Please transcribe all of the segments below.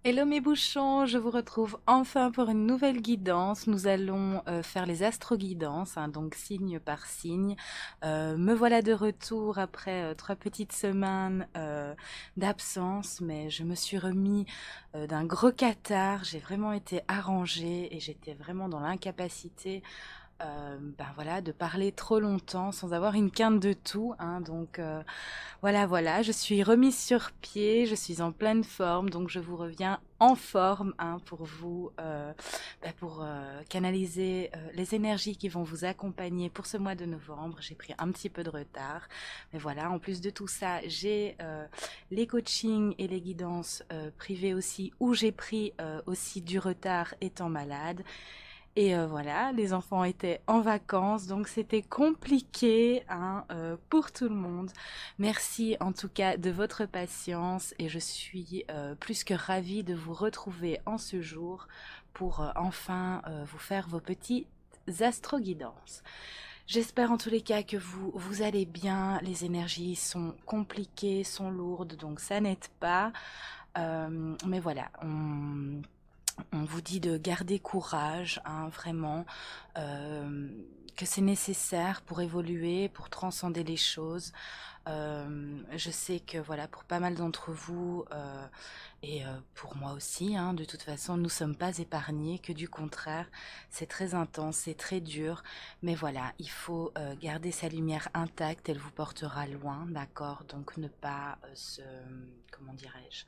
Hello mes bouchons, je vous retrouve enfin pour une nouvelle guidance. Nous allons faire les astro-guidances, hein, donc signe par signe. Me voilà de retour après 3 petites semaines d'absence, mais je me suis remis d'un gros catarrhe. J'ai vraiment été arrangée et j'étais vraiment dans l'incapacité ben voilà, de parler trop longtemps sans avoir une quinte de tout, hein, donc voilà, voilà, je suis remise sur pied, je suis en pleine forme, donc je vous reviens en forme, hein, pour vous, bah, pour canaliser les énergies qui vont vous accompagner pour ce mois de novembre. J'ai pris un petit peu de retard, mais voilà, en plus de tout ça, j'ai les coachings et les guidances privées aussi, où j'ai pris aussi du retard étant malade. Et voilà, les enfants étaient en vacances, donc c'était compliqué, hein, pour tout le monde. Merci en tout cas de votre patience et je suis plus que ravie de vous retrouver en ce jour pour enfin vous faire vos petits astro-guidances. J'espère en tous les cas que vous allez bien. Les énergies sont compliquées, sont lourdes, donc ça n'aide pas. Mais voilà, on vous dit de garder courage, hein, vraiment, euh, que c'est nécessaire pour évoluer, pour transcender les choses. Je sais que voilà, pour pas mal d'entre vous, et pour moi aussi, hein, de toute façon, nous ne sommes pas épargnés, que du contraire, c'est très intense, c'est très dur, mais voilà, il faut garder sa lumière intacte, elle vous portera loin, d'accord? Donc ne pas comment dirais-je,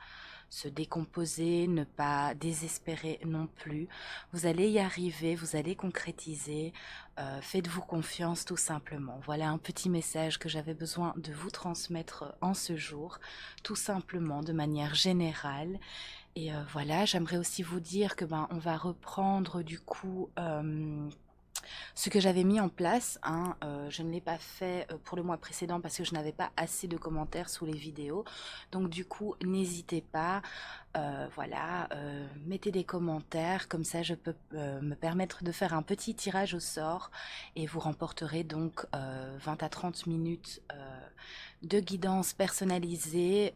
se décomposer, ne pas désespérer non plus. Vous allez y arriver, vous allez concrétiser. Faites-vous confiance tout simplement. Voilà un petit message que j'avais besoin de vous transmettre en ce jour, tout simplement de manière générale. Et voilà, j'aimerais aussi vous dire que ben on va reprendre du coup ce que j'avais mis en place, hein, je ne l'ai pas fait pour le mois précédent parce que je n'avais pas assez de commentaires sous les vidéos. Donc du coup, n'hésitez pas, voilà, mettez des commentaires, comme ça je peux me permettre de faire un petit tirage au sort et vous remporterez donc 20 à 30 minutes de guidance personnalisée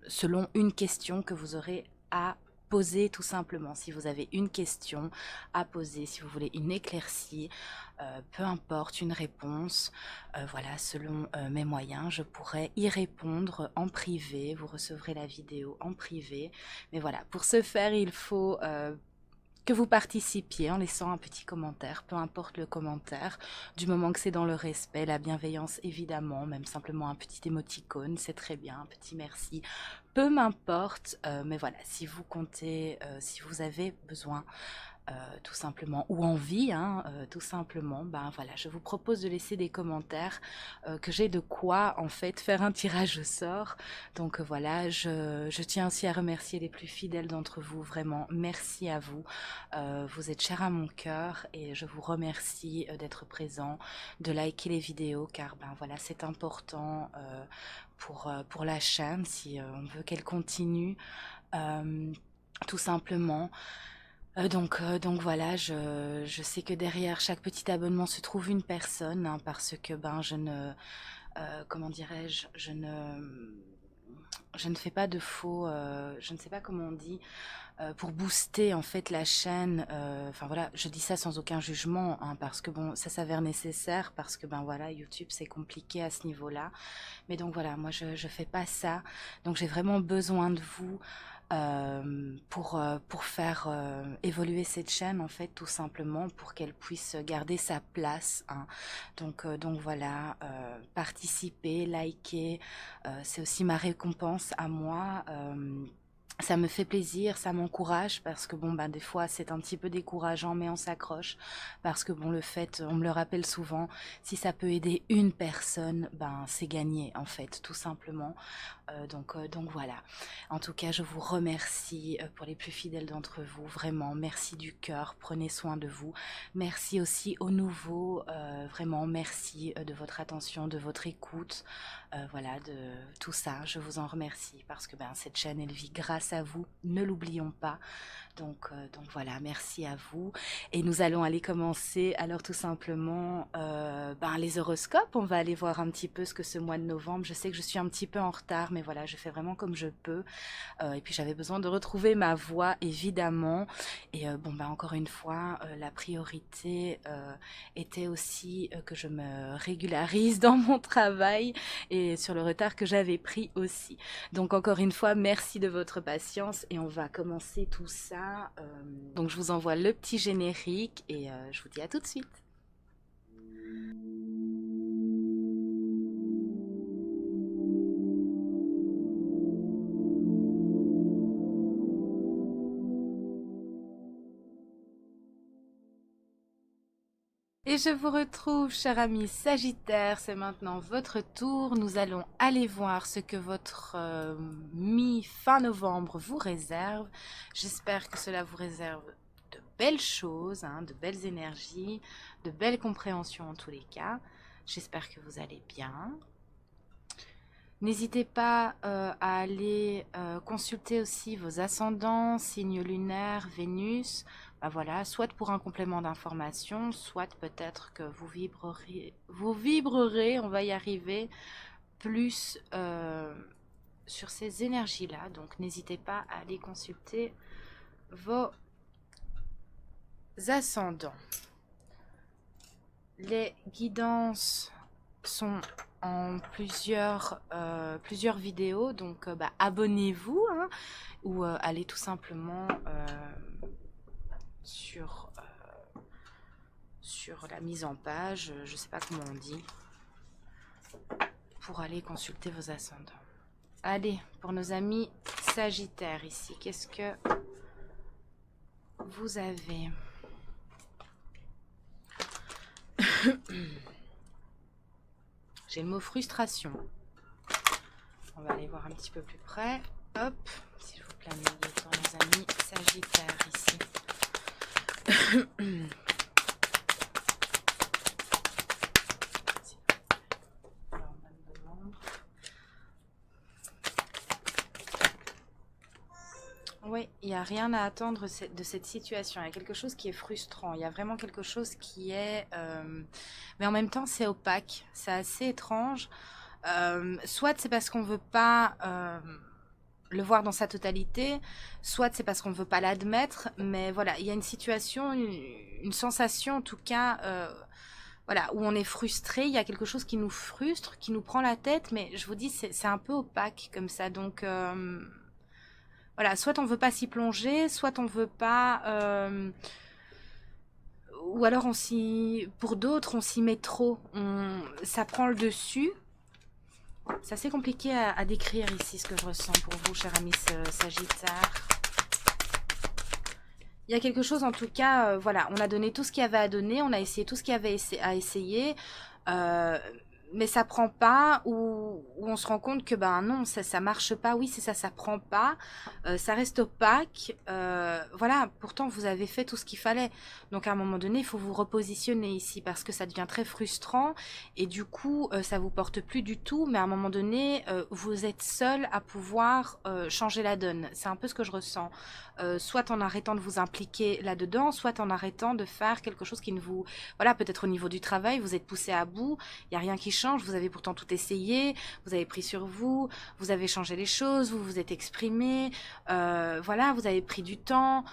selon une question que vous aurez à poser tout simplement. Si vous avez une question à poser, si vous voulez une éclaircie, peu importe, une réponse, voilà, selon mes moyens, je pourrais y répondre en privé. Vous recevrez la vidéo en privé. Mais voilà, pour ce faire, il faut que vous participiez en laissant un petit commentaire, peu importe le commentaire, du moment que c'est dans le respect, la bienveillance évidemment, même simplement un petit émoticône, c'est très bien, un petit merci, peu m'importe, mais voilà, si vous comptez, si vous avez besoin tout simplement, ou envie, hein, tout simplement, ben voilà, je vous propose de laisser des commentaires, que j'ai de quoi en fait faire un tirage au sort. Donc voilà, je tiens aussi à remercier les plus fidèles d'entre vous, vraiment, merci à vous. Vous êtes chers à mon cœur et je vous remercie d'être présents, de liker les vidéos, car ben voilà, c'est important pour la chaîne si on veut qu'elle continue. Euh, Tout simplement. Donc voilà, je sais que derrière chaque petit abonnement se trouve une personne, hein, parce que ben je ne, comment dirais-je, je ne fais pas de faux, je ne sais pas comment on dit, pour booster en fait la chaîne. Enfin voilà, je dis ça sans aucun jugement, hein, parce que bon, ça s'avère nécessaire, parce que ben voilà, YouTube c'est compliqué à ce niveau-là. Mais donc voilà, moi je fais pas ça. Donc j'ai vraiment besoin de vous pour faire évoluer cette chaîne en fait, tout simplement pour qu'elle puisse garder sa place, hein. Donc voilà, participer, liker, c'est aussi ma récompense à moi. Ça me fait plaisir, ça m'encourage parce que bon ben des fois c'est un petit peu décourageant mais on s'accroche parce que bon le fait, on me le rappelle souvent, si ça peut aider une personne, ben c'est gagné en fait tout simplement. Donc voilà. En tout cas je vous remercie pour les plus fidèles d'entre vous, vraiment merci du cœur, prenez soin de vous. Merci aussi aux nouveaux, vraiment merci de votre attention, de votre écoute. voilà, de tout ça. Je vous en remercie parce que ben, cette chaîne, elle vit grâce à vous. Ne l'oublions pas. Donc voilà, merci à vous. Et nous allons aller commencer alors tout simplement ben, les horoscopes. On va aller voir un petit peu ce que ce mois de novembre. Je sais que je suis un petit peu en retard, mais voilà, je fais vraiment comme je peux. Et puis j'avais besoin de retrouver ma voix, évidemment. Et bon, ben encore une fois, la priorité était aussi que je me régularise dans mon travail et sur le retard que j'avais pris aussi. Donc encore une fois, merci de votre patience et on va commencer tout ça. Donc je vous envoie le petit générique et je vous dis à tout de suite. Et je vous retrouve, cher ami Sagittaire, c'est maintenant votre tour. Nous allons aller voir ce que votre mi-fin novembre vous réserve. J'espère que cela vous réserve de belles choses, hein, de belles énergies, de belles compréhensions en tous les cas. J'espère que vous allez bien. N'hésitez pas à aller consulter aussi vos ascendants, signes lunaires, Vénus. Ben voilà, soit pour un complément d'information, soit peut-être que vous vibrerez, on va y arriver, plus sur ces énergies-là. Donc n'hésitez pas à aller consulter vos ascendants. Les guidances sont en plusieurs vidéos, donc bah, abonnez-vous hein, ou allez tout simplement sur la mise en page, je ne sais pas comment on dit, pour aller consulter vos ascendants. Allez, pour nos amis Sagittaires ici, qu'est-ce que vous avez? J'ai le mot frustration. On va aller voir un petit peu plus près. Hop, s'il vous plaît, pour nos amis Sagittaires ici. Oui, il n'y a rien à attendre de cette situation. Il y a quelque chose qui est frustrant. Il y a vraiment quelque chose qui est... mais en même temps, c'est opaque. C'est assez étrange. Soit c'est parce qu'on ne veut pas le voir dans sa totalité, soit c'est parce qu'on ne veut pas l'admettre. Mais voilà, il y a une situation, une sensation en tout cas... voilà, où on est frustré, il y a quelque chose qui nous frustre, qui nous prend la tête, mais je vous dis, c'est un peu opaque comme ça. Donc... voilà, soit on veut pas s'y plonger, soit on veut pas, ou alors pour d'autres, on s'y met trop, ça prend le dessus. C'est assez compliqué à décrire ici ce que je ressens pour vous, cher ami Sagittaire. Il y a quelque chose en tout cas, voilà, on a donné tout ce qu'il y avait à donner, on a essayé tout ce qu'il y avait à essayer. Mais ça prend pas, ou on se rend compte que ben non, ça marche pas, oui c'est ça, ça prend pas, ça reste opaque, voilà, pourtant vous avez fait tout ce qu'il fallait, donc à un moment donné il faut vous repositionner ici, parce que ça devient très frustrant, et du coup ça vous porte plus du tout, mais à un moment donné vous êtes seul à pouvoir changer la donne, c'est un peu ce que je ressens, soit en arrêtant de vous impliquer là-dedans, soit en arrêtant de faire quelque chose qui ne vous, voilà, peut-être au niveau du travail, vous êtes poussé à bout, il n'y a rien qui change, vous avez pourtant tout essayé, vous avez pris sur vous, vous avez changé les choses, vous vous êtes exprimé, voilà, vous avez pris du temps,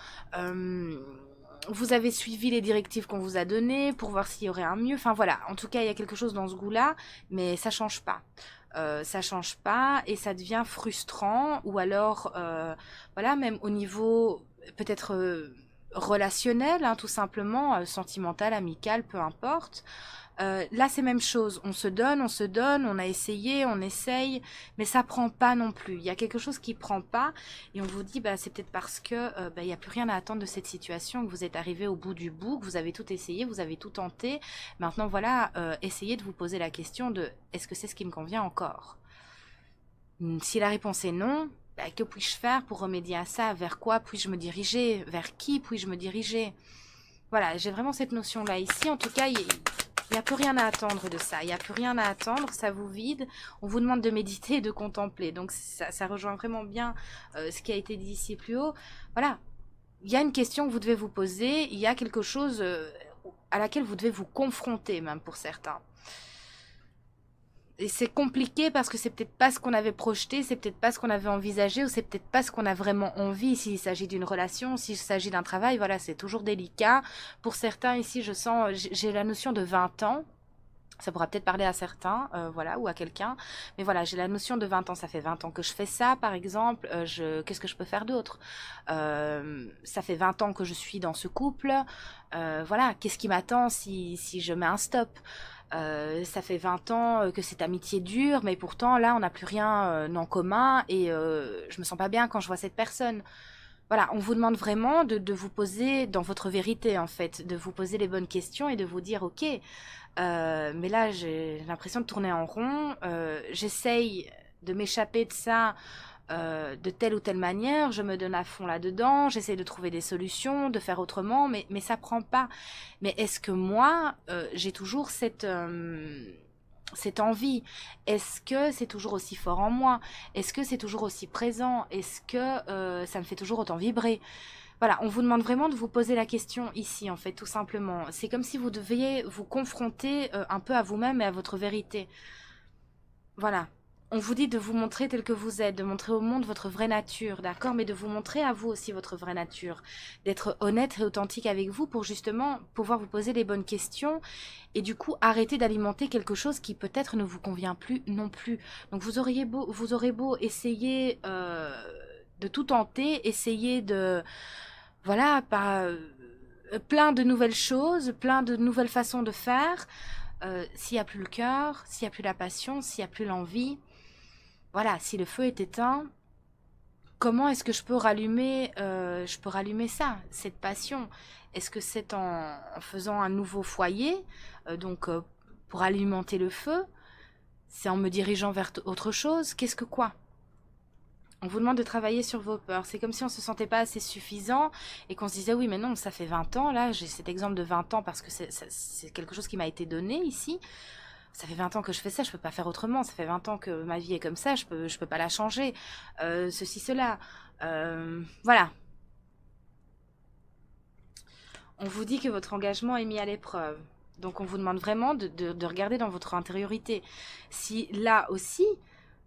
vous avez suivi les directives qu'on vous a données pour voir s'il y aurait un mieux, enfin voilà, en tout cas il y a quelque chose dans ce goût-là, mais ça change pas. Ça change pas et ça devient frustrant, ou alors voilà, même au niveau peut-être relationnel, hein, tout simplement, sentimental, amical, peu importe. Là c'est même chose, on se donne, on a essayé, on essaye, mais ça prend pas non plus. Il y a quelque chose qui prend pas, et on vous dit bah c'est peut-être parce que il y a plus rien à attendre de cette situation, que vous êtes arrivé au bout du bout, que vous avez tout essayé, vous avez tout tenté. Maintenant voilà, essayez de vous poser la question de est-ce que c'est ce qui me convient encore? Si la réponse est non, bah, que puis-je faire pour remédier à ça? Vers quoi puis-je me diriger? Vers qui puis-je me diriger? Voilà, j'ai vraiment cette notion-là ici. En tout cas, Il n'y a plus rien à attendre de ça. Il n'y a plus rien à attendre, ça vous vide. On vous demande de méditer et de contempler. Donc ça rejoint vraiment bien ce qui a été dit ici plus haut. Voilà, il y a une question que vous devez vous poser. Il y a quelque chose à laquelle vous devez vous confronter, même pour certains. Et c'est compliqué parce que c'est peut-être pas ce qu'on avait projeté, c'est peut-être pas ce qu'on avait envisagé, ou c'est peut-être pas ce qu'on a vraiment envie. S'il s'agit d'une relation, s'il s'agit d'un travail, voilà, c'est toujours délicat. Pour certains, ici, je sens, j'ai la notion de 20 ans. Ça pourra peut-être parler à certains, voilà, ou à quelqu'un. Mais voilà, j'ai la notion de 20 ans. Ça fait 20 ans que je fais ça, par exemple. Qu'est-ce que je peux faire d'autre? Ça fait 20 ans que je suis dans ce couple. Voilà, qu'est-ce qui m'attend si je mets un stop? Ça fait 20 ans que cette amitié dure, mais pourtant, là, on n'a plus rien en commun et je me sens pas bien quand je vois cette personne. Voilà, on vous demande vraiment de vous poser dans votre vérité, en fait, de vous poser les bonnes questions et de vous dire, ok, mais là, j'ai l'impression de tourner en rond. J'essaye de m'échapper de ça de telle ou telle manière. Je me donne à fond là-dedans. J'essaye de trouver des solutions, de faire autrement, mais ça prend pas. Mais est-ce que moi, j'ai toujours cette envie? Est-ce que c'est toujours aussi fort en moi? Est-ce que c'est toujours aussi présent? Est-ce que ça me fait toujours autant vibrer? Voilà, on vous demande vraiment de vous poser la question ici, en fait, tout simplement. C'est comme si vous deviez vous confronter un peu à vous-même et à votre vérité. Voilà. On vous dit de vous montrer tel que vous êtes, de montrer au monde votre vraie nature, d'accord? Mais de vous montrer à vous aussi votre vraie nature. D'être honnête et authentique avec vous pour justement pouvoir vous poser les bonnes questions et du coup arrêter d'alimenter quelque chose qui peut-être ne vous convient plus non plus. Donc vous aurez beau essayer de tout tenter, essayer de voilà, plein de nouvelles choses, plein de nouvelles façons de faire. S'il n'y a plus le cœur, s'il n'y a plus la passion, s'il n'y a plus l'envie, voilà, si le feu est éteint, comment est-ce que je peux rallumer ça, cette passion? Est-ce que c'est en faisant un nouveau foyer, donc pour alimenter le feu? C'est en me dirigeant vers autre chose? Qu'est-ce que quoi? On vous demande de travailler sur vos peurs. C'est comme si on ne se sentait pas assez suffisant et qu'on se disait oui mais non, ça fait 20 ans, là j'ai cet exemple de 20 ans parce que c'est quelque chose qui m'a été donné ici. Ça fait 20 ans que je fais ça, je peux pas faire autrement. Ça fait 20 ans que ma vie est comme ça, je peux pas la changer. Ceci, cela. Voilà. On vous dit que votre engagement est mis à l'épreuve. Donc on vous demande vraiment de regarder dans votre intériorité. Si là aussi,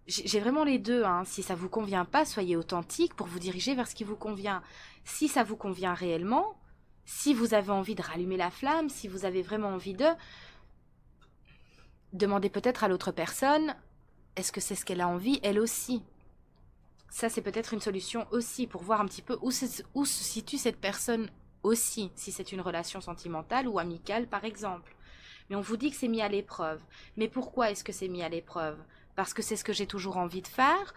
j'ai vraiment les deux, hein. Si ça vous convient pas, soyez authentique pour vous diriger vers ce qui vous convient. Si ça vous convient réellement, si vous avez envie de rallumer la flamme, si vous avez vraiment envie de, demandez peut-être à l'autre personne, est-ce que c'est ce qu'elle a envie, elle aussi? Ça, c'est peut-être une solution aussi pour voir un petit peu où se situe cette personne aussi, si c'est une relation sentimentale ou amicale, par exemple. Mais on vous dit que c'est mis à l'épreuve. Mais pourquoi est-ce que c'est mis à l'épreuve? Parce que c'est ce que j'ai toujours envie de faire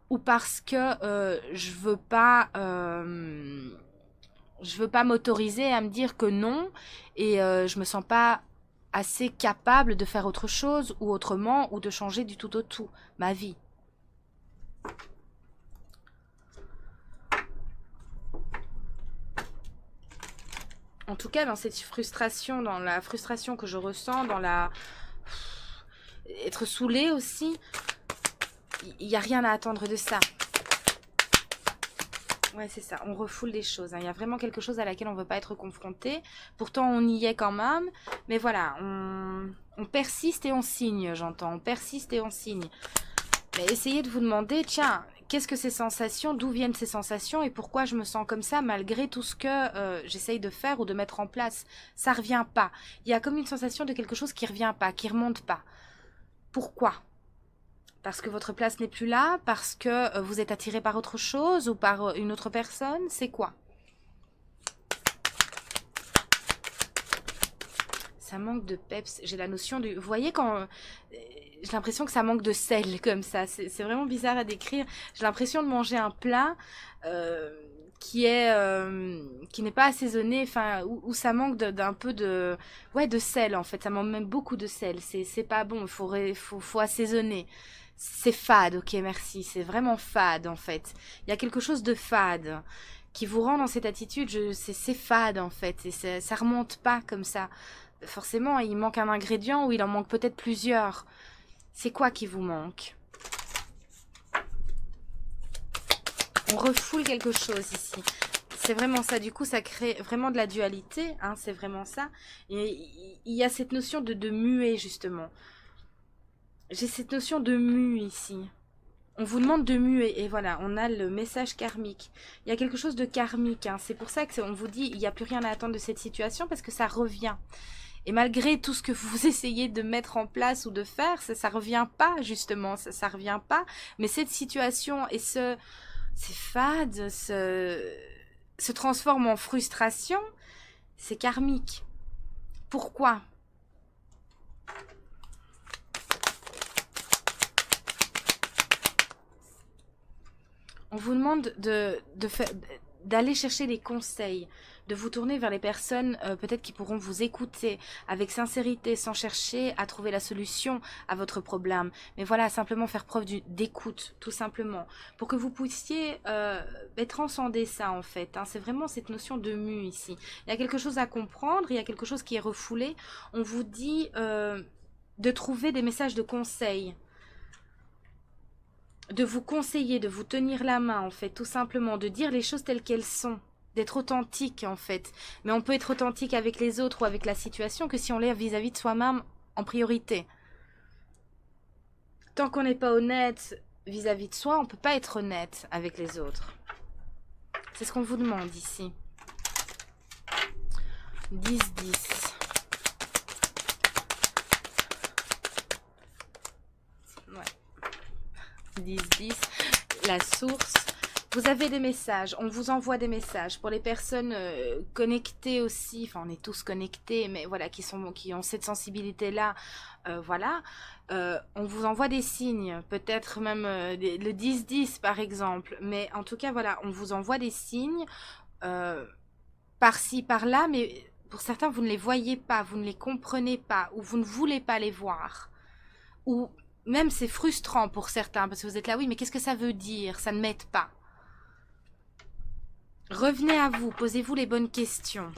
ou parce que je veux pas m'autoriser à me dire que non et je me sens pas assez capable de faire autre chose ou autrement ou de changer du tout au tout ma vie. En tout cas, dans cette frustration, dans la frustration que je ressens, dans la être saoulée aussi, il n'y a rien à attendre de ça. Ouais, c'est ça, on refoule des choses, hein. Il y a vraiment quelque chose à laquelle on ne veut pas être confronté. Pourtant, on y est quand même. Mais voilà, on persiste et on signe, j'entends. On persiste et on signe. Mais essayez de vous demander, tiens, qu'est-ce que ces sensations, d'où viennent ces sensations et pourquoi je me sens comme ça malgré tout ce que j'essaye de faire ou de mettre en place. Ça revient pas. Il y a comme une sensation de quelque chose qui revient pas, qui remonte pas. Pourquoi? Parce que votre place n'est plus là? Parce que vous êtes attiré par autre chose ou par une autre personne? C'est quoi? Ça manque de peps. J'ai la notion du... Vous voyez quand... j'ai l'impression que ça manque de sel comme ça. C'est vraiment bizarre à décrire. J'ai l'impression de manger un plat qui n'est pas assaisonné, enfin où ça manque d'un peu de de sel en fait. Ça manque même beaucoup de sel. C'est pas bon. Faut assaisonner. C'est fade. Ok, merci. C'est vraiment fade en fait. Il y a quelque chose de fade qui vous rend dans cette attitude. C'est fade en fait. Et ça remonte pas comme ça. forcément, il manque un ingrédient ou il en manque peut-être plusieurs. C'est quoi qui vous manque? On refoule quelque chose ici. C'est vraiment ça. Du coup, ça crée vraiment de la dualité. Hein, c'est vraiment ça. Et il y a cette notion de muet, justement. J'ai cette notion de mu ici. On vous demande de muer. Et voilà, on a le message karmique. Il y a quelque chose de karmique. Hein. C'est pour ça qu'on vous dit, il n'y a plus rien à attendre de cette situation parce que ça revient. Et malgré tout ce que vous essayez de mettre en place ou de faire, ça revient pas, justement. Ça revient pas. Mais cette situation et ces fades se transforment en frustration. C'est karmique. Pourquoi? On vous demande d'aller chercher des conseils, de vous tourner vers les personnes peut-être qui pourront vous écouter avec sincérité, sans chercher à trouver la solution à votre problème. Mais voilà, simplement faire preuve d'écoute, tout simplement, pour que vous puissiez transcender ça en fait. Hein. C'est vraiment cette notion de mu ici. Il y a quelque chose à comprendre, il y a quelque chose qui est refoulé. On vous dit de trouver des messages de conseil, de vous conseiller, de vous tenir la main en fait, tout simplement, de dire les choses telles qu'elles sont, d'être authentique en fait. Mais on peut être authentique avec les autres ou avec la situation que si on l'est vis-à-vis de soi-même en priorité. Tant qu'on n'est pas honnête vis-à-vis de soi, on ne peut pas être honnête avec les autres. C'est ce qu'on vous demande ici. 10-10. Ouais. 10-10, la source. Vous avez des messages, on vous envoie des messages. Pour les personnes connectées aussi, enfin on est tous connectés, mais voilà, qui ont cette sensibilité-là, voilà. On vous envoie des signes, peut-être même le 10-10 par exemple. Mais en tout cas, voilà, on vous envoie des signes par-ci, par-là, mais pour certains, vous ne les voyez pas, vous ne les comprenez pas, ou vous ne voulez pas les voir. Ou même c'est frustrant pour certains, parce que vous êtes là, oui, mais qu'est-ce que ça veut dire? Ça ne m'aide pas. Revenez à vous, posez-vous les bonnes questions.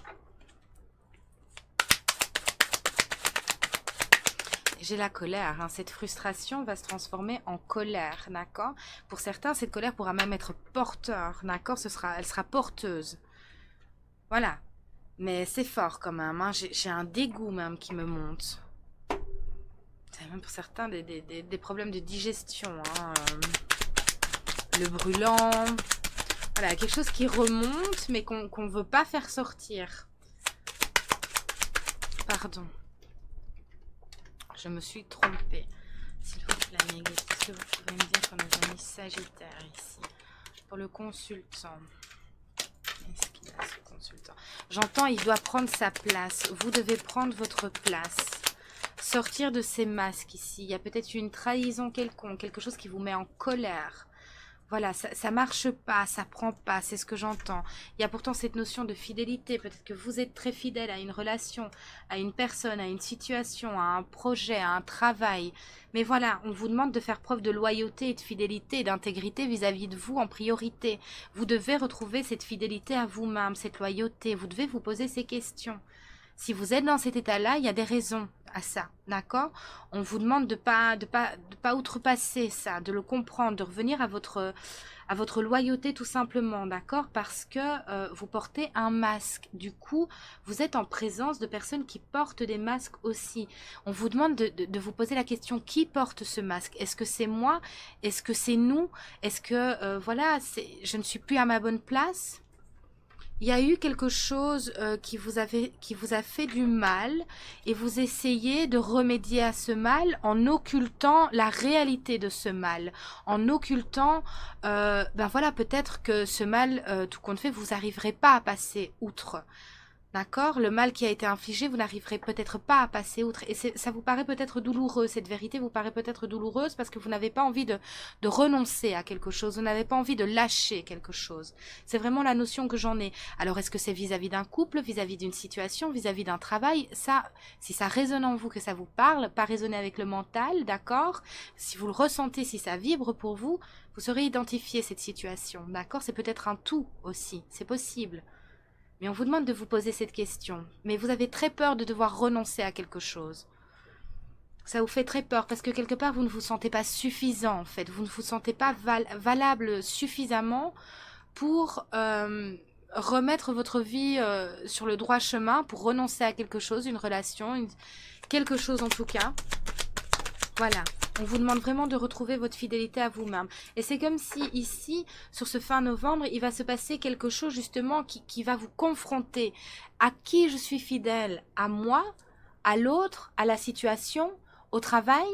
J'ai la colère, hein. Cette frustration va se transformer en colère, d'accord? Pour certains, cette colère pourra même être porteur, d'accord? Elle sera porteuse. Voilà. Mais c'est fort quand même, hein. J'ai un dégoût même qui me monte. C'est même pour certains des problèmes de digestion, hein. Le brûlant. Voilà, quelque chose qui remonte, mais qu'on ne veut pas faire sortir. Pardon. Je me suis trompée. S'il vous plaît, Mégane, est-ce que vous pouvez me dire pour nos amis Sagittaires ici? Pour le consultant. Est-ce qu'il a ce consultant? J'entends, il doit prendre sa place. Vous devez prendre votre place. Sortir de ces masques ici. Il y a peut-être une trahison quelconque, quelque chose qui vous met en colère. Voilà, ça marche pas, ça prend pas, c'est ce que j'entends. Il y a pourtant cette notion de fidélité. Peut-être que vous êtes très fidèle à une relation, à une personne, à une situation, à un projet, à un travail. Mais voilà, on vous demande de faire preuve de loyauté et de fidélité et d'intégrité vis-à-vis de vous en priorité. Vous devez retrouver cette fidélité à vous-même, cette loyauté. Vous devez vous poser ces questions. Si vous êtes dans cet état-là, il y a des raisons à ça, d'accord? On vous demande de pas outrepasser ça, de le comprendre, de revenir à votre loyauté tout simplement, d'accord? Parce que vous portez un masque. Du coup, vous êtes en présence de personnes qui portent des masques aussi. On vous demande de vous poser la question, qui porte ce masque? Est-ce que c'est moi? Est-ce que c'est nous? Est-ce que, voilà, je ne suis plus à ma bonne place? Il y a eu quelque chose qui vous a fait du mal et vous essayez de remédier à ce mal en occultant la réalité de ce mal, en occultant, ben voilà, peut-être que ce mal, tout compte fait, vous n'arriverez pas à passer outre. D'accord? Le mal qui a été infligé, vous n'arriverez peut-être pas à passer outre. Et ça vous paraît peut-être douloureux, cette vérité vous paraît peut-être douloureuse parce que vous n'avez pas envie de renoncer à quelque chose, vous n'avez pas envie de lâcher quelque chose. C'est vraiment la notion que j'en ai. Alors, est-ce que c'est vis-à-vis d'un couple, vis-à-vis d'une situation, vis-à-vis d'un travail? Ça, si ça résonne en vous, que ça vous parle, pas résonner avec le mental, d'accord? Si vous le ressentez, si ça vibre pour vous, vous saurez identifier cette situation, d'accord? C'est peut-être un tout aussi, c'est possible. Mais on vous demande de vous poser cette question. Mais vous avez très peur de devoir renoncer à quelque chose. Ça vous fait très peur parce que quelque part, vous ne vous sentez pas suffisant en fait. Vous ne vous sentez pas valable suffisamment pour remettre votre vie sur le droit chemin, pour renoncer à quelque chose, une relation, quelque chose en tout cas. Voilà. On vous demande vraiment de retrouver votre fidélité à vous-même. Et c'est comme si ici, sur ce fin novembre, il va se passer quelque chose justement qui va vous confronter. À qui je suis fidèle? À moi? À l'autre? À la situation? Au travail?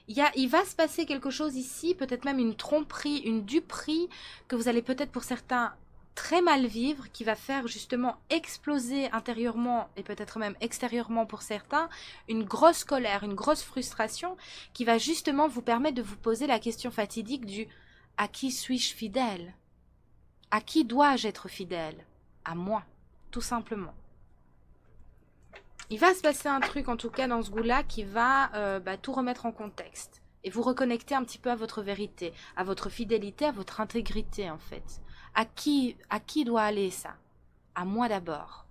Il va se passer quelque chose ici, peut-être même une tromperie, une duperie, que vous allez peut-être pour certains très mal vivre, qui va faire justement exploser intérieurement et peut-être même extérieurement pour certains, une grosse colère, une grosse frustration, qui va justement vous permettre de vous poser la question fatidique du « à qui suis-je fidèle? À qui dois-je être fidèle? À moi, tout simplement. » Il va se passer un truc en tout cas dans ce goût-là qui va tout remettre en contexte et vous reconnecter un petit peu à votre vérité, à votre fidélité, à votre intégrité en fait. À qui doit aller ça? À moi d'abord.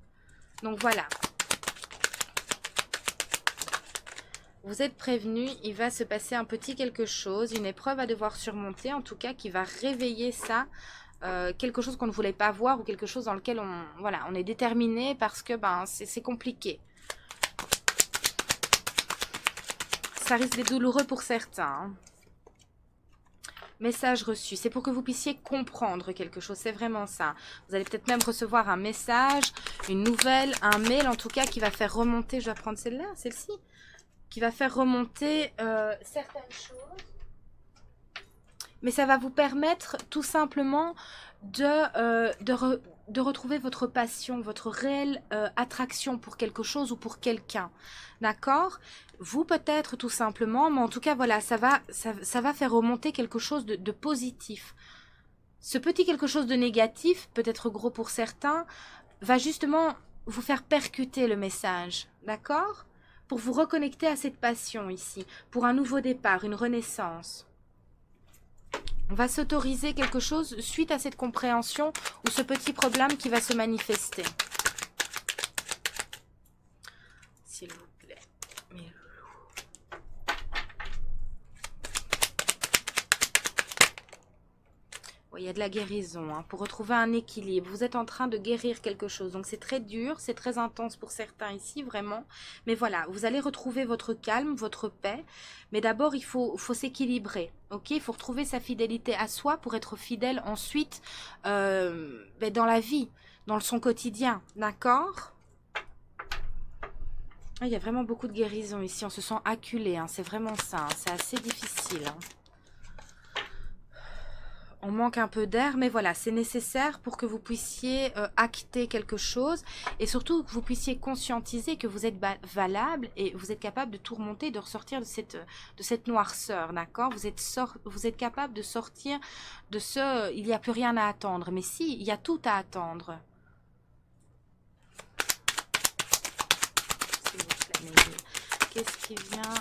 Donc voilà. Vous êtes prévenus, il va se passer un petit quelque chose, une épreuve à devoir surmonter en tout cas qui va réveiller ça. Quelque chose qu'on ne voulait pas voir ou quelque chose dans lequel on est déterminé parce que c'est compliqué. Ça risque d'être douloureux pour certains. Message reçu, c'est pour que vous puissiez comprendre quelque chose, c'est vraiment ça. Vous allez peut-être même recevoir un message, une nouvelle, un mail en tout cas qui va faire remonter, je vais prendre celle-là, celle-ci, qui va faire remonter certaines choses. Mais ça va vous permettre tout simplement de retrouver votre passion, votre réelle attraction pour quelque chose ou pour quelqu'un. D'accord? Vous peut-être tout simplement, mais en tout cas, voilà, ça va faire remonter quelque chose de positif. Ce petit quelque chose de négatif, peut-être gros pour certains, va justement vous faire percuter le message. D'accord? Pour vous reconnecter à cette passion ici, pour un nouveau départ, une renaissance. On va s'autoriser quelque chose suite à cette compréhension ou ce petit problème qui va se manifester. S'il vous plaît, mes loulous. Oui, il y a de la guérison pour retrouver un équilibre. Vous êtes en train de guérir quelque chose. Donc c'est très dur, c'est très intense pour certains ici, vraiment. Mais voilà, vous allez retrouver votre calme, votre paix. Mais d'abord, il faut s'équilibrer. Ok, il faut retrouver sa fidélité à soi pour être fidèle ensuite dans la vie, dans son quotidien. D'accord? Il y a vraiment beaucoup de guérison ici. On se sent acculé. C'est vraiment ça. C'est assez difficile. On manque un peu d'air, mais voilà, c'est nécessaire pour que vous puissiez acter quelque chose et surtout que vous puissiez conscientiser que vous êtes valable et vous êtes capable de tout remonter, de ressortir de cette noirceur, d'accord? Vous êtes capable de sortir de ce « il n'y a plus rien à attendre ». Mais si, il y a tout à attendre. S'il vous plaît, qu'est-ce qui vient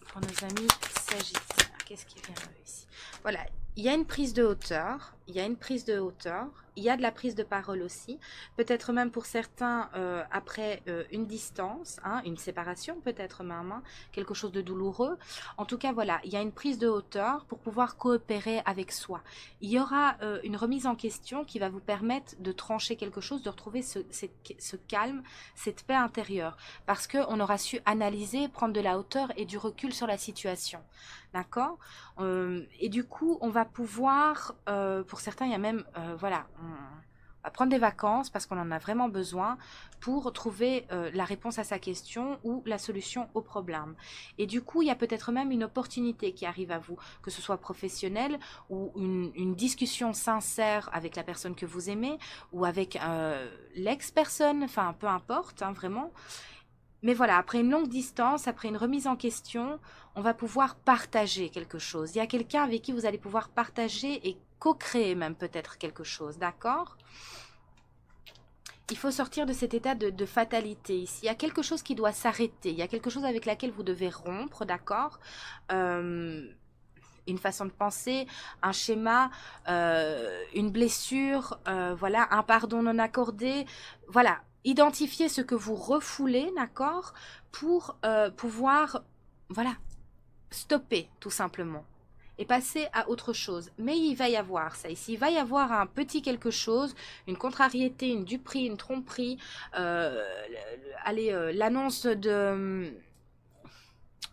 pour nos amis Sagittaires? Qu'est-ce qui vient ici? Voilà. Il y a une prise de hauteur, il y a de la prise de parole aussi, peut-être même pour certains après une distance, une séparation peut-être même, quelque chose de douloureux. En tout cas, voilà, il y a une prise de hauteur pour pouvoir coopérer avec soi. Il y aura une remise en question qui va vous permettre de trancher quelque chose, de retrouver ce calme, cette paix intérieure, parce qu'on aura su analyser, prendre de la hauteur et du recul sur la situation. D'accord? Et du coup, on va pouvoir, pour certains, il y a même, voilà, on va prendre des vacances parce qu'on en a vraiment besoin pour trouver la réponse à sa question ou la solution au problème. Et du coup, il y a peut-être même une opportunité qui arrive à vous, que ce soit professionnelle ou une discussion sincère avec la personne que vous aimez ou avec l'ex-personne, enfin, peu importe, vraiment. Mais voilà, après une longue distance, après une remise en question, on va pouvoir partager quelque chose. Il y a quelqu'un avec qui vous allez pouvoir partager et co-créer même peut-être quelque chose, d'accord? Il faut sortir de cet état de fatalité ici. Il y a quelque chose qui doit s'arrêter. Il y a quelque chose avec laquelle vous devez rompre, d'accord? une façon de penser, un schéma, une blessure, voilà, un pardon non accordé. Voilà, identifiez ce que vous refoulez, d'accord, pour pouvoir, voilà, stopper tout simplement et passer à autre chose. Mais il va y avoir ça ici, il va y avoir un petit quelque chose, une contrariété, une duperie, une tromperie, allez, l'annonce de,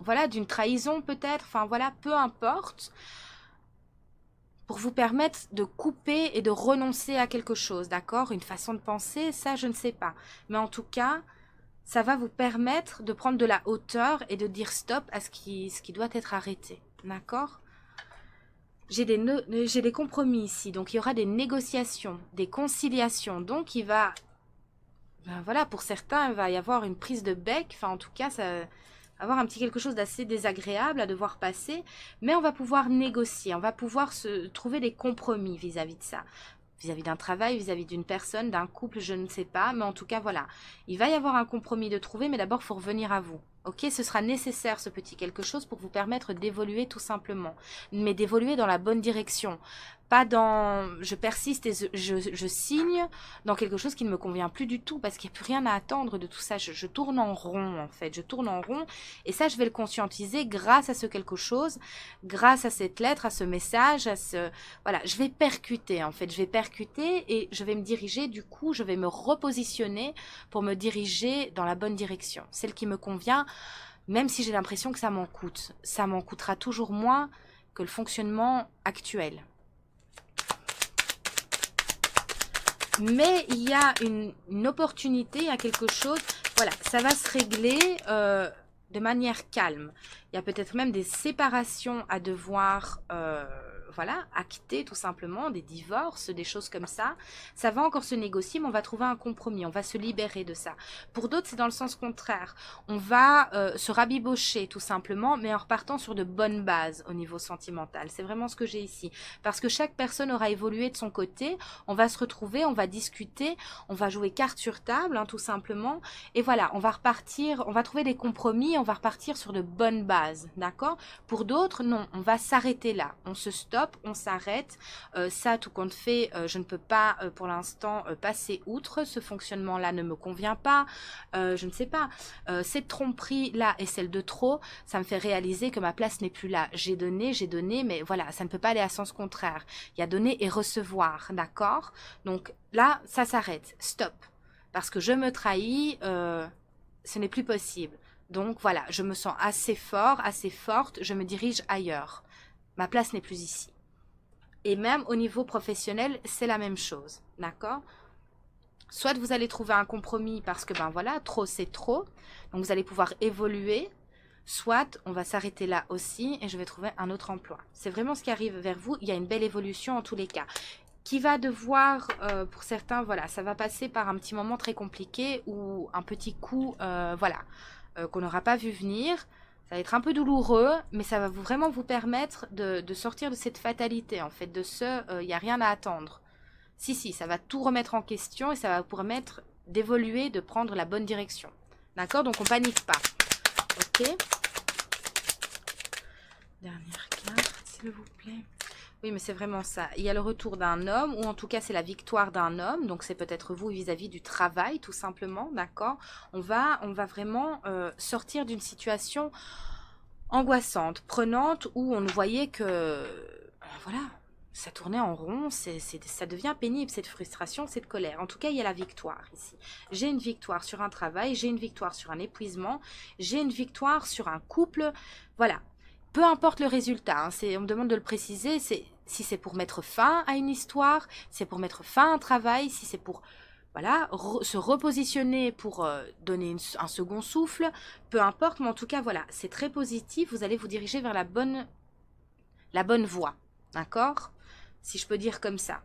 voilà, d'une trahison peut-être, enfin voilà, peu importe, pour vous permettre de couper et de renoncer à quelque chose, d'accord? Une façon de penser, ça je ne sais pas. Mais en tout cas, ça va vous permettre de prendre de la hauteur et de dire stop à ce qui doit être arrêté, d'accord? J'ai des compromis ici, donc il y aura des négociations, des conciliations, donc il va, ben voilà, pour certains, il va y avoir une prise de bec, enfin en tout cas, ça va avoir un petit quelque chose d'assez désagréable à devoir passer, mais on va pouvoir négocier, on va pouvoir se trouver des compromis vis-à-vis de ça, vis-à-vis d'un travail, vis-à-vis d'une personne, d'un couple, je ne sais pas, mais en tout cas, voilà, il va y avoir un compromis de trouver, mais d'abord, il faut revenir à vous. Ok, ce sera nécessaire ce petit quelque chose pour vous permettre d'évoluer tout simplement, mais d'évoluer dans la bonne direction. Pas dans je persiste et je signe dans quelque chose qui ne me convient plus du tout parce qu'il n'y a plus rien à attendre de tout ça. Je tourne en rond en fait, je tourne en rond et ça je vais le conscientiser grâce à ce quelque chose, grâce à cette lettre, à ce message, à ce voilà, je vais percuter en fait, je vais percuter et je vais me diriger du coup, je vais me repositionner pour me diriger dans la bonne direction, celle qui me convient, même si j'ai l'impression que ça m'en coûte. Ça m'en coûtera toujours moins que le fonctionnement actuel. Mais il y a une opportunité, il y a quelque chose, voilà, ça va se régler de manière calme. Il y a peut-être même des séparations à devoir, voilà, acter tout simplement, des divorces, des choses comme ça. Ça va encore se négocier, mais on va trouver un compromis, on va se libérer de ça. Pour d'autres, c'est dans le sens contraire. On va se rabibocher tout simplement, mais en repartant sur de bonnes bases au niveau sentimental. C'est vraiment ce que j'ai ici. Parce que chaque personne aura évolué de son côté, on va se retrouver, on va discuter, on va jouer carte sur table, hein, tout simplement. Et voilà, on va repartir, on va trouver des compromis, on va repartir sur de bonnes bases, d'accord? Pour d'autres, non, on va s'arrêter là, on se stoppe, on s'arrête. Ça, tout compte fait, je ne peux pas pour l'instant passer outre. Ce fonctionnement-là ne me convient pas. Je ne sais pas. Cette tromperie-là est celle de trop. Ça me fait réaliser que ma place n'est plus là. J'ai donné, mais voilà, ça ne peut pas aller à sens contraire. Il y a donner et recevoir, d'accord? Donc là, ça s'arrête. Stop. Parce que je me trahis, ce n'est plus possible. Donc voilà, je me sens assez fort, assez forte, je me dirige ailleurs. Ma place n'est plus ici. Et même au niveau professionnel, c'est la même chose, d'accord? Soit vous allez trouver un compromis parce que, ben voilà, trop c'est trop, donc vous allez pouvoir évoluer, soit on va s'arrêter là aussi et je vais trouver un autre emploi. C'est vraiment ce qui arrive vers vous, il y a une belle évolution en tous les cas. Qui va devoir, pour certains, voilà, ça va passer par un petit moment très compliqué ou un petit coup, voilà, qu'on n'aura pas vu venir. Ça va être un peu douloureux, mais ça va vraiment vous permettre de sortir de cette fatalité, en fait, de ce, il n'y a rien à attendre. Si, si, ça va tout remettre en question et ça va vous permettre d'évoluer, de prendre la bonne direction. D'accord? Donc, on panique pas. Ok? Dernière carte, s'il vous plaît. Oui, mais c'est vraiment ça. Il y a le retour d'un homme, ou en tout cas, c'est la victoire d'un homme. Donc, c'est peut-être vous vis-à-vis du travail, tout simplement, d'accord? On va vraiment sortir d'une situation angoissante, prenante, où on voyait que, voilà, ça tournait en rond, ça devient pénible, cette frustration, cette colère. En tout cas, il y a la victoire ici. J'ai une victoire sur un travail, j'ai une victoire sur un épuisement, j'ai une victoire sur un couple, voilà. Peu importe le résultat, hein, on me demande de le préciser, si c'est pour mettre fin à une histoire, si c'est pour mettre fin à un travail, si c'est pour voilà, se repositionner pour donner un second souffle, peu importe, mais en tout cas, voilà, c'est très positif, vous allez vous diriger vers la bonne voie, d'accord? Si je peux dire comme ça.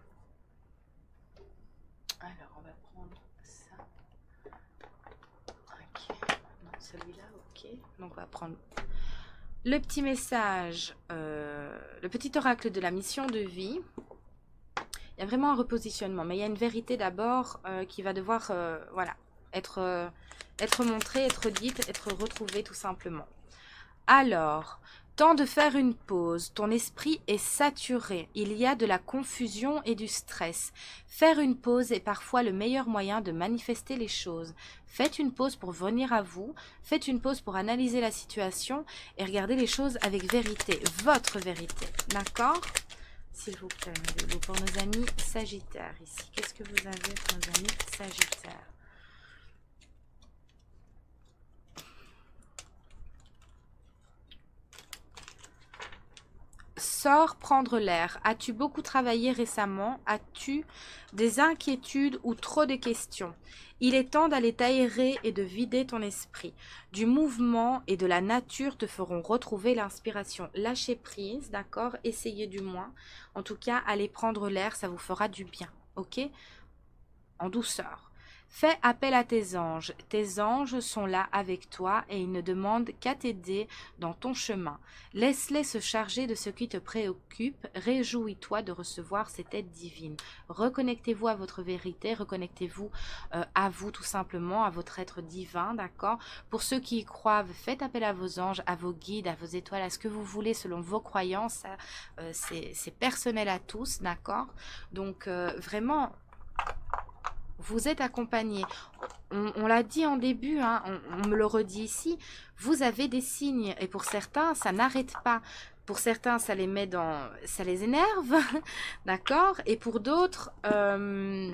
Alors, on va prendre ça. Ok, non, celui-là, ok. Donc, on va prendre le petit message, le petit oracle de la mission de vie. Il y a vraiment un repositionnement, mais il y a une vérité d'abord qui va devoir voilà, être montrée, être dite, être retrouvée tout simplement. Alors, Temps de faire une pause, ton esprit est saturé, il y a de la confusion et du stress. Faire une pause est parfois le meilleur moyen de manifester les choses. Faites une pause pour venir à vous, faites une pause pour analyser la situation et regardez les choses avec vérité, votre vérité, d'accord? S'il vous plaît, mes loulous, pour nos amis Sagittaires ici, qu'est-ce que vous avez pour nos amis Sagittaires? Sors prendre l'air. As-tu beaucoup travaillé récemment? As-tu des inquiétudes ou trop de questions? Il est temps d'aller t'aérer et de vider ton esprit. Du mouvement et de la nature te feront retrouver l'inspiration. Lâchez prise, d'accord? Essayez du moins. En tout cas, allez prendre l'air, ça vous fera du bien, ok? En douceur. Fais appel à tes anges. Tes anges sont là avec toi et ils ne demandent qu'à t'aider dans ton chemin. Laisse-les se charger de ce qui te préoccupe. Réjouis-toi de recevoir cette aide divine. Reconnectez-vous à votre vérité. Reconnectez-vous à vous tout simplement, à votre être divin, d'accord? Pour ceux qui y croient, faites appel à vos anges, à vos guides, à vos étoiles, à ce que vous voulez selon vos croyances. C'est personnel à tous, d'accord? Donc vraiment... Vous êtes accompagné. On l'a dit en début, hein, on me le redit ici, vous avez des signes et pour certains, ça n'arrête pas. Pour certains, ça les met dans... ça les énerve, d'accord? Et pour d'autres, on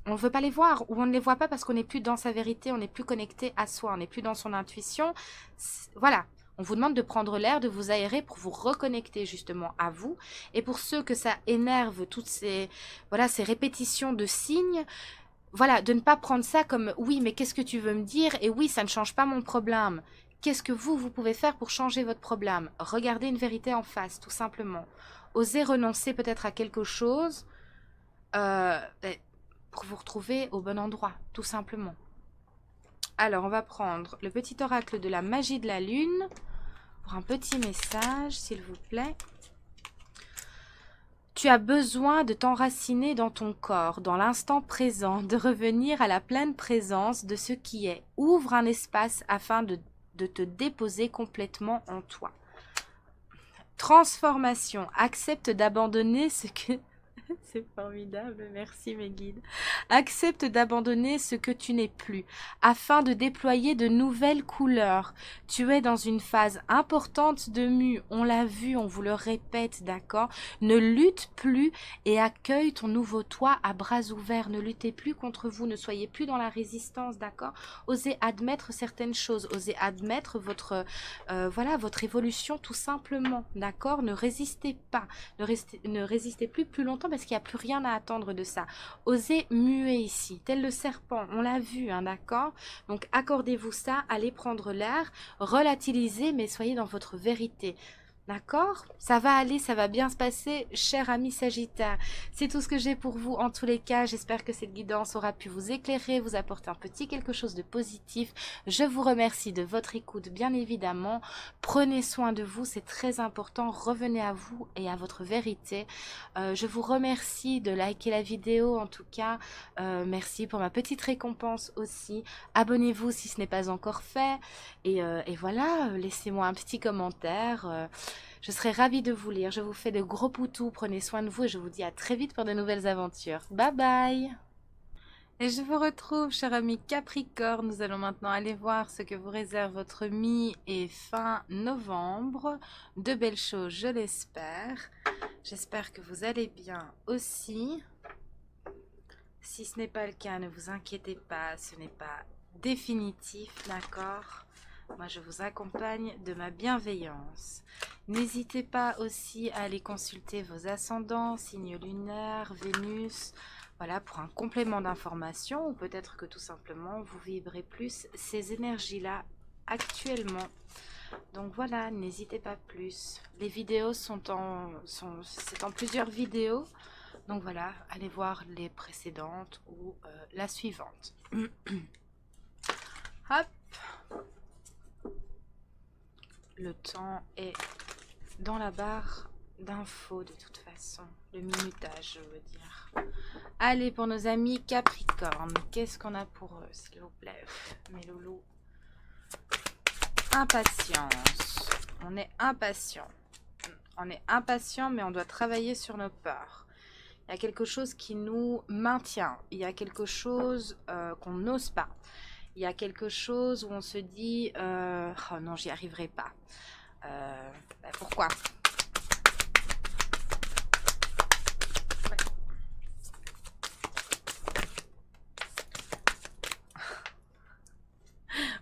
ne veut pas les voir ou on ne les voit pas parce qu'on n'est plus dans sa vérité, on n'est plus connecté à soi, on n'est plus dans son intuition. Voilà. On vous demande de prendre l'air, de vous aérer pour vous reconnecter justement à vous. Et pour ceux que ça énerve, toutes ces, voilà, ces répétitions de signes, voilà, de ne pas prendre ça comme oui, mais qu'est-ce que tu veux me dire? Et oui, ça ne change pas mon problème. Qu'est-ce que vous pouvez faire pour changer votre problème? Regardez une vérité en face, tout simplement. Osez renoncer peut-être à quelque chose euh, pour vous retrouver au bon endroit, tout simplement. Alors, on va prendre le petit oracle de la magie de la lune pour un petit message, s'il vous plaît. Tu as besoin de t'enraciner dans ton corps, dans l'instant présent, de revenir à la pleine présence de ce qui est. Ouvre un espace afin de te déposer complètement en toi. Transformation. Accepte d'abandonner ce que... C'est formidable, merci mes guides. Accepte d'abandonner ce que tu n'es plus, afin de déployer de nouvelles couleurs. Tu es dans une phase importante de mue, on l'a vu, on vous le répète, d'accord? Ne lutte plus et accueille ton nouveau toi à bras ouverts. Ne luttez plus contre vous, ne soyez plus dans la résistance, d'accord? Osez admettre certaines choses, osez admettre votre, voilà, votre évolution tout simplement, d'accord? Ne résistez pas, ne résistez plus longtemps parce qu'il n'y a plus rien à attendre de ça. Osez muer ici, tel le serpent, on l'a vu, hein, d'accord? Donc accordez-vous ça, allez prendre l'air, relativisez, mais soyez dans votre vérité. D'accord? Ça va aller, ça va bien se passer, cher ami Sagittaire. C'est tout ce que j'ai pour vous en tous les cas. J'espère que cette guidance aura pu vous éclairer, vous apporter un petit quelque chose de positif. Je vous remercie de votre écoute, bien évidemment. Prenez soin de vous, c'est très important. Revenez à vous et à votre vérité. Je vous remercie de liker la vidéo en tout cas. Merci pour ma petite récompense aussi. Abonnez-vous si ce n'est pas encore fait. Et voilà, laissez-moi un petit commentaire. Je serai ravie de vous lire. Je vous fais de gros poutous. Prenez soin de vous et je vous dis à très vite pour de nouvelles aventures. Bye bye! Et je vous retrouve, cher ami Capricorne. Nous allons maintenant aller voir ce que vous réserve votre mi et fin novembre. De belles choses, je l'espère. J'espère que vous allez bien aussi. Si ce n'est pas le cas, ne vous inquiétez pas, ce n'est pas définitif, d'accord? Moi, je vous accompagne de ma bienveillance. N'hésitez pas aussi à aller consulter vos ascendants, signes lunaires, Vénus, voilà, pour un complément d'information, ou peut-être que tout simplement, vous vivrez plus ces énergies-là actuellement. Donc voilà, n'hésitez pas plus. Les vidéos c'est en plusieurs vidéos. Donc voilà, allez voir les précédentes ou la suivante. Hop. Le temps est dans la barre d'infos de toute façon. Le minutage, je veux dire. Allez, pour nos amis Capricorne, qu'est-ce qu'on a pour eux, s'il vous plaît, mes loulous? impatience. On est impatient. On est impatient, mais on doit travailler sur nos peurs. Il y a quelque chose qui nous maintient. Il y a quelque chose qu'on n'ose pas. Il y a quelque chose où on se dit oh non, j'y arriverai pas. Pourquoi? Ouais.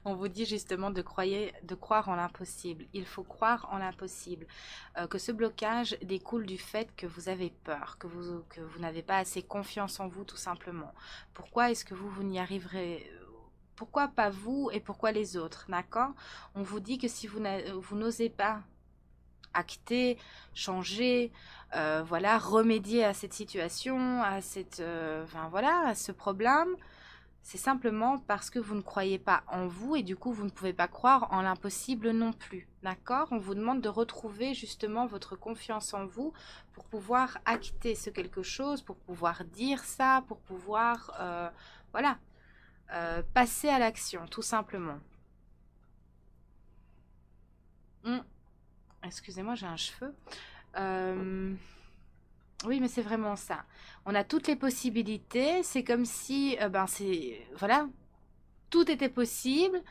On vous dit justement de croire en l'impossible. Il faut croire en l'impossible. Que ce blocage découle du fait que vous avez peur, que vous n'avez pas assez confiance en vous tout simplement. Pourquoi est-ce que vous n'y arriverez? Pourquoi pas vous et pourquoi les autres? D'accord? On vous dit que si vous n'osez pas acter, changer, voilà, remédier à cette situation, à voilà, à ce problème, c'est simplement parce que vous ne croyez pas en vous et du coup vous ne pouvez pas croire en l'impossible non plus. D'accord? On vous demande de retrouver justement votre confiance en vous pour pouvoir acter ce quelque chose, pour pouvoir dire ça, pour pouvoir voilà, passer à l'action tout simplement. Excusez-moi, j'ai un cheveu. Oui, mais c'est vraiment ça. On a toutes les possibilités. C'est comme si, voilà, tout était possible.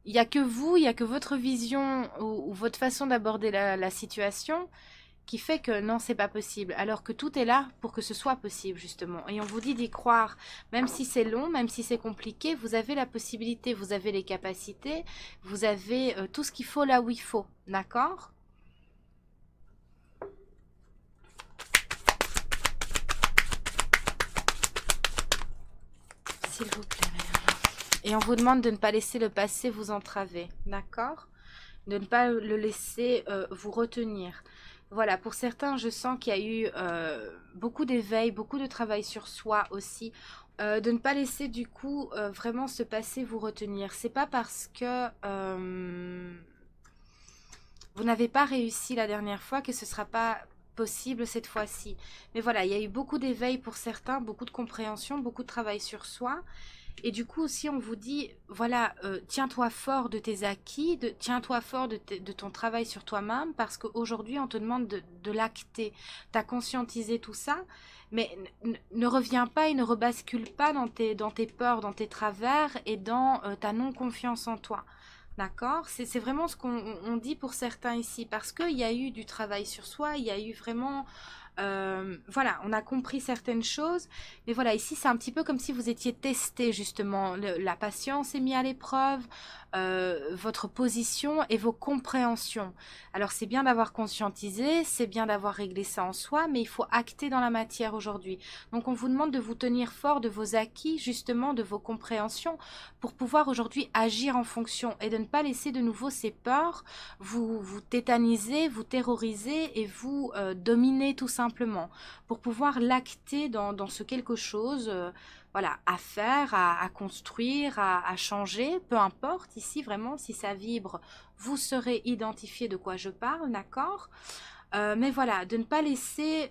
Il n'y a que vous, il n'y a que votre vision ou votre façon d'aborder la situation qui fait que non, c'est pas possible. Alors que tout est là pour que ce soit possible, justement. Et on vous dit d'y croire. Même si c'est long, même si c'est compliqué, vous avez la possibilité, vous avez les capacités, vous avez tout ce qu'il faut là où il faut. D'accord? S'il vous plaît, madame. Et on vous demande de ne pas laisser le passé vous entraver, d'accord? De ne pas le laisser vous retenir. Voilà, pour certains, je sens qu'il y a eu beaucoup d'éveil, beaucoup de travail sur soi aussi. De ne pas laisser du coup vraiment ce passé vous retenir. C'est pas parce que vous n'avez pas réussi la dernière fois que ce sera pas possible cette fois-ci. Mais voilà, il y a eu beaucoup d'éveil pour certains, beaucoup de compréhension, beaucoup de travail sur soi. Et du coup aussi on vous dit, voilà, tiens-toi fort de tes acquis, tiens-toi fort de ton travail sur toi-même, parce qu'aujourd'hui on te demande de l'acter. Tu as conscientisé tout ça, mais ne reviens pas et ne rebascule pas dans tes peurs, dans tes travers et dans ta non-confiance en toi. D'accord? C'est vraiment ce qu'on dit pour certains ici, parce qu'il y a eu du travail sur soi, il y a eu vraiment... voilà, on a compris certaines choses, mais voilà, ici c'est un petit peu comme si vous étiez testé justement. La patience est mise à l'épreuve, votre position et vos compréhensions. Alors c'est bien d'avoir conscientisé, c'est bien d'avoir réglé ça en soi, mais il faut acter dans la matière aujourd'hui. Donc on vous demande de vous tenir fort de vos acquis, justement de vos compréhensions, pour pouvoir aujourd'hui agir en fonction et de ne pas laisser de nouveau ces peurs vous tétaniser, vous terroriser et vous dominer tout simplement, pour pouvoir l'acter dans ce quelque chose voilà, à faire, à construire, à changer, peu importe. Ici, vraiment, si ça vibre, vous saurez identifier de quoi je parle, d'accord? Mais voilà, de ne pas laisser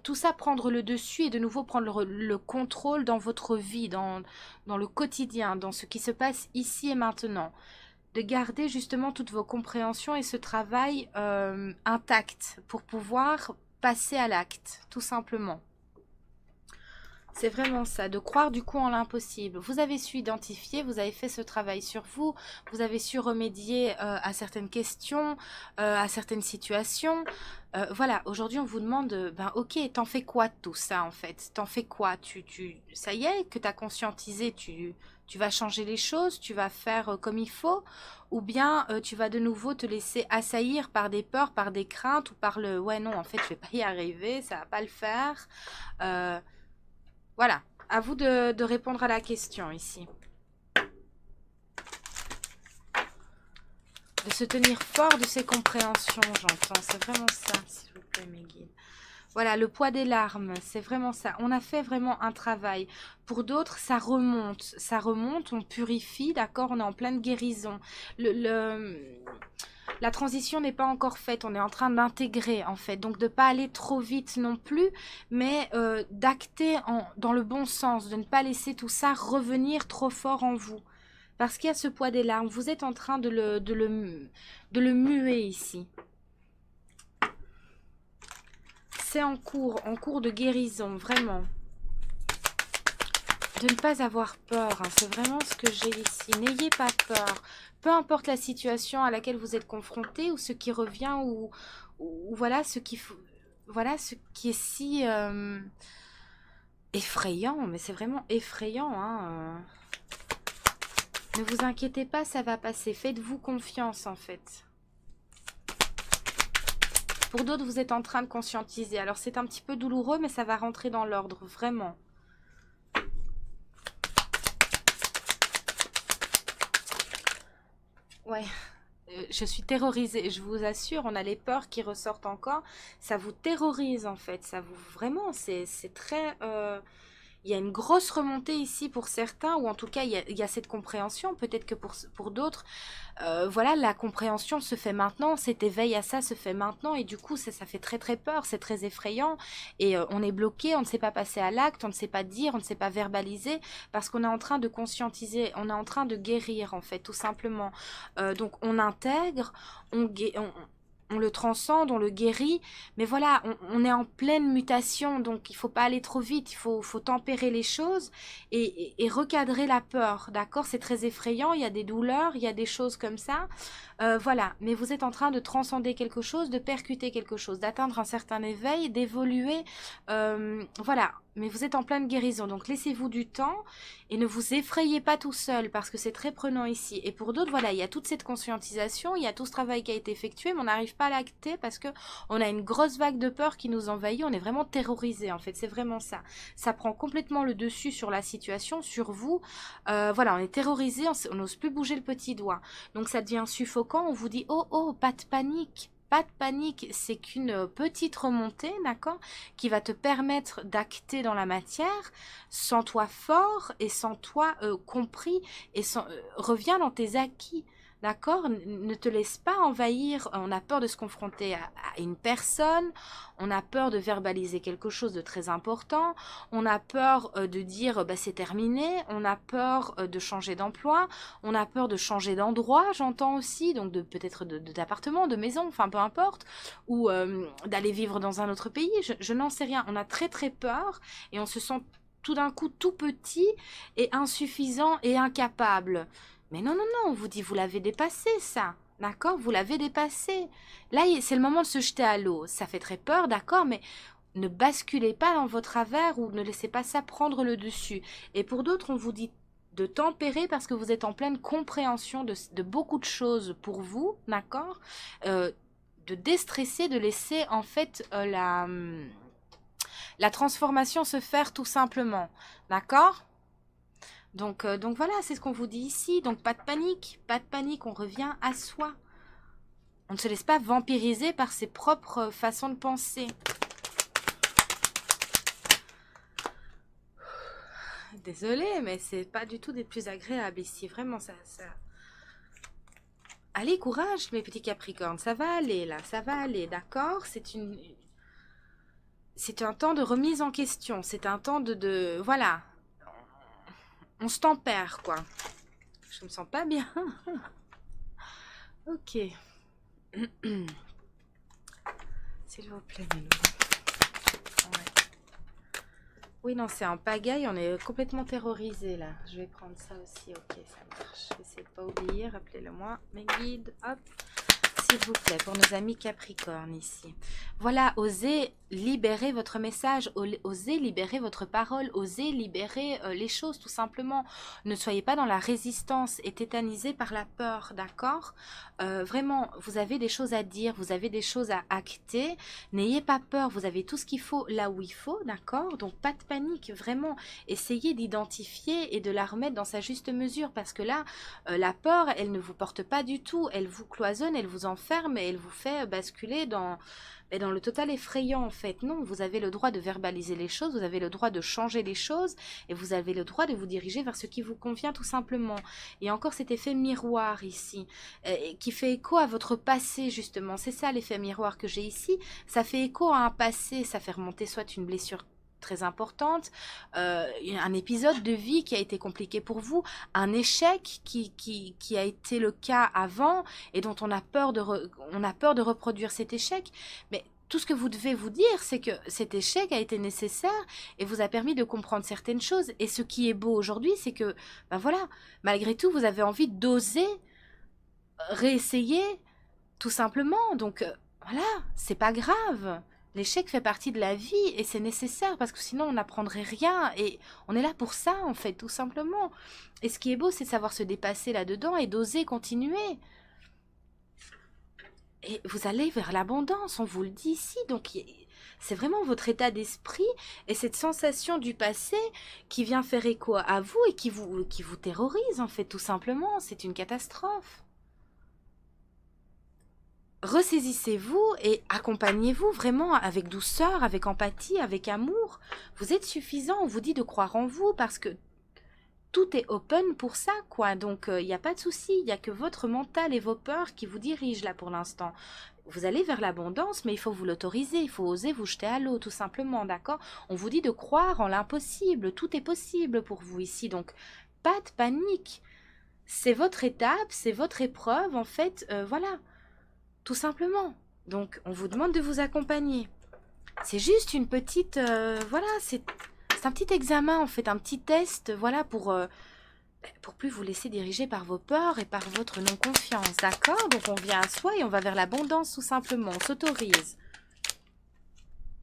tout ça prendre le dessus et de nouveau prendre le contrôle dans votre vie, dans le quotidien, dans ce qui se passe ici et maintenant. De garder justement toutes vos compréhensions et ce travail intact pour pouvoir passer à l'acte, tout simplement. C'est vraiment ça, de croire du coup en l'impossible. Vous avez su identifier, vous avez fait ce travail sur vous, vous avez su remédier à certaines questions, à certaines situations. Voilà, aujourd'hui on vous demande, ben ok, t'en fais quoi de tout ça en fait? T'en fais quoi? Ça y est, que t'as conscientisé, tu vas changer les choses, tu vas faire comme il faut, ou bien tu vas de nouveau te laisser assaillir par des peurs, par des craintes, ou par le ouais non, en fait je vais pas y arriver, ça va pas le faire. Voilà, à vous de répondre à la question ici. De se tenir fort de ses compréhensions, j'entends. C'est vraiment ça, s'il vous plaît, mes guides. Voilà, le poids des larmes, c'est vraiment ça. On a fait vraiment un travail. Pour d'autres, ça remonte, on purifie, d'accord, on est en pleine guérison. La transition n'est pas encore faite, on est en train d'intégrer en fait, donc de ne pas aller trop vite non plus, mais d'acter dans le bon sens, de ne pas laisser tout ça revenir trop fort en vous. Parce qu'il y a ce poids des larmes. Vous êtes en train de le muer ici. C'est en cours de guérison, vraiment. De ne pas avoir peur, hein, c'est vraiment ce que j'ai ici. N'ayez pas peur. Peu importe la situation à laquelle vous êtes confronté ou ce qui revient ou voilà voilà ce qui est si effrayant. Mais c'est vraiment effrayant. Hein. Ne vous inquiétez pas, ça va passer. Faites-vous confiance en fait. Pour d'autres, vous êtes en train de conscientiser. Alors c'est un petit peu douloureux, mais ça va rentrer dans l'ordre, vraiment. Ouais, je suis terrorisée, je vous assure, on a les peurs qui ressortent encore. Ça vous terrorise en fait, ça vous vraiment, c'est très. Il y a une grosse remontée ici pour certains, ou en tout cas il y a cette compréhension. Peut-être que pour d'autres, voilà, la compréhension se fait maintenant, cet éveil à ça se fait maintenant, et du coup ça fait très très peur, c'est très effrayant, et on est bloqué, on ne sait pas passer à l'acte, on ne sait pas dire, on ne sait pas verbaliser, parce qu'on est en train de conscientiser, on est en train de guérir en fait, tout simplement. Donc on intègre, on le transcende, on le guérit, mais voilà, on est en pleine mutation, donc il faut pas aller trop vite, faut tempérer les choses et recadrer la peur, d'accord? C'est très effrayant, il y a des douleurs, il y a des choses comme ça, voilà, mais vous êtes en train de transcender quelque chose, de percuter quelque chose, d'atteindre un certain éveil, d'évoluer, voilà, mais vous êtes en pleine guérison, donc laissez-vous du temps et ne vous effrayez pas tout seul parce que c'est très prenant ici. Et pour d'autres, voilà, il y a toute cette conscientisation, il y a tout ce travail qui a été effectué, mais on n'arrive pas à l'acter parce que on a une grosse vague de peur qui nous envahit, on est vraiment terrorisé en fait, c'est vraiment ça. Ça prend complètement le dessus sur la situation, sur vous. Voilà, on est terrorisé, on n'ose plus bouger le petit doigt. Donc ça devient suffocant, on vous dit oh oh, pas de panique. Pas de panique, c'est qu'une petite remontée, d'accord, qui va te permettre d'acter dans la matière, sans toi fort et sans toi compris, et reviens dans tes acquis. D'accord? Ne te laisse pas envahir. On a peur de se confronter à une personne. On a peur de verbaliser quelque chose de très important. On a peur de dire bah, c'est terminé. On a peur de changer d'emploi. On a peur de changer d'endroit, j'entends aussi. Donc peut-être d'appartement, de maison, enfin peu importe. Ou d'aller vivre dans un autre pays. Je n'en sais rien. On a très très peur et on se sent tout d'un coup tout petit et insuffisant et incapable. Mais non, non, non, on vous dit, vous l'avez dépassé, ça. D'accord? Vous l'avez dépassé. Là, c'est le moment de se jeter à l'eau. Ça fait très peur, d'accord, mais ne basculez pas dans votre travers ou ne laissez pas ça prendre le dessus. Et pour d'autres, on vous dit de tempérer parce que vous êtes en pleine compréhension de beaucoup de choses pour vous, d'accord? De déstresser, de laisser en fait la transformation se faire tout simplement, d'accord? Donc voilà, c'est ce qu'on vous dit ici. Donc pas de panique, on revient à soi. On ne se laisse pas vampiriser par ses propres façons de penser. Désolée, mais c'est pas du tout des plus agréables ici. Vraiment, ça... Allez, courage, mes petits Capricornes. Ça va aller, là. Ça va aller, d'accord? C'est un temps de remise en question. C'est un temps voilà. On se tempère, quoi. Je me sens pas bien. Ok. S'il vous plaît, Mélo. Ouais. Oui, non, c'est en pagaille. On est complètement terrorisé là. Je vais prendre ça aussi. Ok, ça marche. Essayez de pas oublier. Rappelez-le moi. Mes guides. Hop. S'il vous plaît, pour nos amis Capricorne ici. Voilà, osez libérer votre message, osez libérer votre parole, osez libérer les choses tout simplement. Ne soyez pas dans la résistance et tétanisés par la peur, d'accord? Vraiment, vous avez des choses à dire, vous avez des choses à acter. N'ayez pas peur, vous avez tout ce qu'il faut là où il faut, d'accord? Donc pas de panique, vraiment. Essayez d'identifier et de la remettre dans sa juste mesure parce que là, la peur, elle ne vous porte pas du tout, elle vous cloisonne, elle vous enferme et elle vous fait basculer dans le total effrayant en fait. Non, vous avez le droit de verbaliser les choses, vous avez le droit de changer les choses et vous avez le droit de vous diriger vers ce qui vous convient tout simplement. Et encore cet effet miroir ici, qui fait écho à votre passé justement. C'est ça l'effet miroir que j'ai ici, ça fait écho à un passé, ça fait remonter soit une blessure très importante, un épisode de vie qui a été compliqué pour vous, un échec qui a été le cas avant et dont on a peur on a peur de reproduire cet échec. Mais tout ce que vous devez vous dire, c'est que cet échec a été nécessaire et vous a permis de comprendre certaines choses. Et ce qui est beau aujourd'hui, c'est que, ben voilà, malgré tout, vous avez envie d'oser réessayer, tout simplement. Donc, voilà, c'est pas grave. L'échec fait partie de la vie et c'est nécessaire parce que sinon on n'apprendrait rien et on est là pour ça en fait, tout simplement. Et ce qui est beau, c'est de savoir se dépasser là-dedans et d'oser continuer. Et vous allez vers l'abondance, on vous le dit ici. Donc, c'est vraiment votre état d'esprit et cette sensation du passé qui vient faire écho à vous et qui vous terrorise, en fait, tout simplement. C'est une catastrophe. Ressaisissez-vous et accompagnez-vous vraiment avec douceur, avec empathie, avec amour. Vous êtes suffisant, on vous dit de croire en vous parce que tout est open pour ça, quoi. Donc, il n'y a pas de souci. Il n'y a que votre mental et vos peurs qui vous dirigent là pour l'instant. Vous allez vers l'abondance, mais il faut vous l'autoriser. Il faut oser vous jeter à l'eau, tout simplement, d'accord? On vous dit de croire en l'impossible. Tout est possible pour vous ici. Donc, pas de panique. C'est votre étape, c'est votre épreuve, en fait. Voilà, tout simplement. Donc, on vous demande de vous accompagner. C'est juste une petite... voilà, c'est un petit examen, en fait, un petit test, voilà, pour plus vous laisser diriger par vos peurs et par votre non-confiance, d'accord? Donc, on vient à soi et on va vers l'abondance, tout simplement. On s'autorise.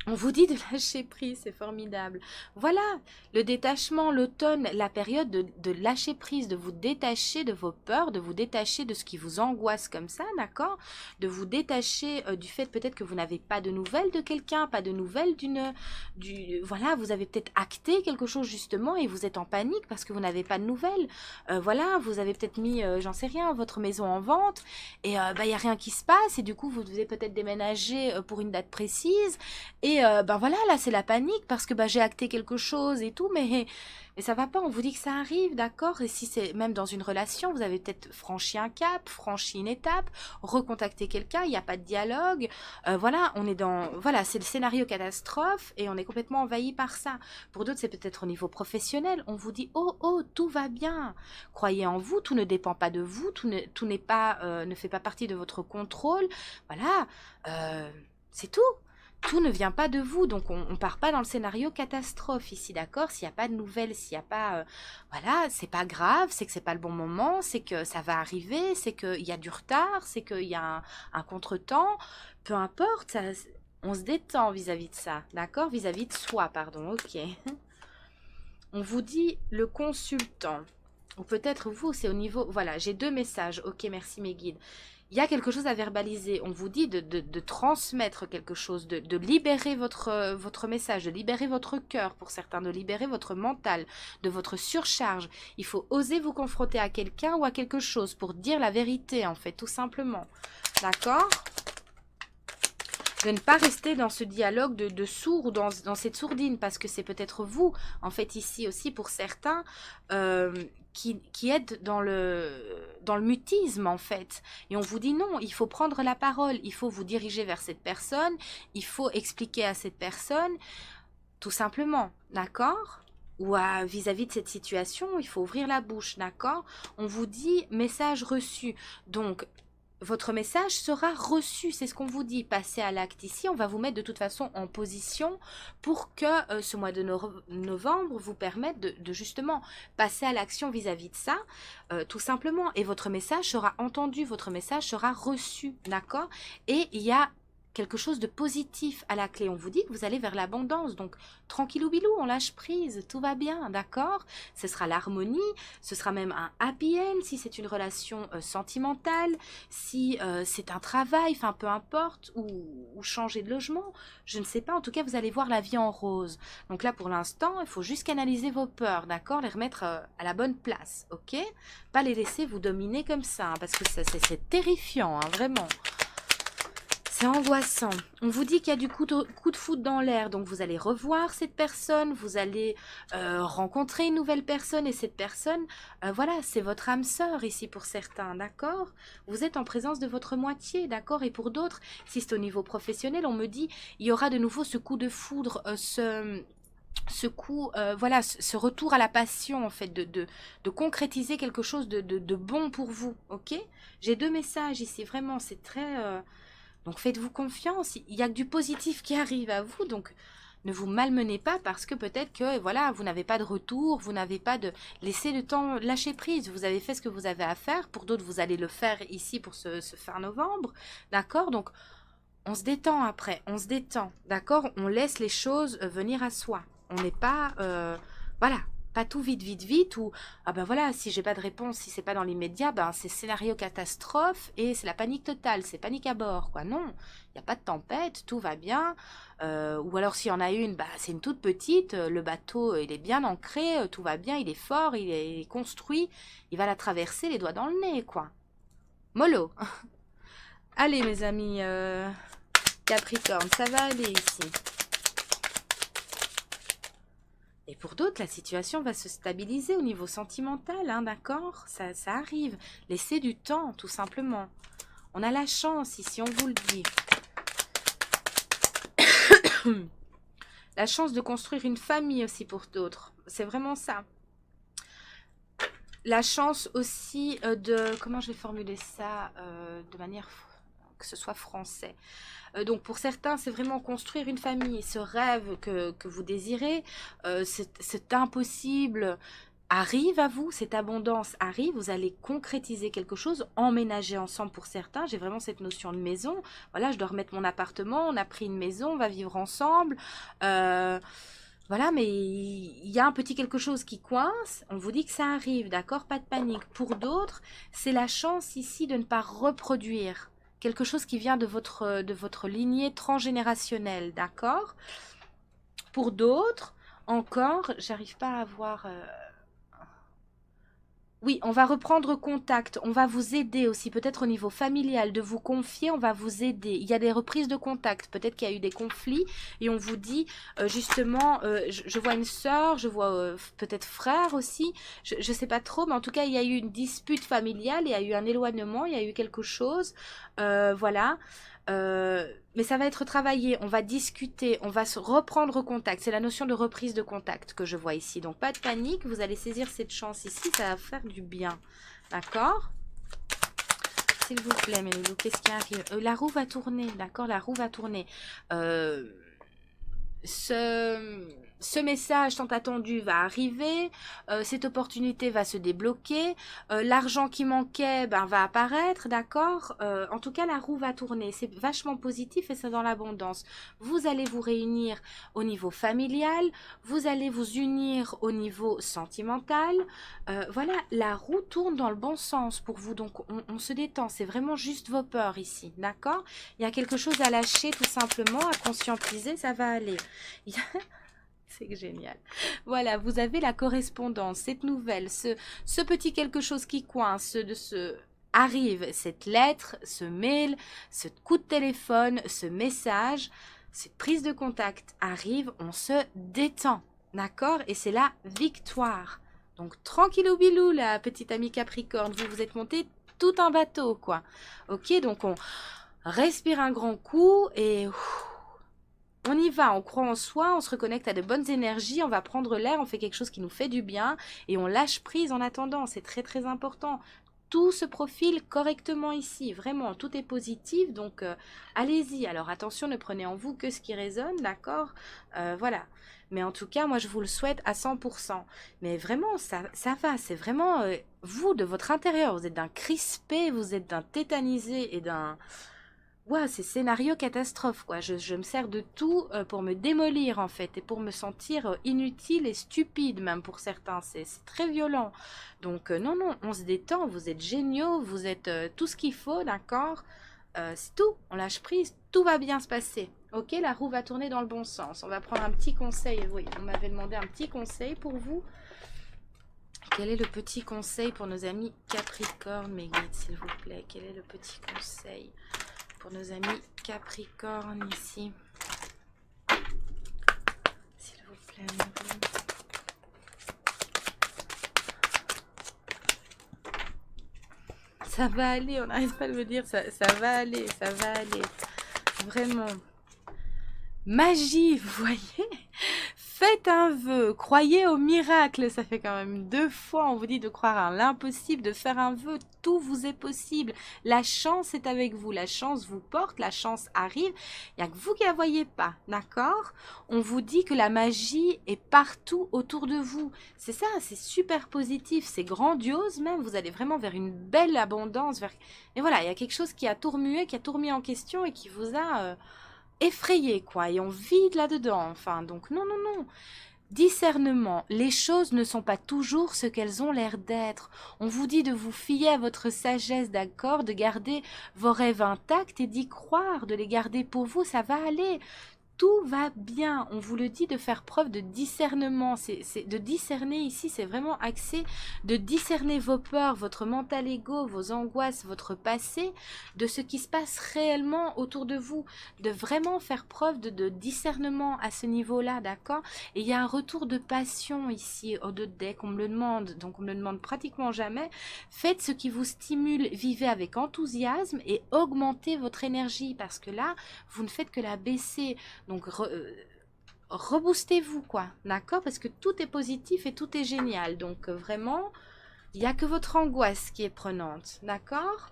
On vous dit de lâcher prise, c'est formidable. Voilà, le détachement, l'automne, la période de lâcher prise, de vous détacher de vos peurs, de vous détacher de ce qui vous angoisse comme ça, d'accord? De vous détacher du fait peut-être que vous n'avez pas de nouvelles de quelqu'un, pas de nouvelles voilà, vous avez peut-être acté quelque chose justement et vous êtes en panique parce que vous n'avez pas de nouvelles. Voilà, vous avez peut-être mis, j'en sais rien, votre maison en vente et bah, il n'y a rien qui se passe et du coup vous devez peut-être déménager pour une date précise. Et ben voilà, là c'est la panique parce que ben, j'ai acté quelque chose et tout, mais ça va pas, on vous dit que ça arrive, d'accord? Et si c'est même dans une relation, vous avez peut-être franchi un cap, franchi une étape, recontacté quelqu'un, il n'y a pas de dialogue. Voilà, on est dans... Voilà, c'est le scénario catastrophe et on est complètement envahi par ça. Pour d'autres, c'est peut-être au niveau professionnel. On vous dit, oh, oh, tout va bien. Croyez en vous, tout ne dépend pas de vous, tout n'est pas, ne fait pas partie de votre contrôle. Voilà, c'est tout. Tout ne vient pas de vous, donc on ne part pas dans le scénario catastrophe ici, d'accord? S'il n'y a pas de nouvelles, s'il n'y a pas... voilà, c'est pas grave, c'est que c'est pas le bon moment, c'est que ça va arriver, c'est qu'il y a du retard, c'est qu'il y a un contretemps, peu importe, on se détend vis-à-vis de ça, d'accord? Vis-à-vis de soi, pardon, ok. On vous dit le consultant, ou peut-être vous, c'est au niveau... Voilà, j'ai 2 messages, ok, merci mes guides. Il y a quelque chose à verbaliser. On vous dit de transmettre quelque chose, de libérer votre message, de libérer votre cœur pour certains, de libérer votre mental, de votre surcharge. Il faut oser vous confronter à quelqu'un ou à quelque chose pour dire la vérité, en fait, tout simplement. D'accord ? De ne pas rester dans ce dialogue de sourd, dans cette sourdine, parce que c'est peut-être vous, en fait, ici aussi, pour certains, qui êtes dans le mutisme, en fait. Et on vous dit non, il faut prendre la parole, il faut vous diriger vers cette personne, il faut expliquer à cette personne, tout simplement, d'accord ? Ou vis-à-vis de cette situation, il faut ouvrir la bouche, d'accord ? On vous dit message reçu, donc... Votre message sera reçu, c'est ce qu'on vous dit. Passez à l'acte ici, on va vous mettre de toute façon en position pour que ce mois de novembre vous permette de justement passer à l'action vis-à-vis de ça, tout simplement. Et votre message sera entendu, votre message sera reçu, d'accord? Et il y a quelque chose de positif à la clé. On vous dit que vous allez vers l'abondance. Donc, tranquillou bilou, on lâche prise, tout va bien, d'accord? Ce sera l'harmonie, ce sera même un happy end si c'est une relation sentimentale, si c'est un travail, enfin peu importe, ou changer de logement, je ne sais pas. En tout cas, vous allez voir la vie en rose. Donc là, pour l'instant, il faut juste canaliser vos peurs, d'accord? Les remettre à la bonne place, ok? Pas les laisser vous dominer comme ça, hein, parce que c'est terrifiant, hein, vraiment. C'est angoissant. On vous dit qu'il y a du coup de foudre dans l'air, donc vous allez revoir cette personne, vous allez rencontrer une nouvelle personne et cette personne, voilà, c'est votre âme sœur ici pour certains, d'accord? Vous êtes en présence de votre moitié, d'accord? Et pour d'autres, si c'est au niveau professionnel, on me dit, il y aura de nouveau ce coup de foudre, ce coup, voilà, ce retour à la passion, en fait, de concrétiser quelque chose de bon pour vous, ok? J'ai deux messages ici, vraiment, c'est très... donc faites-vous confiance, il n'y a que du positif qui arrive à vous, donc ne vous malmenez pas parce que peut-être que, voilà, vous n'avez pas de retour, vous n'avez pas de... Laissez le temps lâcher prise, vous avez fait ce que vous avez à faire, pour d'autres, vous allez le faire ici pour ce fin novembre, d'accord? Donc, on se détend après, on se détend, d'accord? On laisse les choses venir à soi. On n'est pas, voilà, pas tout vite, vite, vite, ou, ah ben voilà, si j'ai pas de réponse, si c'est pas dans l'immédiat, ben c'est scénario catastrophe et c'est la panique totale, c'est panique à bord, quoi. Non, il n'y a pas de tempête, tout va bien. Ou alors s'il y en a une, bah, c'est une toute petite, le bateau, il est bien ancré, tout va bien, il est fort, il est construit, il va la traverser les doigts dans le nez, quoi. Mollo. Allez, mes amis Capricorne, ça va aller ici. Et pour d'autres, la situation va se stabiliser au niveau sentimental, hein, d'accord? Ça arrive. Laissez du temps, tout simplement. On a la chance ici, on vous le dit. La chance de construire une famille aussi pour d'autres. C'est vraiment ça. La chance aussi de... Comment je vais formuler ça de manière que ce soit français. Donc pour certains, c'est vraiment construire une famille, ce rêve que vous désirez, c'est impossible arrive à vous, cette abondance arrive, vous allez concrétiser quelque chose, emménager ensemble pour certains, j'ai vraiment cette notion de maison, voilà, je dois remettre mon appartement, on a pris une maison, on va vivre ensemble, voilà, mais il y a un petit quelque chose qui coince, on vous dit que ça arrive, d'accord, pas de panique. Pour d'autres, c'est la chance ici de ne pas reproduire quelque chose qui vient de votre lignée transgénérationnelle, d'accord? Pour d'autres, encore, j'arrive pas à avoir... Oui, on va reprendre contact, on va vous aider aussi, peut-être au niveau familial, de vous confier, on va vous aider. Il y a des reprises de contact, peut-être qu'il y a eu des conflits et on vous dit justement, je vois une sœur, je vois peut-être frère aussi, je ne sais pas trop, mais en tout cas il y a eu une dispute familiale, il y a eu un éloignement, il y a eu quelque chose, voilà. Mais ça va être travaillé, on va discuter, on va se reprendre contact. C'est la notion de reprise de contact que je vois ici. Donc pas de panique, vous allez saisir cette chance ici, ça va faire du bien. D'accord? S'il vous plaît, mes loulous, qu'est-ce qui arrive? La roue va tourner, d'accord? La roue va tourner. Ce message tant attendu va arriver, cette opportunité va se débloquer, l'argent qui manquait ben, va apparaître, d'accord? En tout cas, la roue va tourner, c'est vachement positif et c'est dans l'abondance. Vous allez vous réunir au niveau familial, vous allez vous unir au niveau sentimental. Voilà, la roue tourne dans le bon sens pour vous, donc on se détend, c'est vraiment juste vos peurs ici, d'accord? Il y a quelque chose à lâcher tout simplement, à conscientiser, ça va aller. C'est génial. Voilà, vous avez la correspondance, cette nouvelle, ce petit quelque chose qui coince, arrive, cette lettre, ce mail, ce coup de téléphone, ce message, cette prise de contact arrive, on se détend, d'accord? Et c'est la victoire. Donc tranquillou bilou, la petite amie Capricorne, vous êtes monté tout un bateau, quoi. Ok, donc on respire un grand coup et... On y va, on croit en soi, on se reconnecte à de bonnes énergies, on va prendre l'air, on fait quelque chose qui nous fait du bien et on lâche prise en attendant, c'est très très important. Tout se profile correctement ici, vraiment, tout est positif, donc allez-y. Alors attention, ne prenez en vous que ce qui résonne, d'accord? Voilà. Mais en tout cas, moi je vous le souhaite à 100%. Mais vraiment, ça va, c'est vraiment vous, de votre intérieur, vous êtes d'un crispé, vous êtes d'un tétanisé et d'un... Ouais, c'est scénario catastrophe, quoi. Je me sers de tout pour me démolir, en fait, et pour me sentir inutile et stupide, même pour certains. C'est très violent. Donc, non, non, on se détend, vous êtes géniaux, vous êtes tout ce qu'il faut, d'accord? C'est tout, on lâche prise, tout va bien se passer. Ok, la roue va tourner dans le bon sens. On va prendre un petit conseil. Oui, on m'avait demandé un petit conseil pour vous. Quel est le petit conseil pour nos amis Capricorne, mes guides, s'il vous plaît? Quel est le petit conseil pour nos amis Capricorne ici, s'il vous plaît? Ça va aller, on n'arrive pas à le dire, ça va aller, ça va aller. Vraiment. Magie, vous voyez? Faites un vœu, croyez au miracle, ça fait quand même 2 fois, on vous dit de croire à l'impossible, de faire un vœu, tout vous est possible. La chance est avec vous, la chance vous porte, la chance arrive, il n'y a que vous qui la voyez pas, d'accord? On vous dit que la magie est partout autour de vous. C'est ça, c'est super positif, c'est grandiose même, vous allez vraiment vers une belle abondance. Et voilà, il y a quelque chose qui a tout remué, qui a tout remis en question et qui vous a effrayé, quoi. Et on vide là-dedans, enfin, donc non, non, non. Discernement, les choses ne sont pas toujours ce qu'elles ont l'air d'être. On vous dit de vous fier à votre sagesse, d'accord, de garder vos rêves intacts et d'y croire, de les garder pour vous, ça va aller. Tout va bien, on vous le dit de faire preuve de discernement, c'est de discerner ici, c'est vraiment axé, de discerner vos peurs, votre mental ego, vos angoisses, votre passé, de ce qui se passe réellement autour de vous, de vraiment faire preuve de discernement à ce niveau-là, d'accord? Et il y a un retour de passion ici, au de deck, on me le demande, donc on me le demande pratiquement jamais. Faites ce qui vous stimule, vivez avec enthousiasme et augmentez votre énergie, parce que là, vous ne faites que la baisser. Donc, reboostez-vous, quoi, d'accord? Parce que tout est positif et tout est génial. Donc, vraiment, il n'y a que votre angoisse qui est prenante, d'accord?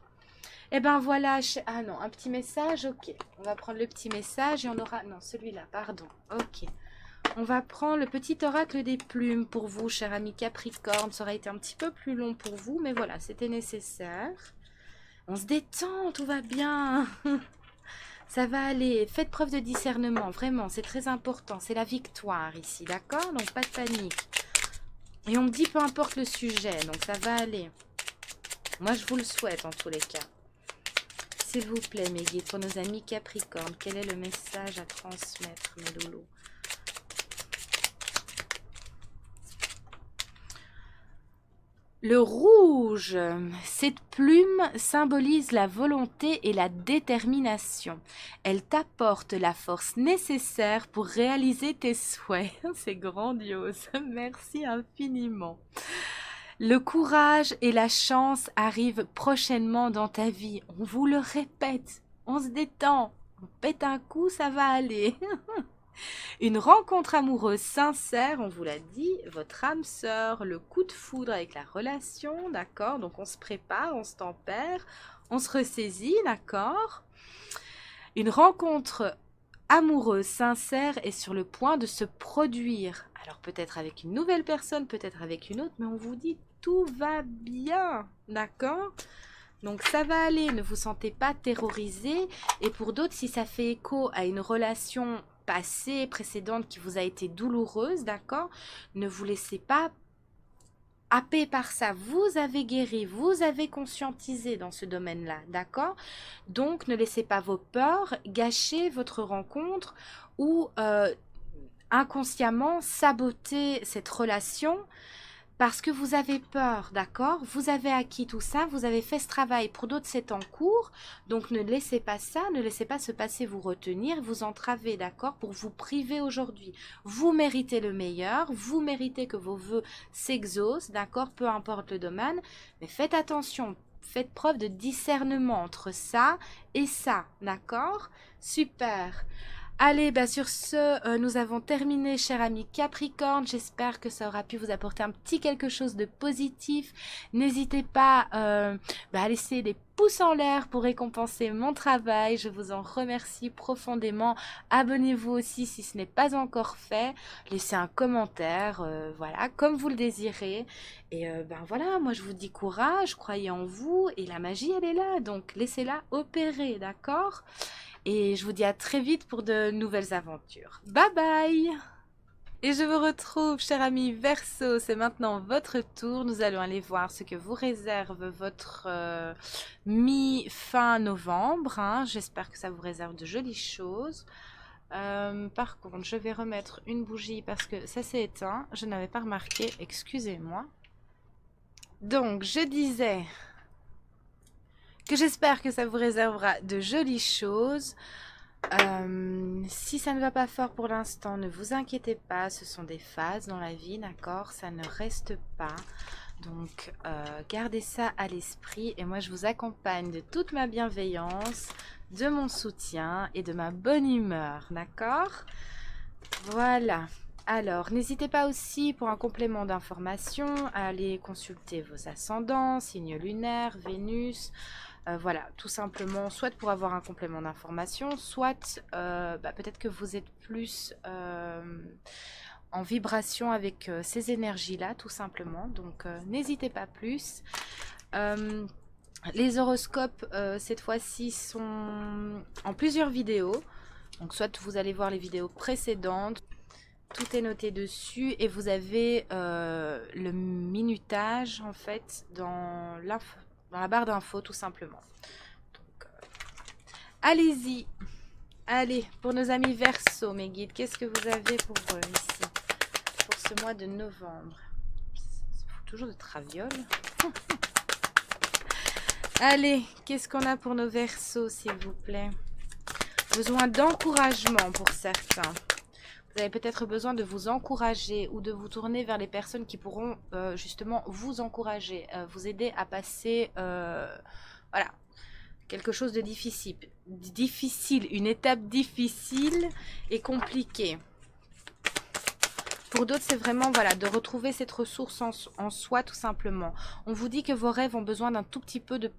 Et ben voilà, ah non, un petit message, ok. On va prendre le petit message et on aura... Non, celui-là, pardon, ok. On va prendre le petit oracle des plumes pour vous, cher ami Capricorne. Ça aurait été un petit peu plus long pour vous, mais voilà, c'était nécessaire. On se détend, tout va bien. Ça va aller, faites preuve de discernement, vraiment, c'est très important, c'est la victoire ici, d'accord? Donc pas de panique. Et on me dit peu importe le sujet, donc ça va aller. Moi je vous le souhaite en tous les cas. S'il vous plaît mes guides, pour nos amis Capricorne, quel est le message à transmettre mes loulous? Le rouge, cette plume symbolise la volonté et la détermination. Elle t'apporte la force nécessaire pour réaliser tes souhaits. C'est grandiose, merci infiniment. Le courage et la chance arrivent prochainement dans ta vie. On vous le répète, on se détend, on pète un coup, ça va aller. Une rencontre amoureuse sincère, on vous l'a dit, votre âme sœur, le coup de foudre avec la relation, d'accord? Donc on se prépare, on se tempère, on se ressaisit, d'accord? Une rencontre amoureuse sincère est sur le point de se produire. Alors peut-être avec une nouvelle personne, peut-être avec une autre, mais on vous dit tout va bien, d'accord? Donc ça va aller, ne vous sentez pas terrorisé. Et pour d'autres, si ça fait écho à une relation passée, précédente, qui vous a été douloureuse, d'accord? Ne vous laissez pas happer par ça. Vous avez guéri, vous avez conscientisé dans ce domaine-là, d'accord? Donc ne laissez pas vos peurs gâcher votre rencontre ou inconsciemment saboter cette relation. Parce que vous avez peur, d'accord? Vous avez acquis tout ça, vous avez fait ce travail. Pour d'autres, c'est en cours. Donc, ne laissez pas ça, ne laissez pas ce passé vous retenir, vous entraver, d'accord? Pour vous priver aujourd'hui. Vous méritez le meilleur, vous méritez que vos vœux s'exaucent, d'accord? Peu importe le domaine. Mais faites attention, faites preuve de discernement entre ça et ça, d'accord? Super. Allez, bah sur ce, nous avons terminé, cher ami Capricorne. J'espère que ça aura pu vous apporter un petit quelque chose de positif. N'hésitez pas à laisser des pouces en l'air pour récompenser mon travail. Je vous en remercie profondément. Abonnez-vous aussi si ce n'est pas encore fait. Laissez un commentaire, voilà, comme vous le désirez. Et voilà, moi je vous dis courage, croyez en vous. Et la magie, elle est là, donc laissez-la opérer, d'accord ? Et je vous dis à très vite pour de nouvelles aventures. Bye bye! Et je vous retrouve, cher ami Verseau, c'est maintenant votre tour. Nous allons aller voir ce que vous réserve votre mi-fin novembre. Hein. J'espère que ça vous réserve de jolies choses. Par contre, je vais remettre une bougie parce que ça s'est éteint. Je n'avais pas remarqué, excusez-moi. Donc, je disais que j'espère que ça vous réservera de jolies choses. Si ça ne va pas fort pour l'instant, ne vous inquiétez pas, ce sont des phases dans la vie, d'accord? Ça ne reste pas. Donc, gardez ça à l'esprit et moi, je vous accompagne de toute ma bienveillance, de mon soutien et de ma bonne humeur, d'accord? Voilà. Alors, n'hésitez pas aussi pour un complément d'information à aller consulter vos ascendants, signes lunaires, Vénus, voilà, tout simplement, soit pour avoir un complément d'information, soit peut-être que vous êtes plus en vibration avec ces énergies-là, tout simplement. Donc, n'hésitez pas plus. Euh, les horoscopes, cette fois-ci, sont en plusieurs vidéos. Donc, soit vous allez voir les vidéos précédentes, tout est noté dessus et vous avez le minutage, en fait, dans la barre d'infos, tout simplement. Donc, allez-y. Allez, pour nos amis Verseau, mes guides, qu'est-ce que vous avez pour eux ici, pour ce mois de novembre? Ça fout toujours de traviole. Allez, qu'est-ce qu'on a pour nos Verseaux, s'il vous plaît? Besoin d'encouragement pour certains. Vous avez peut-être besoin de vous encourager ou de vous tourner vers les personnes qui pourront justement vous encourager, vous aider à passer, voilà, quelque chose de difficile, une étape difficile et compliquée. Pour d'autres, c'est vraiment voilà, de retrouver cette ressource en soi, tout simplement. On vous dit que vos rêves ont besoin d'un tout petit peu de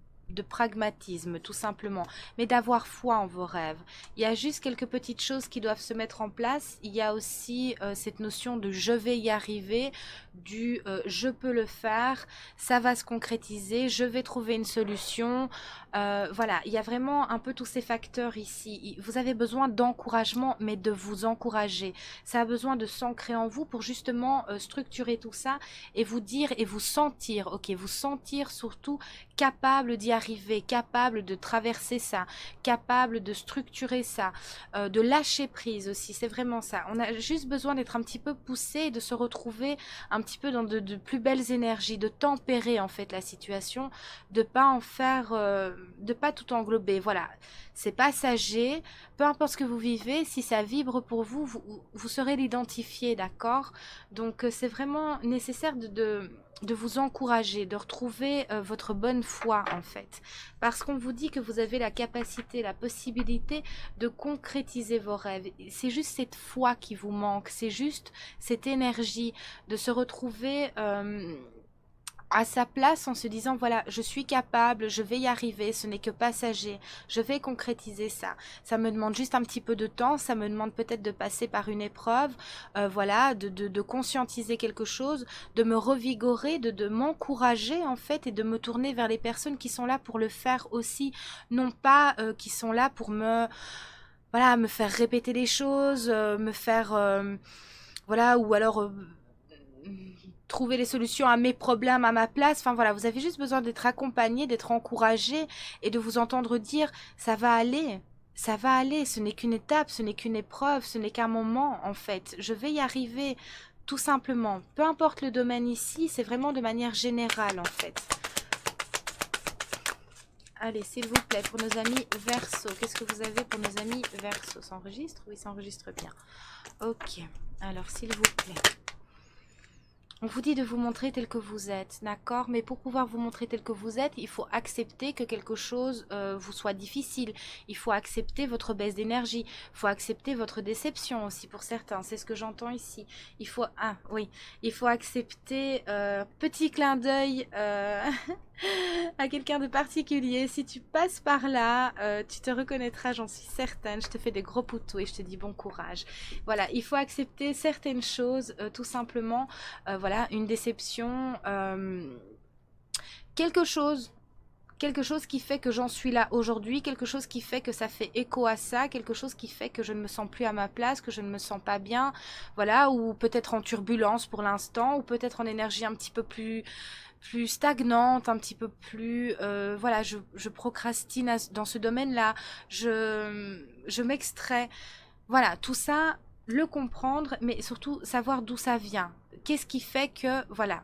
pragmatisme, tout simplement, mais d'avoir foi en vos rêves. Il y a juste quelques petites choses qui doivent se mettre en place. Il y a aussi cette notion de je vais y arriver, du je peux le faire, ça va se concrétiser, je vais trouver une solution. Voilà, il y a vraiment un peu tous ces facteurs ici. Vous avez besoin d'encouragement, mais de vous encourager. Ça a besoin de s'ancrer en vous pour justement structurer tout ça et vous dire et vous sentir, ok, vous sentir surtout capable d'y arriver, capable de traverser ça, capable de structurer ça, de lâcher prise aussi, c'est vraiment ça. On a juste besoin d'être un petit peu poussé et de se retrouver un petit peu dans de plus belles énergies, de tempérer en fait la situation, de pas en faire, de pas tout englober. Voilà, c'est passager, peu importe ce que vous vivez, si ça vibre pour vous, vous saurez l'identifier, d'accord? Donc c'est vraiment nécessaire de vous encourager, de retrouver votre bonne foi en fait. Parce qu'on vous dit que vous avez la capacité, la possibilité de concrétiser vos rêves. C'est juste cette foi qui vous manque, c'est juste cette énergie de se retrouver à sa place en se disant voilà, je suis capable, je vais y arriver, ce n'est que passager, je vais concrétiser ça. Ça me demande juste un petit peu de temps, ça me demande peut-être de passer par une épreuve, voilà, de conscientiser quelque chose, de me revigorer, de m'encourager en fait et de me tourner vers les personnes qui sont là pour le faire aussi, non pas qui sont là pour voilà, me faire répéter les choses, me faire voilà, ou alors trouver les solutions à mes problèmes à ma place. Enfin voilà, vous avez juste besoin d'être accompagné, d'être encouragé et de vous entendre dire ça va aller. Ça va aller, ce n'est qu'une étape, ce n'est qu'une épreuve, ce n'est qu'un moment en fait. Je vais y arriver tout simplement. Peu importe le domaine ici, c'est vraiment de manière générale en fait. Allez, s'il vous plaît, pour nos amis Verseau, qu'est-ce que vous avez pour nos amis Verseau? Ça enregistre? Oui, ça enregistre bien. Ok, alors s'il vous plaît. On vous dit de vous montrer tel que vous êtes, d'accord? Mais pour pouvoir vous montrer tel que vous êtes, il faut accepter que quelque chose vous soit difficile. Il faut accepter votre baisse d'énergie. Il faut accepter votre déception aussi pour certains. C'est ce que j'entends ici. Il faut, ah oui, il faut accepter, petit clin d'œil à quelqu'un de particulier. Si tu passes par là, tu te reconnaîtras, j'en suis certaine. Je te fais des gros poutous et je te dis bon courage. Voilà, il faut accepter certaines choses tout simplement. Voilà, une déception, quelque chose qui fait que j'en suis là aujourd'hui, quelque chose qui fait que ça fait écho à ça, quelque chose qui fait que je ne me sens plus à ma place, que je ne me sens pas bien, voilà, ou peut-être en turbulence pour l'instant, ou peut-être en énergie un petit peu plus stagnante, un petit peu plus, voilà, je procrastine dans ce domaine-là, je m'extrais, voilà, tout ça, le comprendre, mais surtout savoir d'où ça vient. Qu'est-ce qui fait que, voilà,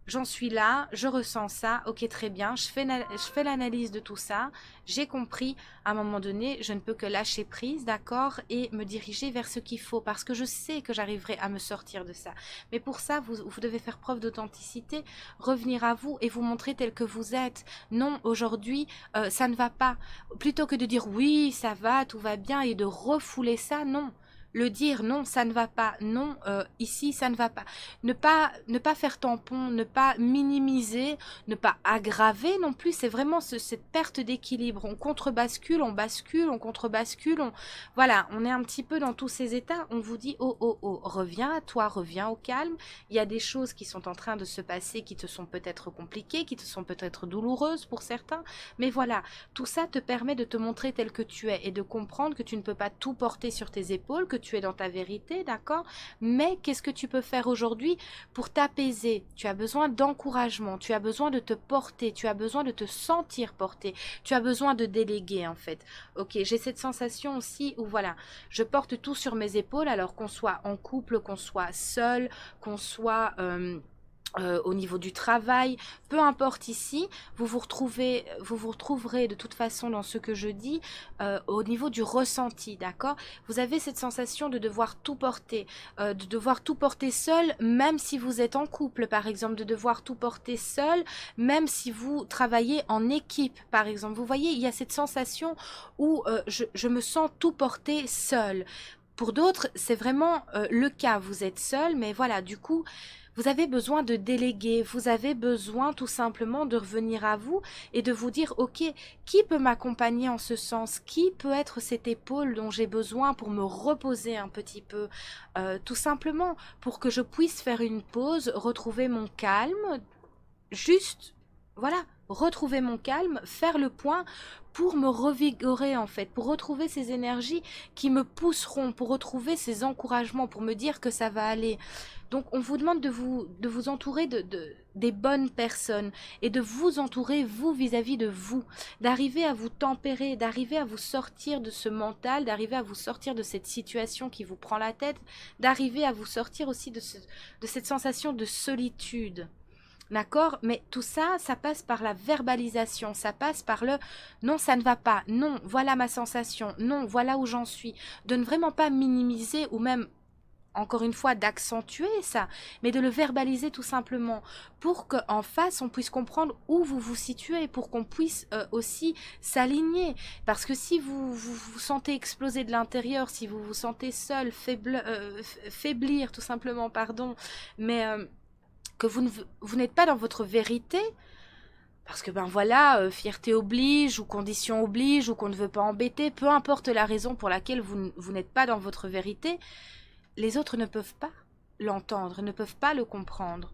j'en suis là, je ressens ça, ok, très bien, je fais l'analyse de tout ça, j'ai compris, à un moment donné, je ne peux que lâcher prise, d'accord, et me diriger vers ce qu'il faut, parce que je sais que j'arriverai à me sortir de ça. Mais pour ça, vous devez faire preuve d'authenticité, revenir à vous et vous montrer tel que vous êtes. Non, aujourd'hui, ça ne va pas. Plutôt que de dire oui, ça va, tout va bien, et de refouler ça, non. le dire, non, ça ne va pas, non, ici, ça ne va pas. Ne pas faire tampon, ne pas minimiser, ne pas aggraver non plus, c'est vraiment cette perte d'équilibre. On contrebascule, on bascule, on contrebascule, voilà, on est un petit peu dans tous ces états. On vous dit, oh, oh, oh, reviens à toi, reviens au calme. Il y a des choses qui sont en train de se passer, qui te sont peut-être compliquées, qui te sont peut-être douloureuses pour certains, mais voilà, tout ça te permet de te montrer tel que tu es et de comprendre que tu ne peux pas tout porter sur tes épaules, que tu es dans ta vérité, d'accord? Mais qu'est-ce que tu peux faire aujourd'hui pour t'apaiser? Tu as besoin d'encouragement, tu as besoin de te porter, tu as besoin de te sentir porter, tu as besoin de déléguer en fait. Ok, j'ai cette sensation aussi où voilà, je porte tout sur mes épaules, alors qu'on soit en couple, qu'on soit seul, qu'on soit au niveau du travail, peu importe ici, vous vous retrouverez de toute façon dans ce que je dis au niveau du ressenti, d'accord? Vous avez cette sensation de devoir tout porter, de devoir tout porter seul, même si vous êtes en couple, par exemple, de devoir tout porter seul, même si vous travaillez en équipe, par exemple. Vous voyez, il y a cette sensation où je me sens tout porter seul. Pour d'autres, c'est vraiment le cas, vous êtes seul, mais voilà, du coup, vous avez besoin de déléguer, vous avez besoin tout simplement de revenir à vous et de vous dire, ok, qui peut m'accompagner en ce sens? Qui peut être cette épaule dont j'ai besoin pour me reposer un petit peu? Tout simplement pour que je puisse faire une pause, retrouver mon calme, juste, voilà, retrouver mon calme, faire le point pour me revigorer en fait, pour retrouver ces énergies qui me pousseront, pour retrouver ces encouragements, pour me dire que ça va aller. Donc on vous demande de vous entourer des bonnes personnes et de vous entourer vous vis-à-vis de vous, d'arriver à vous tempérer, d'arriver à vous sortir de ce mental, d'arriver à vous sortir de cette situation qui vous prend la tête, d'arriver à vous sortir aussi de cette sensation de solitude. D'accord? Mais tout ça, ça passe par la verbalisation, ça passe par le non, ça ne va pas, non, voilà ma sensation, non, voilà où j'en suis. De ne vraiment pas minimiser ou même, encore une fois, d'accentuer ça, mais de le verbaliser tout simplement pour qu'en face, on puisse comprendre où vous vous situez, pour qu'on puisse aussi s'aligner. Parce que si vous sentez exploser de l'intérieur, si vous vous sentez seul, faiblir tout simplement, pardon, mais que vous n'êtes pas dans votre vérité, parce que ben voilà, fierté oblige, ou condition oblige, ou qu'on ne veut pas embêter, peu importe la raison pour laquelle vous n'êtes pas dans votre vérité, les autres ne peuvent pas l'entendre, ne peuvent pas le comprendre.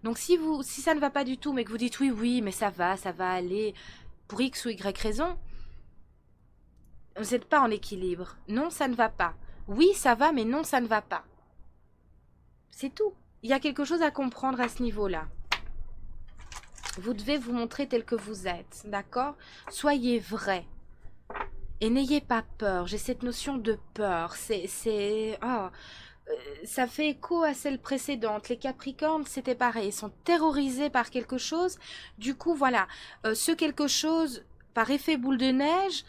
Donc si ça ne va pas du tout, mais que vous dites oui, oui, mais ça va aller, pour X ou Y raison, vous n'êtes pas en équilibre. Non, ça ne va pas. Oui, ça va, mais non, ça ne va pas. C'est tout. Il y a quelque chose à comprendre à ce niveau-là. Vous devez vous montrer tel que vous êtes, d'accord? Soyez vrai. Et n'ayez pas peur. J'ai cette notion de peur. Ça fait écho à celle précédente. Les Capricornes, c'était pareil. Ils sont terrorisés par quelque chose. Du coup, voilà. Ce quelque chose, par effet boule de neige,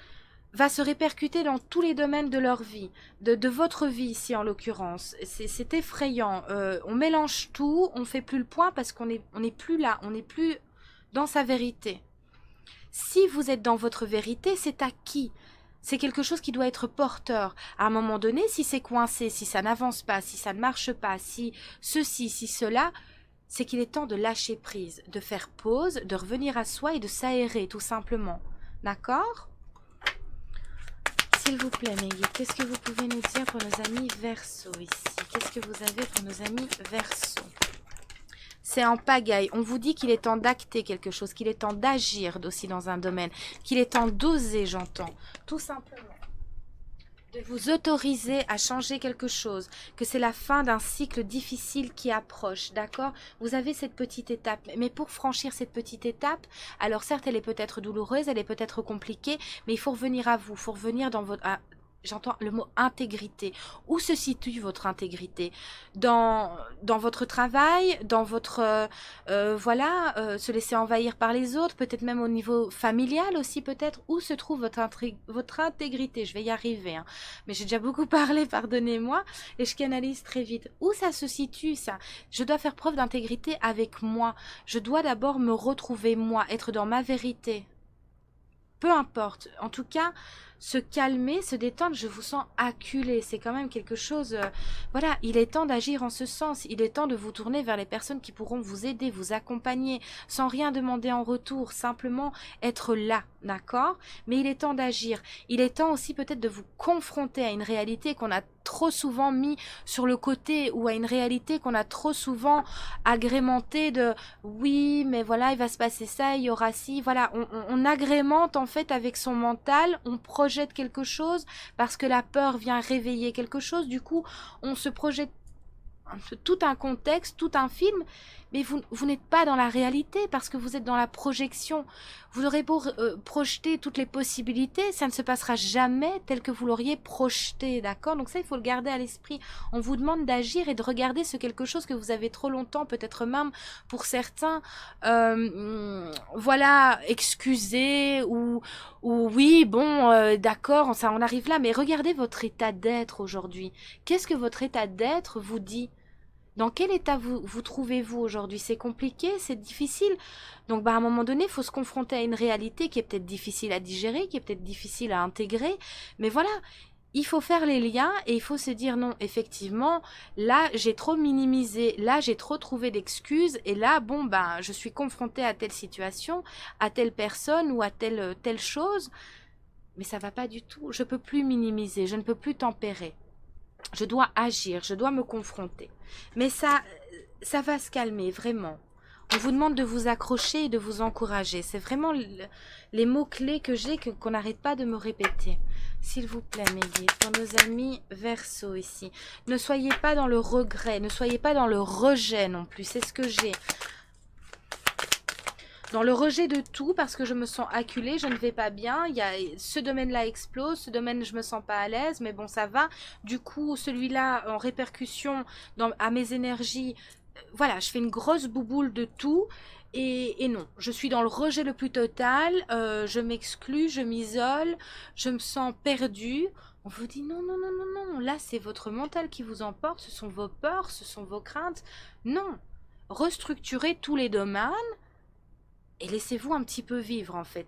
va se répercuter dans tous les domaines de leur vie, de votre vie ici en l'occurrence. C'est effrayant. On mélange tout, on fait plus le point parce qu'on n'est plus là, on n'est plus dans sa vérité. Si vous êtes dans votre vérité, c'est acquis. C'est quelque chose qui doit être porteur. À un moment donné, si c'est coincé, si ça n'avance pas, si ça ne marche pas, si ceci, si cela, c'est qu'il est temps de lâcher prise, de faire pause, de revenir à soi et de s'aérer tout simplement. D'accord ? S'il vous plaît, mes guides, qu'est-ce que vous pouvez nous dire pour nos amis Verseau ici? Qu'est-ce que vous avez pour nos amis Verseau? C'est en pagaille. On vous dit qu'il est temps d'acter quelque chose, qu'il est temps d'agir aussi dans un domaine, qu'il est temps d'oser, j'entends. Tout simplement. De vous autoriser à changer quelque chose, que c'est la fin d'un cycle difficile qui approche, d'accord? Vous avez cette petite étape, mais pour franchir cette petite étape, alors certes elle est peut-être douloureuse, elle est peut-être compliquée, mais il faut revenir à vous, il faut revenir dans votre... J'entends le mot intégrité. Où se situe votre intégrité? Dans votre travail, dans votre se laisser envahir par les autres, peut-être même au niveau familial aussi peut-être. Où se trouve votre intégrité? Je vais y arriver, hein. Mais j'ai déjà beaucoup parlé, pardonnez-moi, et je canalise très vite. Où ça se situe ça? Je dois faire preuve d'intégrité avec moi. Je dois d'abord me retrouver moi, être dans ma vérité. Peu importe. En tout cas, se calmer, se détendre. Je vous sens acculé. C'est quand même quelque chose... voilà, il est temps d'agir en ce sens. Il est temps de vous tourner vers les personnes qui pourront vous aider, vous accompagner, sans rien demander en retour. Simplement être là, d'accord? Mais il est temps d'agir. Il est temps aussi peut-être de vous confronter à une réalité qu'on a trop souvent mis sur le côté, ou à une réalité qu'on a trop souvent agrémentée de oui, mais voilà, il va se passer ça, il y aura ci, voilà, on agrémente en fait avec son mental, on projette quelque chose parce que la peur vient réveiller quelque chose, du coup on se projette tout un contexte, tout un film, mais vous n'êtes pas dans la réalité parce que vous êtes dans la projection. Vous aurez beau projeter toutes les possibilités, ça ne se passera jamais tel que vous l'auriez projeté, d'accord? Donc ça, il faut le garder à l'esprit. On vous demande d'agir et de regarder ce quelque chose que vous avez trop longtemps, peut-être même pour certains, voilà, excusé ou oui, bon, d'accord, ça on arrive là, mais regardez votre état d'être aujourd'hui. Qu'est-ce que votre état d'être vous dit? Dans quel état vous trouvez-vous aujourd'hui? C'est compliqué, c'est difficile. Donc, bah, à un moment donné, il faut se confronter à une réalité qui est peut-être difficile à digérer, qui est peut-être difficile à intégrer. Mais voilà, il faut faire les liens et il faut se dire non, effectivement, là, j'ai trop minimisé, là, j'ai trop trouvé d'excuses. Et là, bon, ben, je suis confrontée à telle situation, à telle personne ou à telle chose. Mais ça va pas du tout. Je peux plus minimiser, je ne peux plus tempérer. Je dois agir, je dois me confronter. Mais ça va se calmer, vraiment. On vous demande de vous accrocher et de vous encourager. C'est vraiment les mots-clés que j'ai, qu'on n'arrête pas de me répéter. S'il vous plaît, mes guides, pour nos amis Verseau ici. Ne soyez pas dans le regret, ne soyez pas dans le rejet non plus. C'est ce que j'ai. Dans le rejet de tout, parce que je me sens acculée, je ne vais pas bien, il y a, ce domaine-là explose, ce domaine je me sens pas à l'aise, mais bon ça va, du coup celui-là en répercussion à mes énergies, voilà, je fais une grosse bouboule de tout, et non, je suis dans le rejet le plus total, je m'exclus, je m'isole, je me sens perdue. On vous dit non, non, non, non, non, là c'est votre mental qui vous emporte, ce sont vos peurs, ce sont vos craintes, non, restructurez tous les domaines, et laissez-vous un petit peu vivre en fait.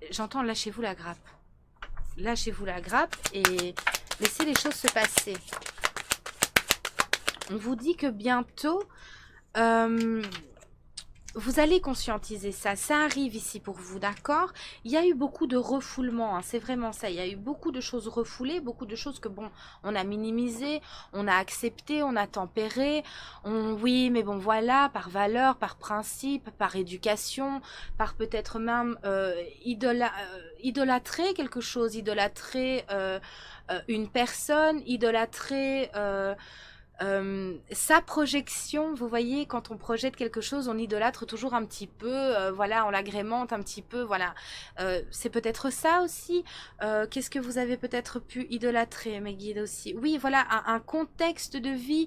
J'entends lâchez-vous la grappe. Lâchez-vous la grappe et laissez les choses se passer. On vous dit que bientôt, vous allez conscientiser ça. Ça arrive ici pour vous, d'accord? Il y a eu beaucoup de refoulement, hein, c'est vraiment ça. Il y a eu beaucoup de choses refoulées, beaucoup de choses que, bon, on a minimisées, on a accepté, on a tempéré. Oui, mais bon, voilà, par valeur, par principe, par éducation, par peut-être même idolâtrer quelque chose, idolâtrer une personne, idolâtrer... sa projection, vous voyez, quand on projette quelque chose, on idolâtre toujours un petit peu, voilà, on l'agrémente un petit peu, voilà. C'est peut-être ça aussi. Qu'est-ce que vous avez peut-être pu idolâtrer, mes guides aussi? Oui, voilà, un contexte de vie,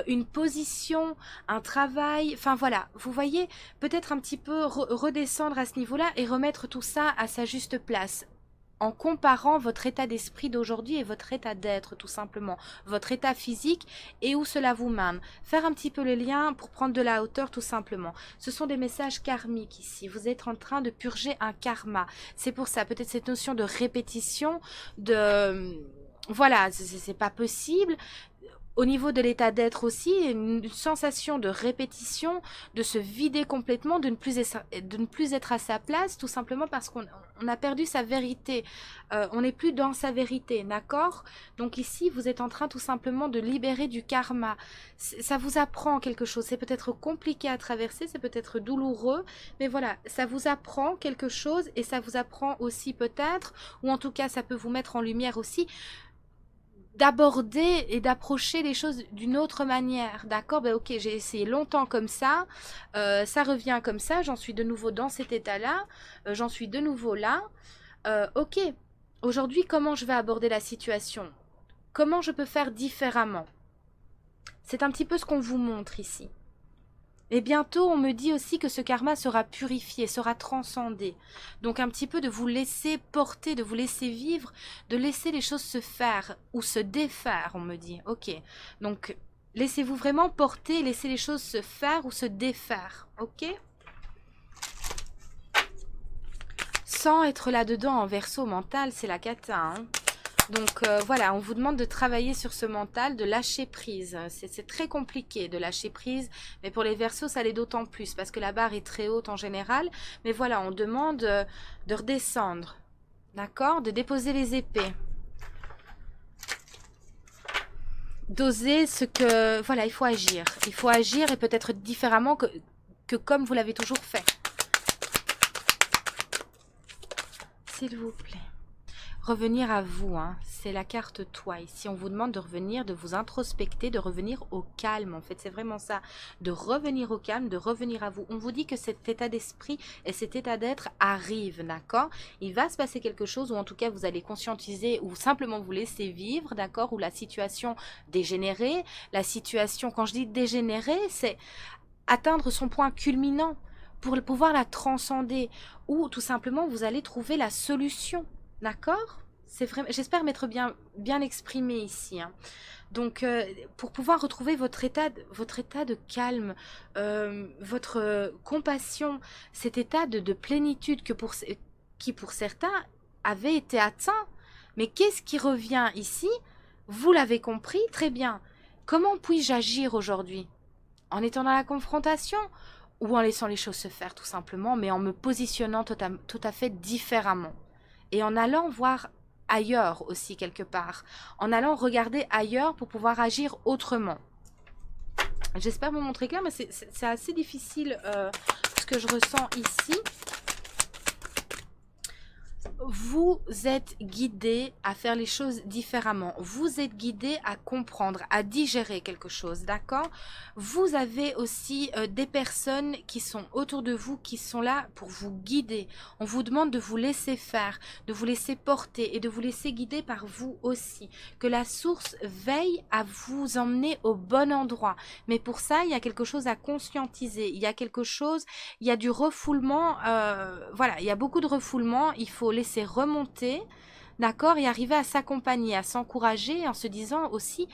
une position, un travail, enfin voilà, vous voyez, peut-être un petit peu redescendre à ce niveau-là et remettre tout ça à sa juste place, en comparant votre état d'esprit d'aujourd'hui et votre état d'être, tout simplement, votre état physique et où cela vous mène. Faire un petit peu le lien pour prendre de la hauteur, tout simplement. Ce sont des messages karmiques ici. Vous êtes en train de purger un karma. C'est pour ça, peut-être cette notion de répétition, de... Voilà, c'est pas possible. Au niveau de l'état d'être aussi, une sensation de répétition, de se vider complètement, de ne plus être à sa place, tout simplement parce qu'on a perdu sa vérité. On n'est plus dans sa vérité, d'accord? Donc ici, vous êtes en train tout simplement de libérer du karma. Ça vous apprend quelque chose. C'est peut-être compliqué à traverser, c'est peut-être douloureux, mais voilà, ça vous apprend quelque chose et ça vous apprend aussi peut-être, ou en tout cas, ça peut vous mettre en lumière aussi, d'aborder et d'approcher les choses d'une autre manière, d'accord? Ben ok, j'ai essayé longtemps comme ça revient comme ça, j'en suis de nouveau dans cet état-là, j'en suis de nouveau là, ok, aujourd'hui comment je vais aborder la situation? Comment je peux faire différemment? C'est un petit peu ce qu'on vous montre ici. Et bientôt, on me dit aussi que ce karma sera purifié, sera transcendé. Donc un petit peu de vous laisser porter, de vous laisser vivre, de laisser les choses se faire ou se défaire, on me dit. Ok, donc laissez-vous vraiment porter, laissez les choses se faire ou se défaire. Ok? sens être là-dedans en verso mental, c'est la cata, hein. Donc voilà, on vous demande de travailler sur ce mental, de lâcher prise. C'est très compliqué de lâcher prise, mais pour les versos, ça l'est d'autant plus, parce que la barre est très haute en général. Mais voilà, on demande de redescendre, d'accord? De déposer les épées. D'oser ce que... Voilà, il faut agir. Il faut agir et peut-être différemment que comme vous l'avez toujours fait. S'il vous plaît. Revenir à vous, hein, c'est la carte toi. Ici, on vous demande de revenir, de vous introspecter, de revenir au calme. En fait, c'est vraiment ça. De revenir au calme, de revenir à vous. On vous dit que cet état d'esprit et cet état d'être arrive, d'accord? Il va se passer quelque chose, ou en tout cas, vous allez conscientiser, ou simplement vous laisser vivre, d'accord? Ou la situation dégénérée. La situation, quand je dis dégénérée, c'est atteindre son point culminant pour pouvoir la transcender. Ou tout simplement, vous allez trouver la solution. D'accord? C'est vrai, j'espère m'être bien exprimée ici, hein. Donc, pour pouvoir retrouver votre état de calme, votre compassion, cet état de plénitude qui pour certains avait été atteint. Mais qu'est-ce qui revient ici? Vous l'avez compris, très bien. Comment puis-je agir aujourd'hui? En étant dans la confrontation ou en laissant les choses se faire tout simplement, mais en me positionnant tout à fait différemment? Et en allant voir ailleurs aussi quelque part, en allant regarder ailleurs pour pouvoir agir autrement. J'espère vous montrer clair, mais c'est assez difficile ce que je ressens ici. Vous êtes guidé à faire les choses différemment. Vous êtes guidé à comprendre, à digérer quelque chose, d'accord? Vous avez aussi des personnes qui sont autour de vous, qui sont là pour vous guider. On vous demande de vous laisser faire, de vous laisser porter et de vous laisser guider par vous aussi. Que la source veille à vous emmener au bon endroit. Mais pour ça, il y a quelque chose à conscientiser. Il y a quelque chose, il y a du refoulement. Voilà, il y a beaucoup de refoulement. Il faut laisser remonter, d'accord, et arriver à s'accompagner, à s'encourager en se disant aussi,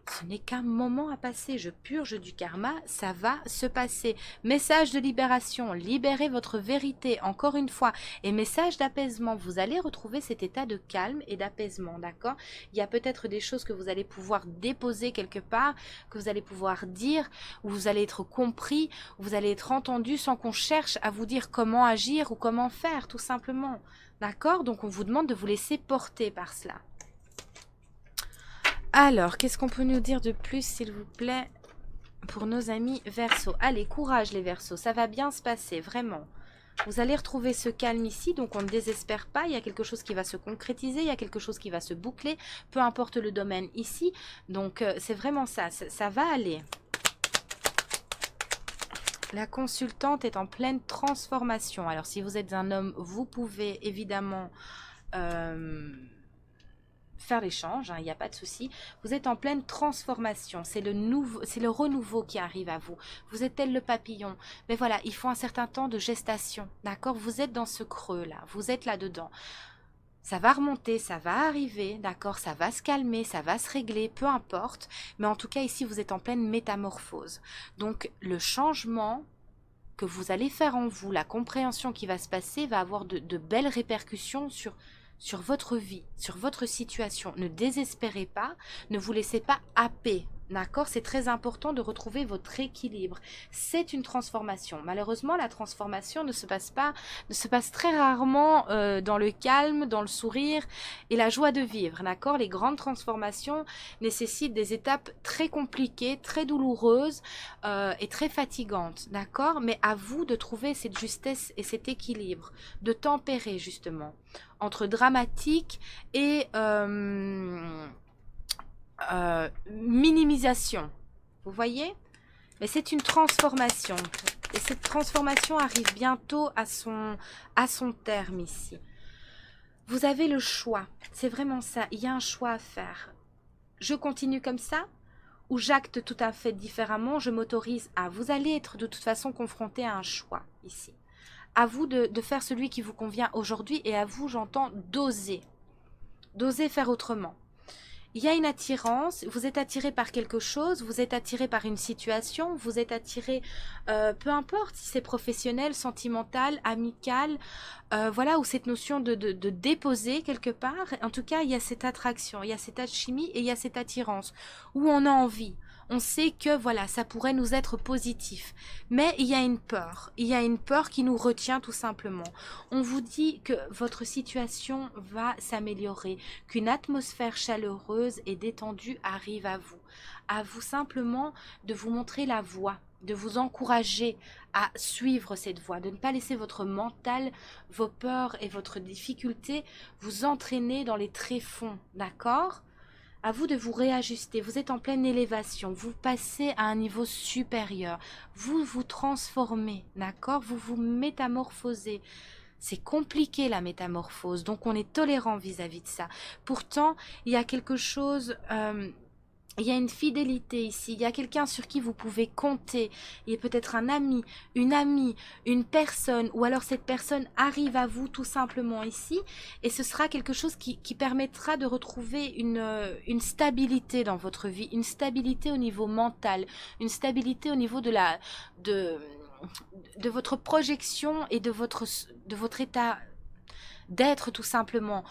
ce n'est qu'un moment à passer, je purge du karma, ça va se passer. Message de libération, libérez votre vérité, encore une fois, et message d'apaisement, vous allez retrouver cet état de calme et d'apaisement, d'accord? Il y a peut-être des choses que vous allez pouvoir déposer quelque part, que vous allez pouvoir dire, où vous allez être compris, où vous allez être entendu sans qu'on cherche à vous dire comment agir ou comment faire, tout simplement. D'accord? Donc, on vous demande de vous laisser porter par cela. Alors, qu'est-ce qu'on peut nous dire de plus, s'il vous plaît, pour nos amis Verseaux? Allez, courage les Verseaux, ça va bien se passer, vraiment. Vous allez retrouver ce calme ici, donc on ne désespère pas. Il y a quelque chose qui va se concrétiser, il y a quelque chose qui va se boucler, peu importe le domaine ici. Donc, c'est vraiment ça, ça va aller. La consultante est en pleine transformation. Alors, si vous êtes un homme, vous pouvez évidemment faire l'échange, hein, il n'y a pas de souci. Vous êtes en pleine transformation. C'est le renouveau qui arrive à vous. Vous êtes tel le papillon. Mais voilà, il faut un certain temps de gestation. D'accord? Vous êtes dans ce creux-là. Vous êtes là-dedans. Ça va remonter, ça va arriver, d'accord, ça va se calmer, ça va se régler, peu importe. Mais en tout cas, ici, vous êtes en pleine métamorphose. Donc, le changement que vous allez faire en vous, la compréhension qui va se passer, va avoir de belles répercussions sur votre vie, sur votre situation. Ne désespérez pas, ne vous laissez pas happer. D'accord? C'est très important de retrouver votre équilibre. C'est une transformation. Malheureusement, la transformation ne se passe très rarement dans le calme, dans le sourire et la joie de vivre. D'accord? Les grandes transformations nécessitent des étapes très compliquées, très douloureuses et très fatigantes. D'accord? Mais à vous de trouver cette justesse et cet équilibre, de tempérer justement entre dramatique et minimisation. Vous voyez? Mais c'est une transformation. Et cette transformation arrive bientôt à son terme ici. Vous avez le choix. C'est vraiment ça. Il y a un choix à faire. Je continue comme ça ou j'acte tout à fait différemment. Je m'autorise à. Vous allez être de toute façon confronté à un choix ici. À vous de faire celui qui vous convient aujourd'hui et à vous, j'entends, d'oser. D'oser faire autrement. Il y a une attirance, vous êtes attiré par quelque chose, vous êtes attiré par une situation, vous êtes attiré, peu importe si c'est professionnel, sentimental, amical, voilà, ou cette notion de déposer quelque part. En tout cas, il y a cette attraction, il y a cette alchimie et il y a cette attirance où on a envie. On sait que voilà, ça pourrait nous être positif. Mais il y a une peur qui nous retient tout simplement. On vous dit que votre situation va s'améliorer, qu'une atmosphère chaleureuse et détendue arrive à vous. À vous simplement de vous montrer la voie, de vous encourager à suivre cette voie, de ne pas laisser votre mental, vos peurs et votre difficulté vous entraîner dans les tréfonds, d'accord? À vous de vous réajuster, vous êtes en pleine élévation, vous passez à un niveau supérieur, vous vous transformez, d'accord? Vous vous métamorphosez. C'est compliqué la métamorphose, donc on est tolérant vis-à-vis de ça. Pourtant, il y a quelque chose, il y a une fidélité ici, il y a quelqu'un sur qui vous pouvez compter, il y a peut-être un ami, une amie, une personne, ou alors cette personne arrive à vous tout simplement ici, et ce sera quelque chose qui permettra de retrouver une stabilité dans votre vie, une stabilité au niveau mental, une stabilité au niveau de, de votre projection et de votre état d'être tout simplement.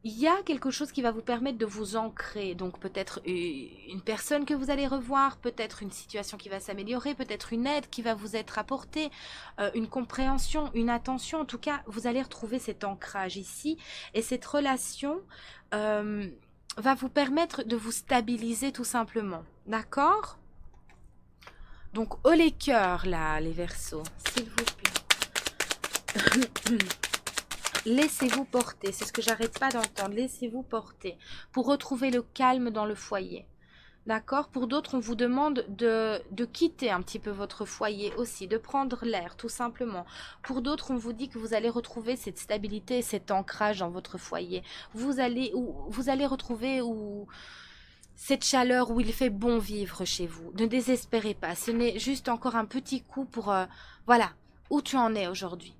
Il y a quelque chose qui va vous permettre de vous ancrer, donc peut-être une personne que vous allez revoir, peut-être une situation qui va s'améliorer, peut-être une aide qui va vous être apportée, une compréhension, une attention, en tout cas vous allez retrouver cet ancrage ici, et cette relation va vous permettre de vous stabiliser tout simplement, d'accord? Donc haut les cœurs là, les Verseaux, s'il vous plaît. Laissez-vous porter, c'est ce que j'arrête pas d'entendre, laissez-vous porter pour retrouver le calme dans le foyer. D'accord? Pour d'autres, on vous demande de quitter un petit peu votre foyer aussi, de prendre l'air, tout simplement. Pour d'autres, on vous dit que vous allez retrouver cette stabilité, cet ancrage dans votre foyer. Vous allez retrouver cette chaleur où il fait bon vivre chez vous. Ne désespérez pas, ce n'est juste encore un petit coup pour... voilà, où tu en es aujourd'hui.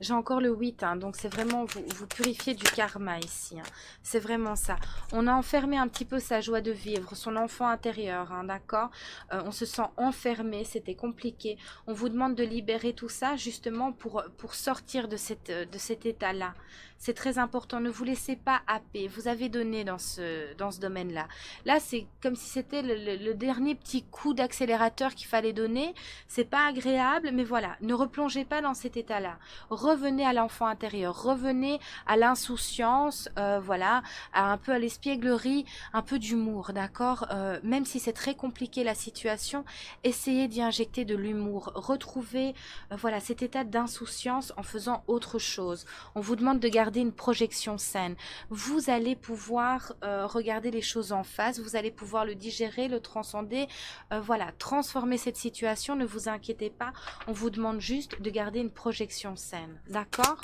J'ai encore le 8, hein, donc c'est vraiment, vous purifiez du karma ici. Hein. C'est vraiment ça. On a enfermé un petit peu sa joie de vivre, son enfant intérieur, hein, d'accord? On se sent enfermé, c'était compliqué. On vous demande de libérer tout ça justement pour sortir de cet état-là. C'est très important, ne vous laissez pas happer. Vous avez donné dans ce domaine-là. Là, c'est comme si c'était le dernier petit coup d'accélérateur qu'il fallait donner. C'est pas agréable, mais voilà, ne replongez pas dans cet état-là. Revenez à l'enfant intérieur, revenez à l'insouciance, voilà, un peu à l'espièglerie, un peu d'humour, d'accord? Même si c'est très compliqué la situation, essayez d'y injecter de l'humour, retrouvez voilà, cet état d'insouciance en faisant autre chose. On vous demande de garder une projection saine. Vous allez pouvoir regarder les choses en face, vous allez pouvoir le digérer, le transcender, voilà, transformer cette situation, ne vous inquiétez pas, on vous demande juste de garder une projection saine, d'accord?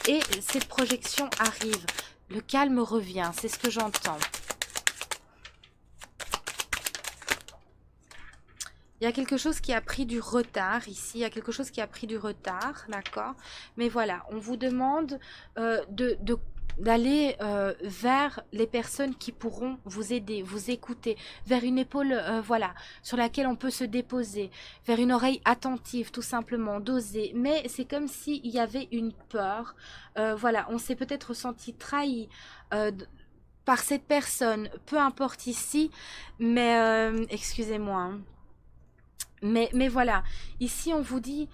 Et cette projection arrive, le calme revient, c'est ce que j'entends. Il y a quelque chose qui a pris du retard ici, il y a quelque chose qui a pris du retard, d'accord? Mais voilà, on vous demande d'aller vers les personnes qui pourront vous aider, vous écouter, vers une épaule, voilà, sur laquelle on peut se déposer, vers une oreille attentive, tout simplement, d'oser. Mais c'est comme s'il y avait une peur, voilà, on s'est peut-être senti trahi par cette personne, peu importe ici, mais excusez-moi, hein. Mais voilà, ici on vous dit,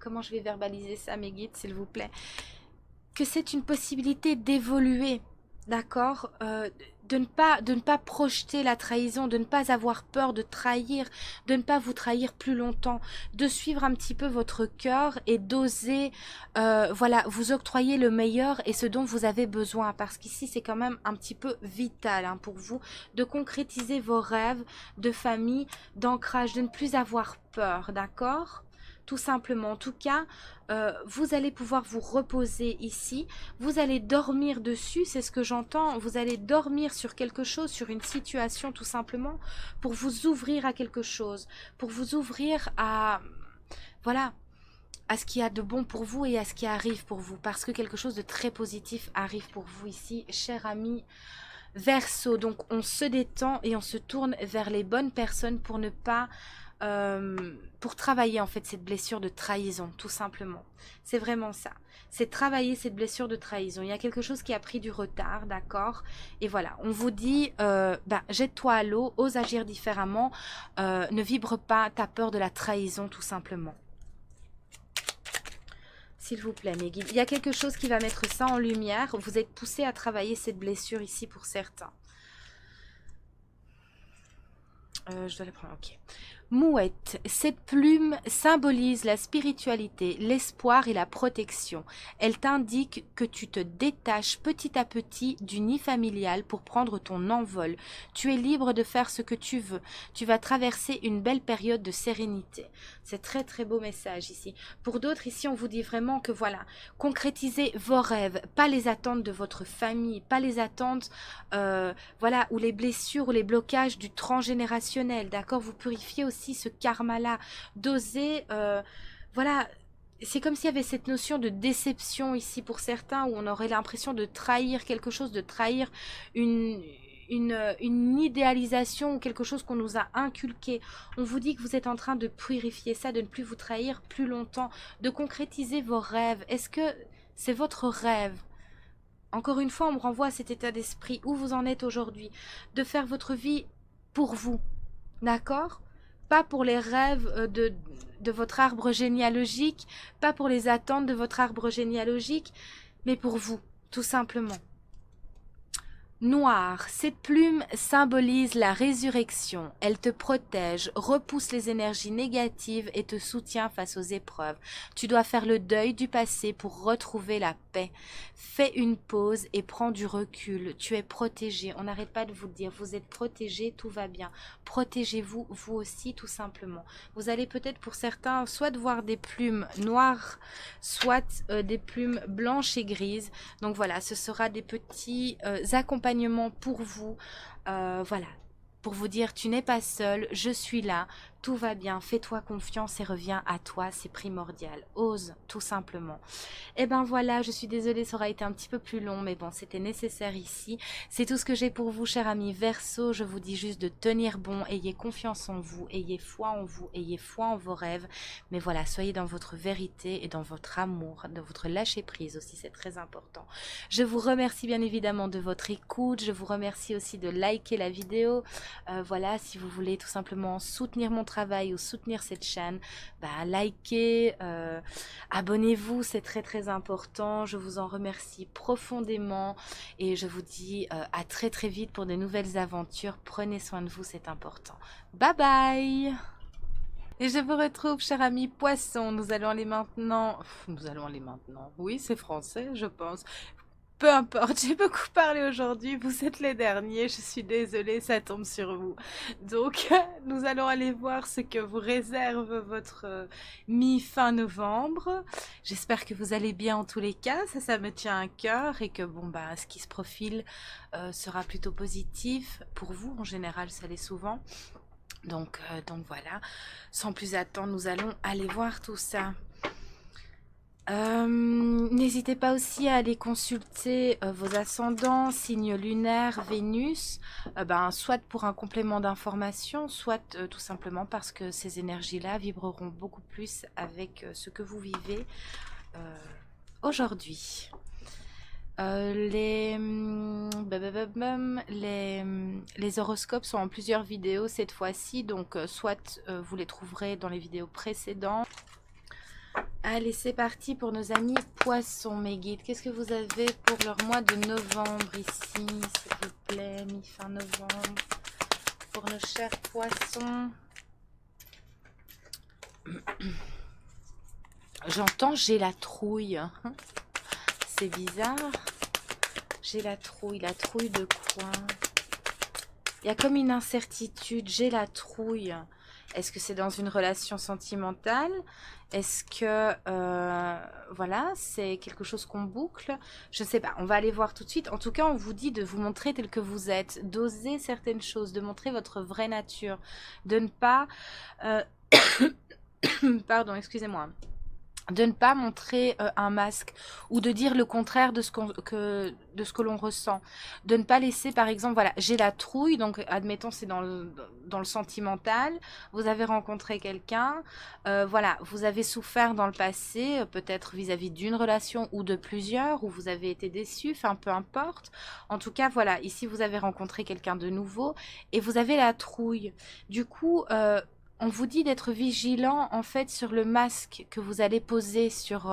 comment je vais verbaliser ça mes guides s'il vous plaît, que c'est une possibilité d'évoluer, d'accord, de ne pas projeter la trahison, de ne pas avoir peur de trahir, de ne pas vous trahir plus longtemps, de suivre un petit peu votre cœur et d'oser voilà, vous octroyer le meilleur et ce dont vous avez besoin, parce qu'ici c'est quand même un petit peu vital hein, pour vous de concrétiser vos rêves de famille, d'ancrage, de ne plus avoir peur, d'accord? tout simplement. En tout cas, vous allez pouvoir vous reposer ici. Vous allez dormir dessus, c'est ce que j'entends. Vous allez dormir sur quelque chose, sur une situation tout simplement, pour vous ouvrir à quelque chose, pour vous ouvrir à... Voilà, à ce qu'il y a de bon pour vous et à ce qui arrive pour vous, parce que quelque chose de très positif arrive pour vous ici, cher ami Verseau. Donc on se détend et on se tourne vers les bonnes personnes pour ne pas... pour travailler en fait cette blessure de trahison, tout simplement. C'est vraiment ça. C'est travailler cette blessure de trahison. Il y a quelque chose qui a pris du retard, d'accord? Et voilà, on vous dit, jette-toi à l'eau, ose agir différemment, ne vibre pas ta peur de la trahison, tout simplement. S'il vous plaît, mes guides. Il y a quelque chose qui va mettre ça en lumière. Vous êtes poussé à travailler cette blessure ici pour certains. Je dois la prendre, ok. Mouette, cette plume symbolise la spiritualité, l'espoir et la protection. Elle t'indique que tu te détaches petit à petit du nid familial pour prendre ton envol. Tu es libre de faire ce que tu veux. Tu vas traverser une belle période de sérénité. C'est très très beau message ici. Pour d'autres, ici, on vous dit vraiment que voilà, concrétisez vos rêves, pas les attentes de votre famille, pas les attentes, voilà, ou les blessures ou les blocages du transgénérationnel, d'accord? Vous purifiez aussi ce karma-là, d'oser, voilà, c'est comme s'il y avait cette notion de déception ici pour certains, où on aurait l'impression de trahir quelque chose, de trahir une idéalisation ou quelque chose qu'on nous a inculqué. On vous dit que vous êtes en train de purifier ça, de ne plus vous trahir plus longtemps, de concrétiser vos rêves. Est-ce que c'est votre rêve? Encore une fois, on me renvoie à cet état d'esprit où vous en êtes aujourd'hui, de faire votre vie pour vous, d'accord? Pas pour les rêves de votre arbre généalogique, pas pour les attentes de votre arbre généalogique, mais pour vous, tout simplement. Noir, cette plume symbolise la résurrection. Elle te protège, repousse les énergies négatives et te soutient face aux épreuves. Tu dois faire le deuil du passé pour retrouver la paix. Fais une pause et prends du recul. Tu es protégé. On n'arrête pas de vous le dire. Vous êtes protégé, tout va bien. Protégez-vous, vous aussi, tout simplement. Vous allez peut-être pour certains soit voir des plumes noires, soit des plumes blanches et grises. Donc voilà, ce sera des petits accompagnements pour vous, voilà, pour vous dire tu n'es pas seul, je suis là, tout va bien, fais-toi confiance et reviens à toi, c'est primordial, ose tout simplement. Et ben voilà, je suis désolée, ça aura été un petit peu plus long, mais bon, c'était nécessaire ici. C'est tout ce que j'ai pour vous, chers amis Verseau. Je vous dis juste de tenir bon, ayez confiance en vous, ayez foi en vous, ayez foi en vos rêves. Mais voilà, soyez dans votre vérité et dans votre amour, dans votre lâcher prise aussi, c'est très important. Je vous remercie bien évidemment de votre écoute. Je vous remercie aussi de liker la vidéo. Voilà, si vous voulez tout simplement soutenir mon travail ou soutenir cette chaîne, likez, abonnez-vous, c'est très très important. Je vous en remercie profondément et je vous dis à très très vite pour de nouvelles aventures. Prenez soin de vous, c'est important. Bye bye. Et je vous retrouve, cher ami Poisson. Nous allons aller maintenant. Nous allons aller maintenant. Oui, c'est français, je pense. Peu importe, j'ai beaucoup parlé aujourd'hui, vous êtes les derniers, je suis désolée, ça tombe sur vous. Donc, nous allons aller voir ce que vous réserve votre mi-fin novembre. J'espère que vous allez bien en tous les cas, ça me tient à cœur et que bon, ce qui se profile sera plutôt positif pour vous. En général, ça l'est souvent. Donc voilà, sans plus attendre, nous allons aller voir tout ça. N'hésitez pas aussi à aller consulter vos ascendants, signes lunaires, Vénus, soit pour un complément d'information, soit tout simplement parce que ces énergies-là vibreront beaucoup plus avec ce que vous vivez aujourd'hui. Les horoscopes sont en plusieurs vidéos cette fois-ci, donc soit vous les trouverez dans les vidéos précédentes. Allez, c'est parti pour nos amis poissons, mes guides. Qu'est-ce que vous avez pour leur mois de novembre ici, s'il vous plaît, mi-fin novembre, pour nos chers poissons. J'entends j'ai la trouille. C'est bizarre. J'ai la trouille de quoi? Il y a comme une incertitude, j'ai la trouille. Est-ce que c'est dans une relation sentimentale? Est-ce que, voilà, c'est quelque chose qu'on boucle? Je ne sais pas, on va aller voir tout de suite. En tout cas, on vous dit de vous montrer tel que vous êtes, d'oser certaines choses, de montrer votre vraie nature, de ne pas... euh, pardon, excusez-moi, de ne pas montrer un masque ou de dire le contraire de de ce que l'on ressent. De ne pas laisser, par exemple, voilà, j'ai la trouille, donc admettons c'est dans le sentimental, vous avez rencontré quelqu'un, voilà, vous avez souffert dans le passé, peut-être vis-à-vis d'une relation ou de plusieurs, où vous avez été déçu, enfin peu importe. En tout cas, voilà, ici vous avez rencontré quelqu'un de nouveau et vous avez la trouille. Du coup, on vous dit d'être vigilant en fait sur le masque que vous allez poser sur...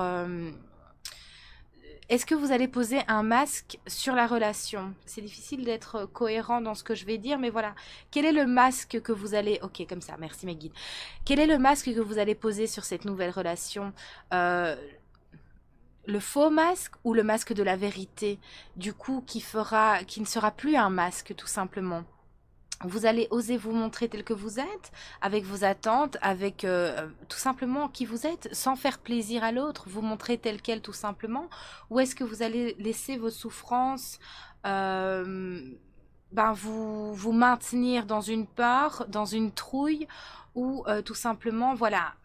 Est-ce que vous allez poser un masque sur la relation? C'est difficile d'être cohérent dans ce que je vais dire, mais voilà. Quel est le masque que vous allez... Ok, comme ça, merci mes guides. Quel est le masque que vous allez poser sur cette nouvelle relation? Le faux masque ou le masque de la vérité? Du coup, qui ne sera plus un masque, tout simplement. Vous allez oser vous montrer tel que vous êtes, avec vos attentes, avec tout simplement qui vous êtes, sans faire plaisir à l'autre, vous montrer tel quel tout simplement, ou est-ce que vous allez laisser vos souffrances vous maintenir dans une peur, dans une trouille, ou tout simplement, voilà,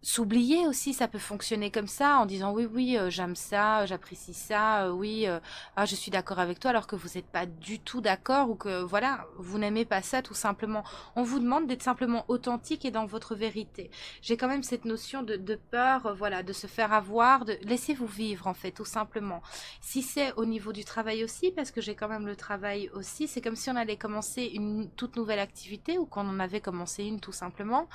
s'oublier aussi, ça peut fonctionner comme ça, en disant oui, oui, j'aime ça, j'apprécie ça, oui, ah, je suis d'accord avec toi, alors que vous n'êtes pas du tout d'accord ou que voilà, vous n'aimez pas ça tout simplement. On vous demande d'être simplement authentique et dans votre vérité. J'ai quand même cette notion de peur, voilà, de se faire avoir, de laissez-vous vivre en fait, tout simplement. Si c'est au niveau du travail aussi, parce que j'ai quand même le travail aussi, c'est comme si on allait commencer une toute nouvelle activité ou qu'on en avait commencé une tout simplement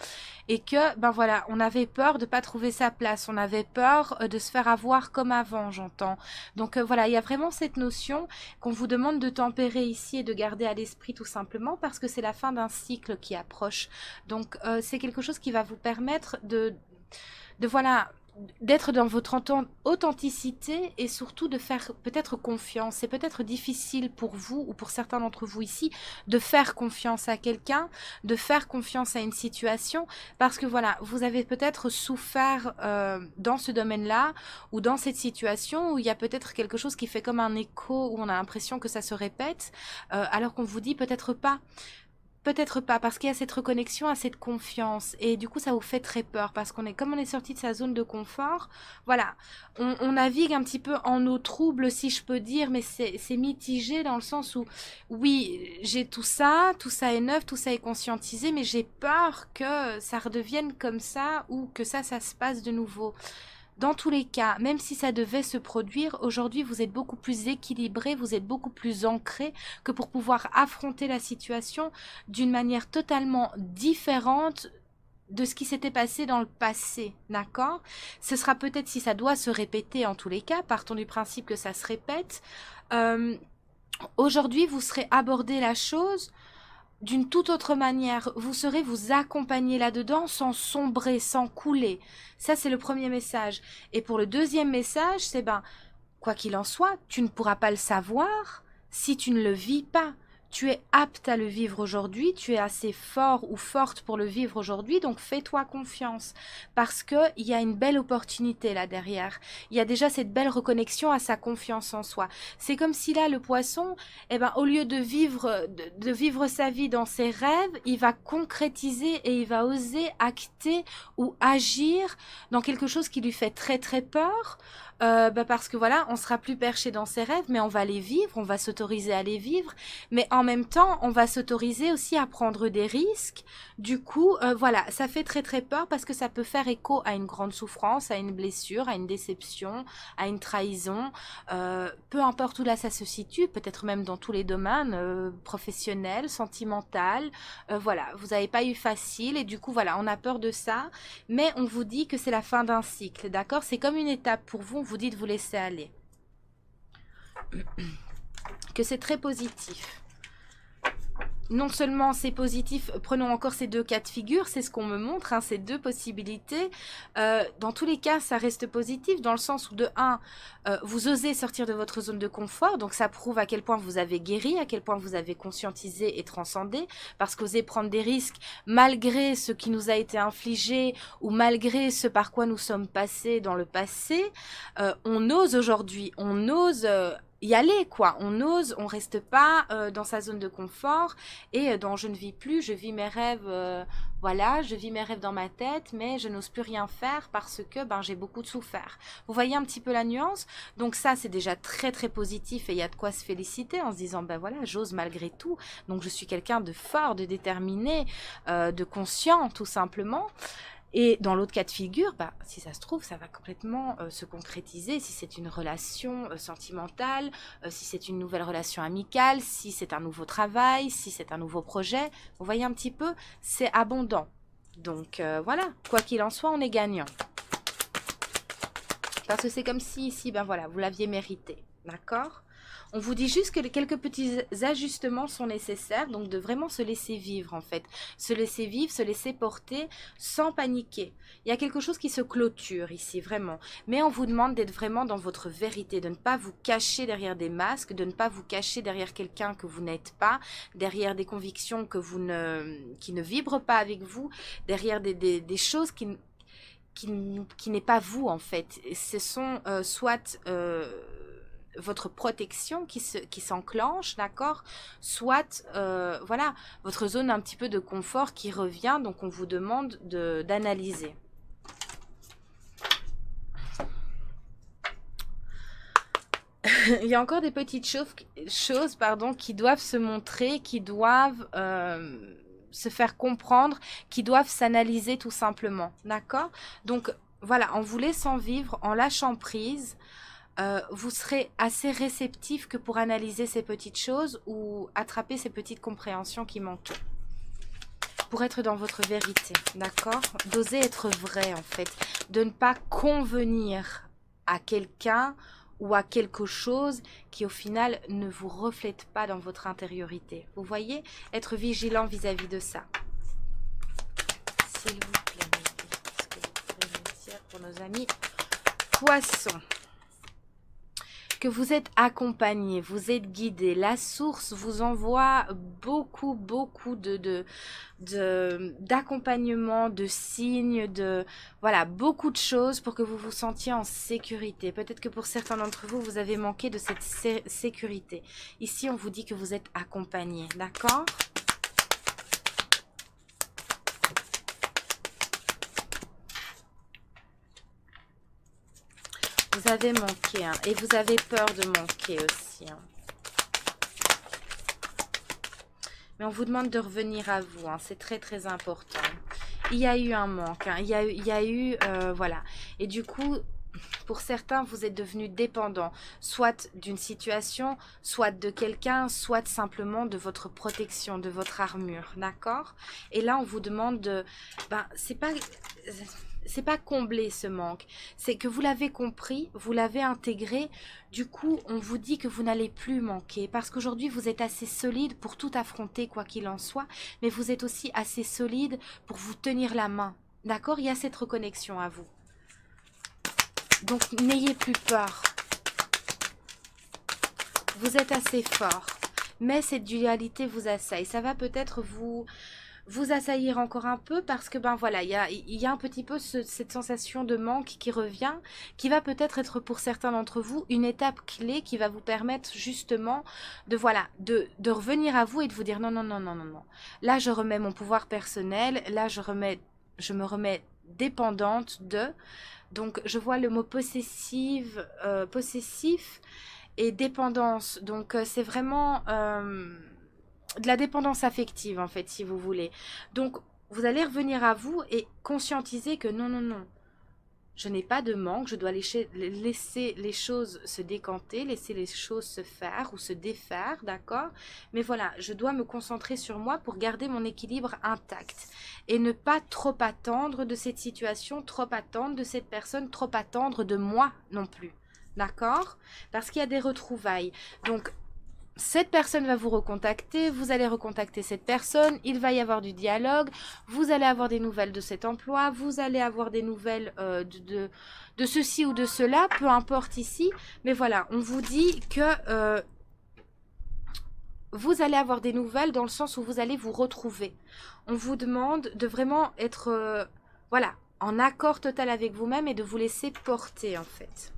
et que ben voilà, on avait peur de pas trouver sa place, on avait peur de se faire avoir comme avant, j'entends. Donc voilà, il y a vraiment cette notion qu'on vous demande de tempérer ici et de garder à l'esprit tout simplement parce que c'est la fin d'un cycle qui approche. Donc c'est quelque chose qui va vous permettre de voilà, d'être dans votre authenticité et surtout de faire peut-être confiance. C'est peut-être difficile pour vous ou pour certains d'entre vous ici de faire confiance à quelqu'un, de faire confiance à une situation parce que voilà, vous avez peut-être souffert dans ce domaine-là ou dans cette situation où il y a peut-être quelque chose qui fait comme un écho où on a l'impression que ça se répète alors qu'on vous dit peut-être pas. Peut-être pas, parce qu'il y a cette reconnexion, à cette confiance. Et du coup, ça vous fait très peur, parce qu'on est, comme on est sorti de sa zone de confort, voilà, on navigue un petit peu en eau trouble, si je peux dire, mais c'est mitigé dans le sens où, oui, j'ai tout ça est neuf, tout ça est conscientisé, mais j'ai peur que ça redevienne comme ça, ou que ça se passe de nouveau. Dans tous les cas, même si ça devait se produire, aujourd'hui vous êtes beaucoup plus équilibré, vous êtes beaucoup plus ancré que pour pouvoir affronter la situation d'une manière totalement différente de ce qui s'était passé dans le passé, d'accord? Ce sera peut-être si ça doit se répéter en tous les cas, partons du principe que ça se répète. Euh, Aujourd'hui, vous serez abordé la chose d'une toute autre manière. Vous saurez vous accompagner là-dedans sans sombrer, sans couler. Ça, c'est le premier message. Et pour le deuxième message, c'est ben, quoi qu'il en soit, tu ne pourras pas le savoir si tu ne le vis pas. Tu es apte à le vivre aujourd'hui, tu es assez fort ou forte pour le vivre aujourd'hui, donc fais-toi confiance. Parce qu'il y a une belle opportunité là derrière. Il y a déjà cette belle reconnexion à sa confiance en soi. C'est comme si là, le poisson, eh ben, au lieu de vivre sa vie dans ses rêves, il va concrétiser et il va oser acter ou agir dans quelque chose qui lui fait très très peur. Parce que voilà, on sera plus perché dans ses rêves, mais on va les vivre, on va s'autoriser à les vivre, mais en même temps, on va s'autoriser aussi à prendre des risques. Du coup, voilà, ça fait très très peur parce que ça peut faire écho à une grande souffrance, à une blessure, à une déception, à une trahison. Peu importe où là ça se situe, peut-être même dans tous les domaines, professionnels, sentimental. Voilà, vous n'avez pas eu facile et du coup, voilà, on a peur de ça, mais on vous dit que c'est la fin d'un cycle, d'accord? C'est comme une étape pour vous, on vous dit de vous laisser aller. Que c'est très positif. non seulement c'est positif, prenons encore ces deux cas de figure, c'est ce qu'on me montre, hein, ces deux possibilités. Dans tous les cas, ça reste positif dans le sens où de un, vous osez sortir de votre zone de confort, donc ça prouve à quel point vous avez guéri, à quel point vous avez conscientisé et transcendé, parce qu'oser prendre des risques malgré ce qui nous a été infligé ou malgré ce par quoi nous sommes passés dans le passé, on ose aujourd'hui, on ose... y aller quoi, on ose, on reste pas dans sa zone de confort et dans je ne vis plus, je vis mes rêves, voilà, je vis mes rêves dans ma tête, mais je n'ose plus rien faire parce que ben j'ai beaucoup souffert. Vous voyez un petit peu la nuance? Donc ça c'est déjà très très positif et il y a de quoi se féliciter en se disant ben voilà, j'ose malgré tout, donc je suis quelqu'un de fort, de déterminé, de conscient tout simplement. Et dans l'autre cas de figure, bah, si ça se trouve, ça va complètement se concrétiser. Si c'est une relation sentimentale, si c'est une nouvelle relation amicale, si c'est un nouveau travail, si c'est un nouveau projet, vous voyez un petit peu, c'est abondant. Donc voilà, quoi qu'il en soit, on est gagnant. Parce que c'est comme si ici, ben voilà, vous l'aviez mérité. D'accord ? On vous dit juste que quelques petits ajustements sont nécessaires, donc de vraiment se laisser vivre en fait. Se laisser vivre, se laisser porter sans paniquer. Il y a quelque chose qui se clôture ici, vraiment. Mais on vous demande d'être vraiment dans votre vérité, de ne pas vous cacher derrière des masques, de ne pas vous cacher derrière quelqu'un que vous n'êtes pas, derrière des convictions que qui ne vibrent pas avec vous, derrière des choses qui n'est pas vous en fait. Ce sont soit votre protection qui s'enclenche, d'accord, soit voilà, votre zone un petit peu de confort qui revient, donc on vous demande d'analyser. Il y a encore des petites choses pardon, qui doivent se montrer, qui doivent se faire comprendre, qui doivent s'analyser tout simplement, d'accord? Donc voilà, en vous laissant vivre, en lâchant prise, vous serez assez réceptif que pour analyser ces petites choses ou attraper ces petites compréhensions qui manquent. Pour être dans votre vérité, d'accord? D'oser être vrai en fait, de ne pas convenir à quelqu'un ou à quelque chose qui au final ne vous reflète pas dans votre intériorité. Vous voyez? Être vigilant vis-à-vis de ça. S'il vous plaît, est-ce que vous pouvez me dire pour nos amis poissons? Que vous êtes accompagné, vous êtes guidé. La source vous envoie beaucoup d'accompagnement, de signes, voilà, beaucoup de choses pour que vous vous sentiez en sécurité. Peut-être que pour certains d'entre vous, vous avez manqué de cette sécurité. Ici, on vous dit que vous êtes accompagné, d'accord ? Vous avez manqué, hein, et vous avez peur de manquer aussi. Hein. Mais on vous demande de revenir à vous, hein, c'est très très important. Il y a eu un manque, hein, il y a eu voilà. Et du coup, pour certains, vous êtes devenus dépendants, soit d'une situation, soit de quelqu'un, soit simplement de votre protection, de votre armure, d'accord? Et là, on vous demande de... Ben, c'est pas combler ce manque, c'est que vous l'avez compris, vous l'avez intégré, du coup on vous dit que vous n'allez plus manquer, parce qu'aujourd'hui vous êtes assez solide pour tout affronter quoi qu'il en soit, mais vous êtes aussi assez solide pour vous tenir la main, d'accord? Il y a cette reconnexion à vous. Donc n'ayez plus peur, vous êtes assez fort, mais cette dualité vous assaille, ça va peut-être vous assaillir encore un peu parce que ben voilà, il y a un petit peu cette sensation de manque qui revient, qui va peut-être être pour certains d'entre vous une étape clé qui va vous permettre justement de voilà, de revenir à vous et de vous dire non, non, non, non, non, non. Là, je remets mon pouvoir personnel, là, je me remets dépendante de. Donc, je vois le mot possessif et dépendance. Donc, c'est vraiment... de la dépendance affective en fait si vous voulez. Donc vous allez revenir à vous et conscientiser que non, non, non, je n'ai pas de manque, je dois laisser les choses se décanter, laisser les choses se faire ou se défaire, d'accord? Mais voilà, je dois me concentrer sur moi pour garder mon équilibre intact et ne pas trop attendre de cette situation, trop attendre de cette personne, trop attendre de moi non plus, d'accord? Parce qu'il y a des retrouvailles. Donc cette personne va vous recontacter, vous allez recontacter cette personne, il va y avoir du dialogue, vous allez avoir des nouvelles de cet emploi, vous allez avoir des nouvelles de ceci ou de cela, peu importe ici, mais voilà, on vous dit que vous allez avoir des nouvelles dans le sens où vous allez vous retrouver. On vous demande de vraiment être, voilà, en accord total avec vous-même et de vous laisser porter en fait.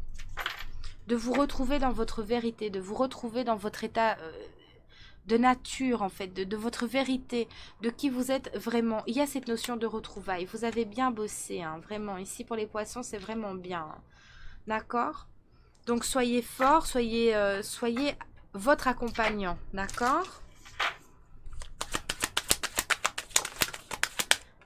De vous retrouver dans votre vérité, de vous retrouver dans votre état de nature en fait, de votre vérité, de qui vous êtes vraiment. Il y a cette notion de retrouvailles. Vous avez bien bossé, hein, vraiment. Ici pour les poissons, c'est vraiment bien. Hein. D'accord? Donc soyez forts, soyez votre accompagnant. D'accord?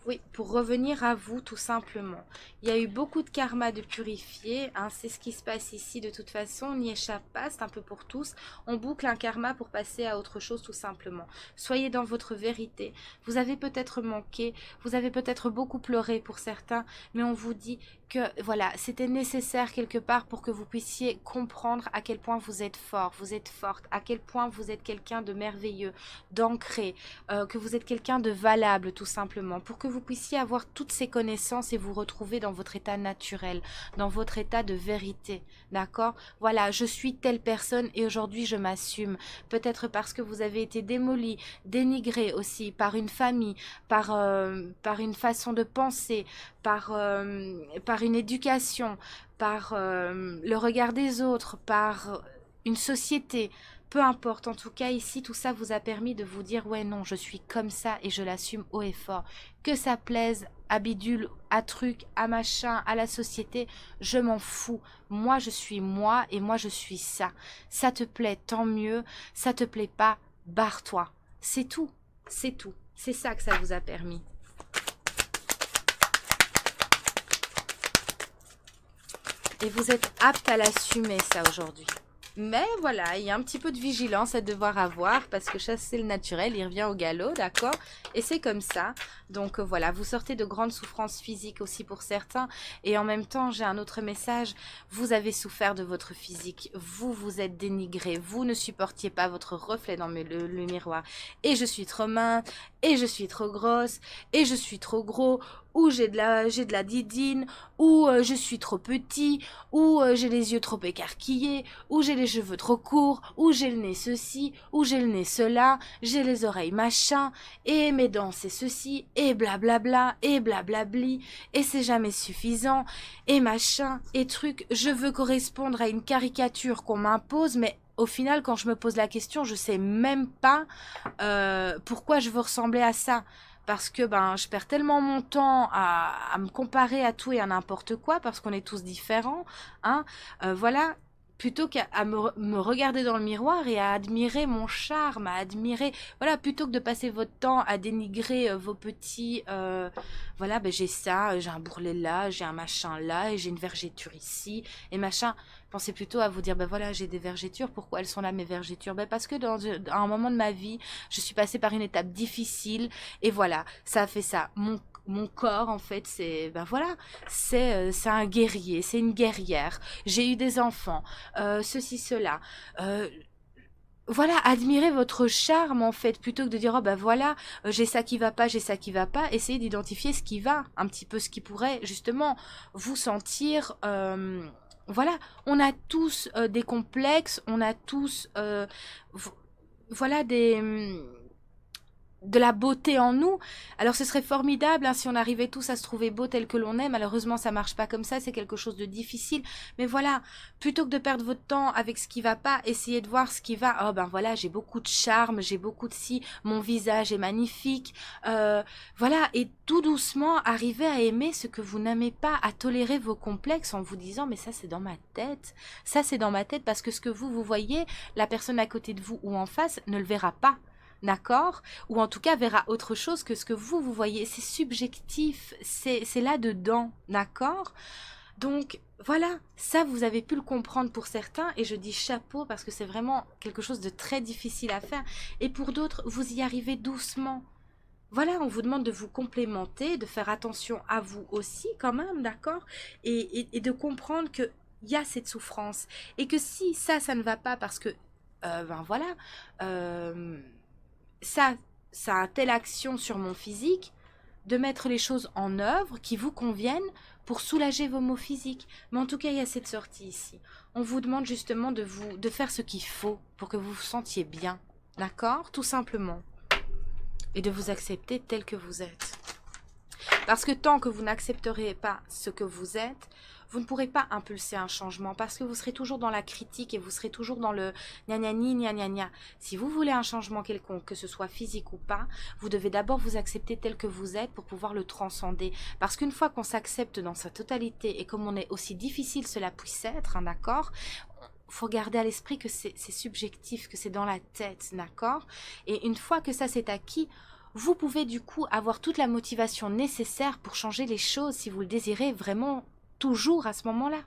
Oui, pour revenir à vous tout simplement. Il y a eu beaucoup de karma de purifier, hein, c'est ce qui se passe ici de toute façon, on n'y échappe pas, c'est un peu pour tous. On boucle un karma pour passer à autre chose tout simplement. Soyez dans votre vérité. Vous avez peut-être manqué, vous avez peut-être beaucoup pleuré pour certains, mais on vous dit que voilà, c'était nécessaire quelque part pour que vous puissiez comprendre à quel point vous êtes fort, vous êtes forte, à quel point vous êtes quelqu'un de merveilleux, d'ancré, que vous êtes quelqu'un de valable tout simplement, pour que vous puissiez avoir toutes ces connaissances et vous retrouver dans votre état naturel, dans votre état de vérité, d'accord? Voilà, je suis telle personne et aujourd'hui je m'assume, peut-être parce que vous avez été démoli, dénigré aussi par une famille, par une façon de penser, par une éducation, par le regard des autres, par une société, peu importe, en tout cas ici, tout ça vous a permis de vous dire ouais non, je suis comme ça et je l'assume haut et fort. Que ça plaise à bidule, à truc, à machin, à la société, je m'en fous. Moi je suis moi et moi je suis ça. Ça te plaît, tant mieux. Ça te plaît pas, barre-toi. C'est tout, c'est tout. C'est ça que ça vous a permis. Et vous êtes apte à l'assumer ça aujourd'hui. Mais voilà, il y a un petit peu de vigilance à devoir avoir parce que chasser le naturel, il revient au galop, d'accord? Et c'est comme ça. Donc voilà, vous sortez de grandes souffrances physiques aussi pour certains. Et en même temps, j'ai un autre message. Vous avez souffert de votre physique. Vous vous êtes dénigré. Vous ne supportiez pas votre reflet dans le miroir. Et je suis trop mince. Et je suis trop grosse. Et je suis trop gros. Ou j'ai de la didine. Ou je suis trop petit. Ou j'ai les yeux trop écarquillés. Ou j'ai les cheveux trop courts, ou j'ai le nez ceci, ou j'ai le nez cela, j'ai les oreilles machin, et mes dents c'est ceci, et blablabla, et blablabli, et c'est jamais suffisant, et machin, et truc, je veux correspondre à une caricature qu'on m'impose, mais au final, quand je me pose la question, je sais même pas pourquoi je veux ressembler à ça. Parce que ben, je perds tellement mon temps à me comparer à tout et à n'importe quoi, parce qu'on est tous différents. Hein. Voilà, plutôt qu'à me regarder dans le miroir et à admirer mon charme, à admirer, voilà, plutôt que de passer votre temps à dénigrer vos petits, voilà, ben j'ai ça, j'ai un bourrelet là, j'ai un machin là, et j'ai une vergéture ici, et machin. Pensez plutôt à vous dire, ben voilà, j'ai des vergétures, pourquoi elles sont là mes vergétures? Ben parce que dans un moment de ma vie, je suis passée par une étape difficile, et voilà, ça a fait ça. Mon corps en fait c'est ben voilà c'est un guerrier, c'est une guerrière, j'ai eu des enfants, ceci cela, voilà, admirez votre charme en fait, plutôt que de dire oh ben voilà, j'ai ça qui va pas, j'ai ça qui va pas, essayez d'identifier ce qui va, un petit peu ce qui pourrait justement vous sentir voilà, on a tous des complexes, on a tous voilà de la beauté en nous. Alors ce serait formidable hein, si on arrivait tous à se trouver beau tel que l'on est. Malheureusement, ça marche pas comme ça, c'est quelque chose de difficile. Mais voilà, plutôt que de perdre votre temps avec ce qui va pas, essayez de voir ce qui va. Oh ben voilà, j'ai beaucoup de charme, j'ai beaucoup de si, mon visage est magnifique. Voilà, et tout doucement, arrivez à aimer ce que vous n'aimez pas, à tolérer vos complexes en vous disant mais ça c'est dans ma tête. Ça c'est dans ma tête parce que ce que vous voyez, la personne à côté de vous ou en face ne le verra pas. D'accord? Ou en tout cas verra autre chose que ce que vous voyez. C'est subjectif, c'est là-dedans, d'accord? Donc voilà, ça vous avez pu le comprendre pour certains et je dis chapeau parce que c'est vraiment quelque chose de très difficile à faire. Et pour d'autres, vous y arrivez doucement. Voilà, on vous demande de vous complémenter, de faire attention à vous aussi quand même, d'accord? Et de comprendre que il y a cette souffrance et que si ça ne va pas parce que ben voilà, euh, ça, ça a telle action sur mon physique, de mettre les choses en œuvre qui vous conviennent pour soulager vos maux physiques. Mais en tout cas, il y a cette sortie ici. On vous demande justement de faire ce qu'il faut pour que vous vous sentiez bien. D'accord? Tout simplement. Et de vous accepter tel que vous êtes. Parce que tant que vous n'accepterez pas ce que vous êtes, vous ne pourrez pas impulser un changement parce que vous serez toujours dans la critique et vous serez toujours dans le gna gna ni gna gna gna. Si vous voulez un changement quelconque, que ce soit physique ou pas, vous devez d'abord vous accepter tel que vous êtes pour pouvoir le transcender. Parce qu'une fois qu'on s'accepte dans sa totalité et comme on est aussi difficile cela puisse être, hein, d'accord, faut garder à l'esprit que c'est subjectif, que c'est dans la tête, d'accord. Et une fois que ça c'est acquis, vous pouvez du coup avoir toute la motivation nécessaire pour changer les choses si vous le désirez vraiment toujours à ce moment-là.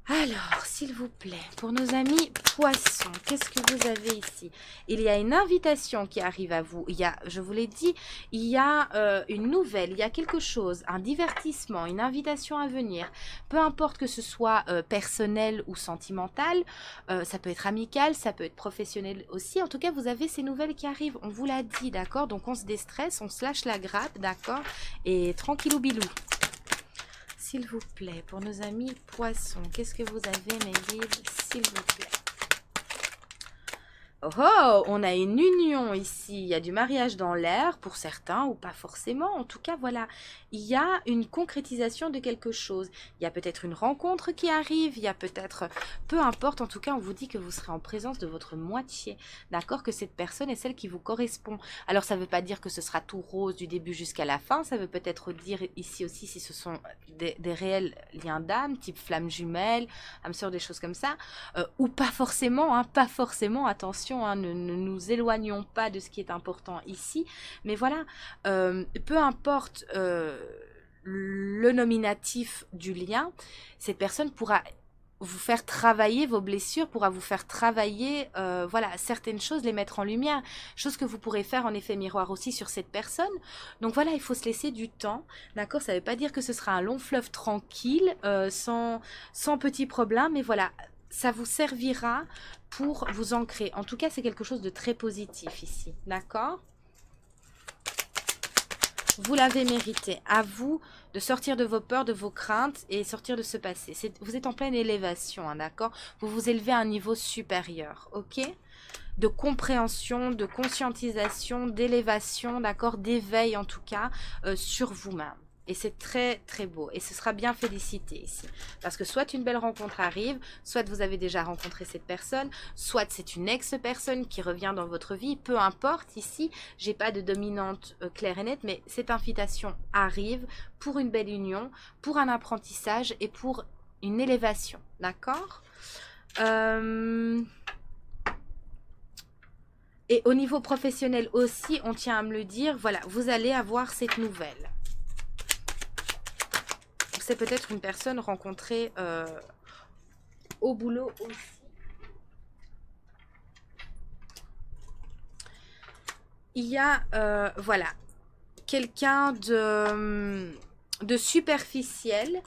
Alors, s'il vous plaît, pour nos amis poissons, qu'est-ce que vous avez ici? Il y a une invitation qui arrive à vous. Il y a, je vous l'ai dit, il y a une nouvelle, il y a quelque chose, un divertissement, une invitation à venir. Peu importe que ce soit personnel ou sentimental, ça peut être amical, ça peut être professionnel aussi. En tout cas, vous avez ces nouvelles qui arrivent. On vous l'a dit, d'accord? Donc, on se déstresse, on se lâche la grappe, d'accord? Et tranquillou bilou. S'il vous plaît, pour nos amis poissons, qu'est-ce que vous avez, mes guides, s'il vous plaît? Oh, on a une union ici. Il y a du mariage dans l'air pour certains ou pas forcément. En tout cas, voilà, il y a une concrétisation de quelque chose. Il y a peut-être une rencontre qui arrive. Il y a peut-être, peu importe. En tout cas, on vous dit que vous serez en présence de votre moitié. D'accord? Que cette personne est celle qui vous correspond. Alors, ça ne veut pas dire que ce sera tout rose du début jusqu'à la fin. Ça veut peut-être dire ici aussi si ce sont des réels liens d'âme, type flamme jumelle, âme sœur, des choses comme ça. Ou pas forcément, hein, pas forcément. Attention. Hein, ne nous éloignons pas de ce qui est important ici, mais voilà, peu importe le nominatif du lien, cette personne pourra vous faire travailler vos blessures, pourra vous faire travailler voilà, certaines choses, les mettre en lumière, chose que vous pourrez faire en effet miroir aussi sur cette personne. Donc voilà, il faut se laisser du temps, d'accord? Ça ne veut pas dire que ce sera un long fleuve tranquille, sans petits problèmes, mais voilà, ça vous servira pour vous ancrer. En tout cas, c'est quelque chose de très positif ici. D'accord? Vous l'avez mérité. À vous de sortir de vos peurs, de vos craintes et sortir de ce passé. Vous êtes en pleine élévation, hein, d'accord? Vous vous élevez à un niveau supérieur, ok? De compréhension, de conscientisation, d'élévation, d'accord? D'éveil en tout cas, sur vous-même. Et c'est très très beau. Et ce sera bien félicité ici. Parce que soit une belle rencontre arrive, soit vous avez déjà rencontré cette personne, soit c'est une ex-personne qui revient dans votre vie. Peu importe ici, j'ai pas de dominante claire et nette, mais cette invitation arrive pour une belle union, pour un apprentissage et pour une élévation. D'accord? Et au niveau professionnel aussi, on tient à me le dire, voilà, vous allez avoir cette nouvelle. C'est peut-être une personne rencontrée au boulot aussi. Il y a, voilà, quelqu'un de superficiel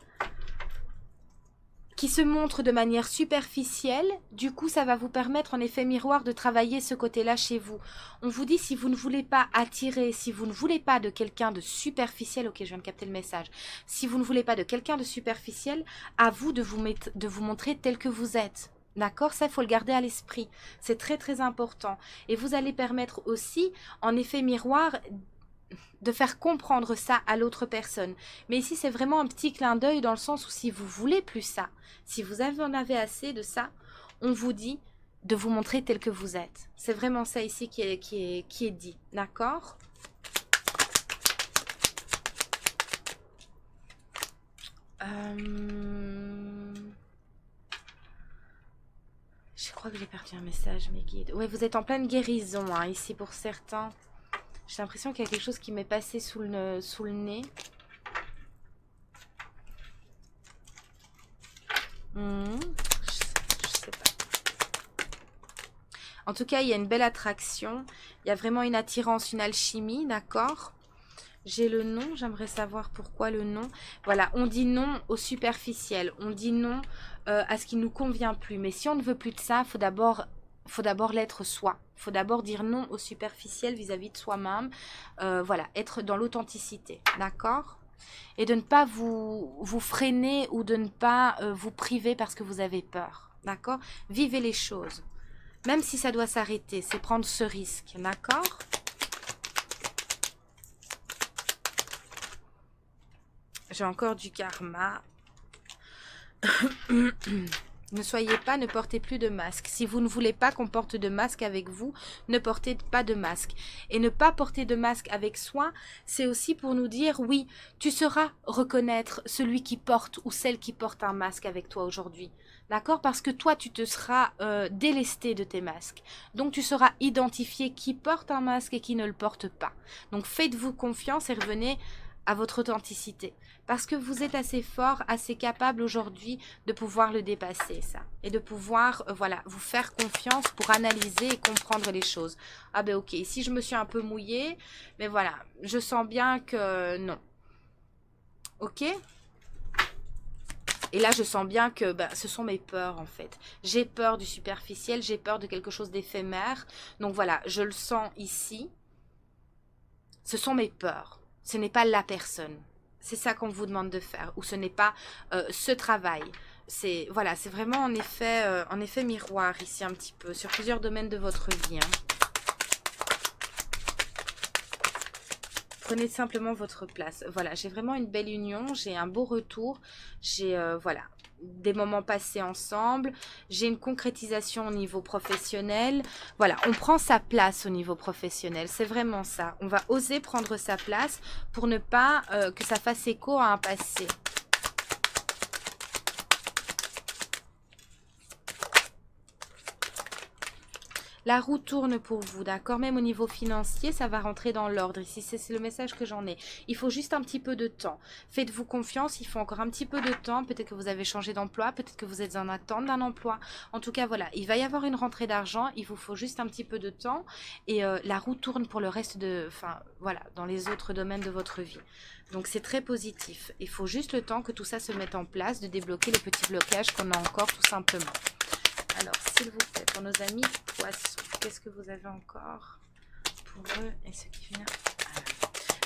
qui se montre de manière superficielle. Du coup, ça va vous permettre en effet miroir de travailler ce côté-là chez vous. On vous dit, si vous ne voulez pas attirer, si vous ne voulez pas de quelqu'un de superficiel, ok, je viens de capter le message, si vous ne voulez pas de quelqu'un de superficiel, à vous de vous montrer tel que vous êtes. D'accord? Ça, il faut le garder à l'esprit. C'est très, très important. Et vous allez permettre aussi, en effet miroir, de faire comprendre ça à l'autre personne. Mais ici, c'est vraiment un petit clin d'œil dans le sens où si vous voulez plus ça, si vous en avez assez de ça, on vous dit de vous montrer tel que vous êtes. C'est vraiment ça ici qui est dit. D'accord? Je crois que j'ai perdu un message, mes guides. Oui, vous êtes en pleine guérison, hein, ici pour certains. J'ai l'impression qu'il y a quelque chose qui m'est passé sous le nez. Je sais pas. En tout cas, il y a une belle attraction. Il y a vraiment une attirance, une alchimie, d'accord? J'ai le nom, j'aimerais savoir pourquoi le nom. Voilà, on dit non au superficiel, on dit non à ce qui ne nous convient plus. Mais si on ne veut plus de ça, faut d'abord l'être soi. Il faut d'abord dire non au superficiel vis-à-vis de soi-même. Voilà, être dans l'authenticité, d'accord? Et de ne pas vous freiner ou de ne pas vous priver parce que vous avez peur, d'accord? Vivez les choses. Même si ça doit s'arrêter, c'est prendre ce risque, d'accord? J'ai encore du karma. Ne soyez pas, ne portez plus de masque. Si vous ne voulez pas qu'on porte de masque avec vous, ne portez pas de masque. Et ne pas porter de masque avec soi, c'est aussi pour nous dire, oui, tu sauras reconnaître celui qui porte ou celle qui porte un masque avec toi aujourd'hui. D'accord? Parce que toi, tu te seras délesté de tes masques. Donc, tu sauras identifier qui porte un masque et qui ne le porte pas. Donc, faites-vous confiance et revenez à votre authenticité. Parce que vous êtes assez fort, assez capable aujourd'hui de pouvoir le dépasser, ça. Et de pouvoir, voilà, vous faire confiance pour analyser et comprendre les choses. Ah ben ok, ici je me suis un peu mouillée, mais voilà, je sens bien que non. Ok? Et là, je sens bien que ce sont mes peurs, en fait. J'ai peur du superficiel, j'ai peur de quelque chose d'éphémère. Donc voilà, je le sens ici. Ce sont mes peurs. Ce n'est pas la personne. C'est ça qu'on vous demande de faire. Ou ce n'est pas ce travail. C'est voilà, c'est vraiment en effet miroir ici un petit peu. Sur plusieurs domaines de votre vie. Hein. Prenez simplement votre place. Voilà, j'ai vraiment une belle union. J'ai un beau retour. J'ai, voilà, des moments passés ensemble. J'ai une concrétisation au niveau professionnel. Voilà, on prend sa place au niveau professionnel. C'est vraiment ça. On va oser prendre sa place pour ne pas que ça fasse écho à un passé. La roue tourne pour vous, d'accord? Même au niveau financier, ça va rentrer dans l'ordre. Ici, c'est le message que j'en ai. Il faut juste un petit peu de temps. Faites-vous confiance, il faut encore un petit peu de temps. Peut-être que vous avez changé d'emploi, peut-être que vous êtes en attente d'un emploi. En tout cas, voilà, il va y avoir une rentrée d'argent. Il vous faut juste un petit peu de temps. Et la roue tourne pour le reste de... Enfin, voilà, dans les autres domaines de votre vie. Donc, c'est très positif. Il faut juste le temps que tout ça se mette en place, de débloquer les petits blocages qu'on a encore, tout simplement. Alors, s'il vous plaît, pour nos amis poissons, qu'est-ce que vous avez encore pour eux et ceux qui viennent?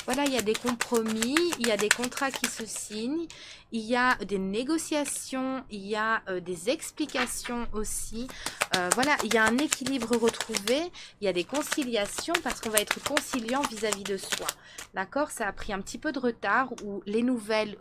Voilà, il y a des compromis, il y a des contrats qui se signent, il y a des négociations, il y a des explications aussi. Voilà, il y a un équilibre retrouvé, il y a des conciliations parce qu'on va être conciliant vis-à-vis de soi. D'accord? Ça a pris un petit peu de retard ou les nouvelles,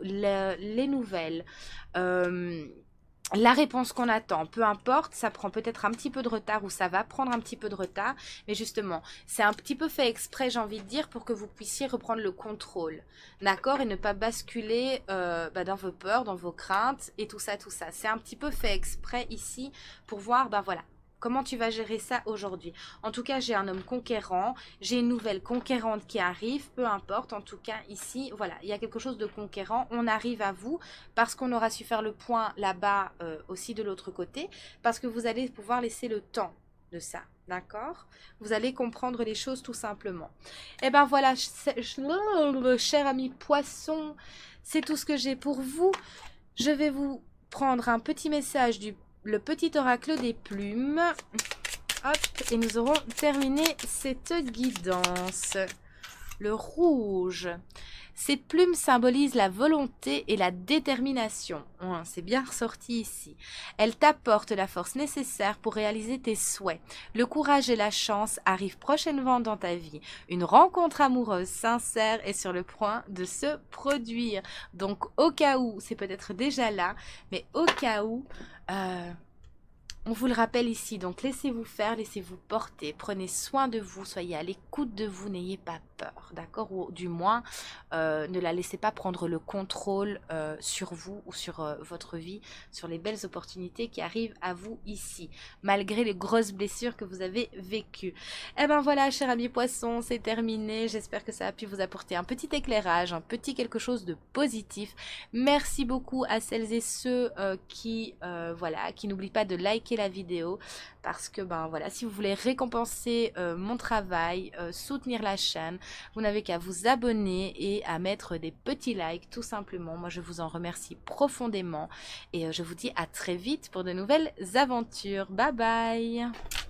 la réponse qu'on attend, peu importe, ça prend peut-être un petit peu de retard ou ça va prendre un petit peu de retard, mais justement, c'est un petit peu fait exprès, j'ai envie de dire, pour que vous puissiez reprendre le contrôle, d'accord? Et ne pas basculer dans vos peurs, dans vos craintes et tout ça, tout ça. C'est un petit peu fait exprès ici pour voir, voilà, comment tu vas gérer ça aujourd'hui? En tout cas, j'ai un homme conquérant, j'ai une nouvelle conquérante qui arrive, peu importe. En tout cas, ici, voilà, il y a quelque chose de conquérant. On arrive à vous parce qu'on aura su faire le point là-bas aussi de l'autre côté, parce que vous allez pouvoir laisser le temps de ça, d'accord? Vous allez comprendre les choses tout simplement. Et ben voilà, cher ami poisson, c'est tout ce que j'ai pour vous. Je vais vous prendre un petit message le petit oracle des plumes. Hop, et nous aurons terminé cette guidance. Le rouge. Ces plumes symbolisent la volonté et la détermination. C'est bien ressorti ici. Elles t'apportent la force nécessaire pour réaliser tes souhaits. Le courage et la chance arrivent prochainement dans ta vie. Une rencontre amoureuse sincère est sur le point de se produire. Donc au cas où, c'est peut-être déjà là, mais au cas où... on vous le rappelle ici, donc laissez-vous faire, laissez-vous porter, prenez soin de vous, soyez à l'écoute de vous, n'ayez pas peur, d'accord? Ou du moins, ne la laissez pas prendre le contrôle sur vous ou sur votre vie, sur les belles opportunités qui arrivent à vous ici, malgré les grosses blessures que vous avez vécues. Et ben voilà, chers amis poissons, c'est terminé, j'espère que ça a pu vous apporter un petit éclairage, un petit quelque chose de positif. Merci beaucoup à celles et ceux qui n'oublient pas de liker liker la vidéo parce que ben voilà, si vous voulez récompenser mon travail, soutenir la chaîne, vous n'avez qu'à vous abonner et à mettre des petits likes tout simplement. Moi je vous en remercie profondément et je vous dis à très vite pour de nouvelles aventures. Bye bye!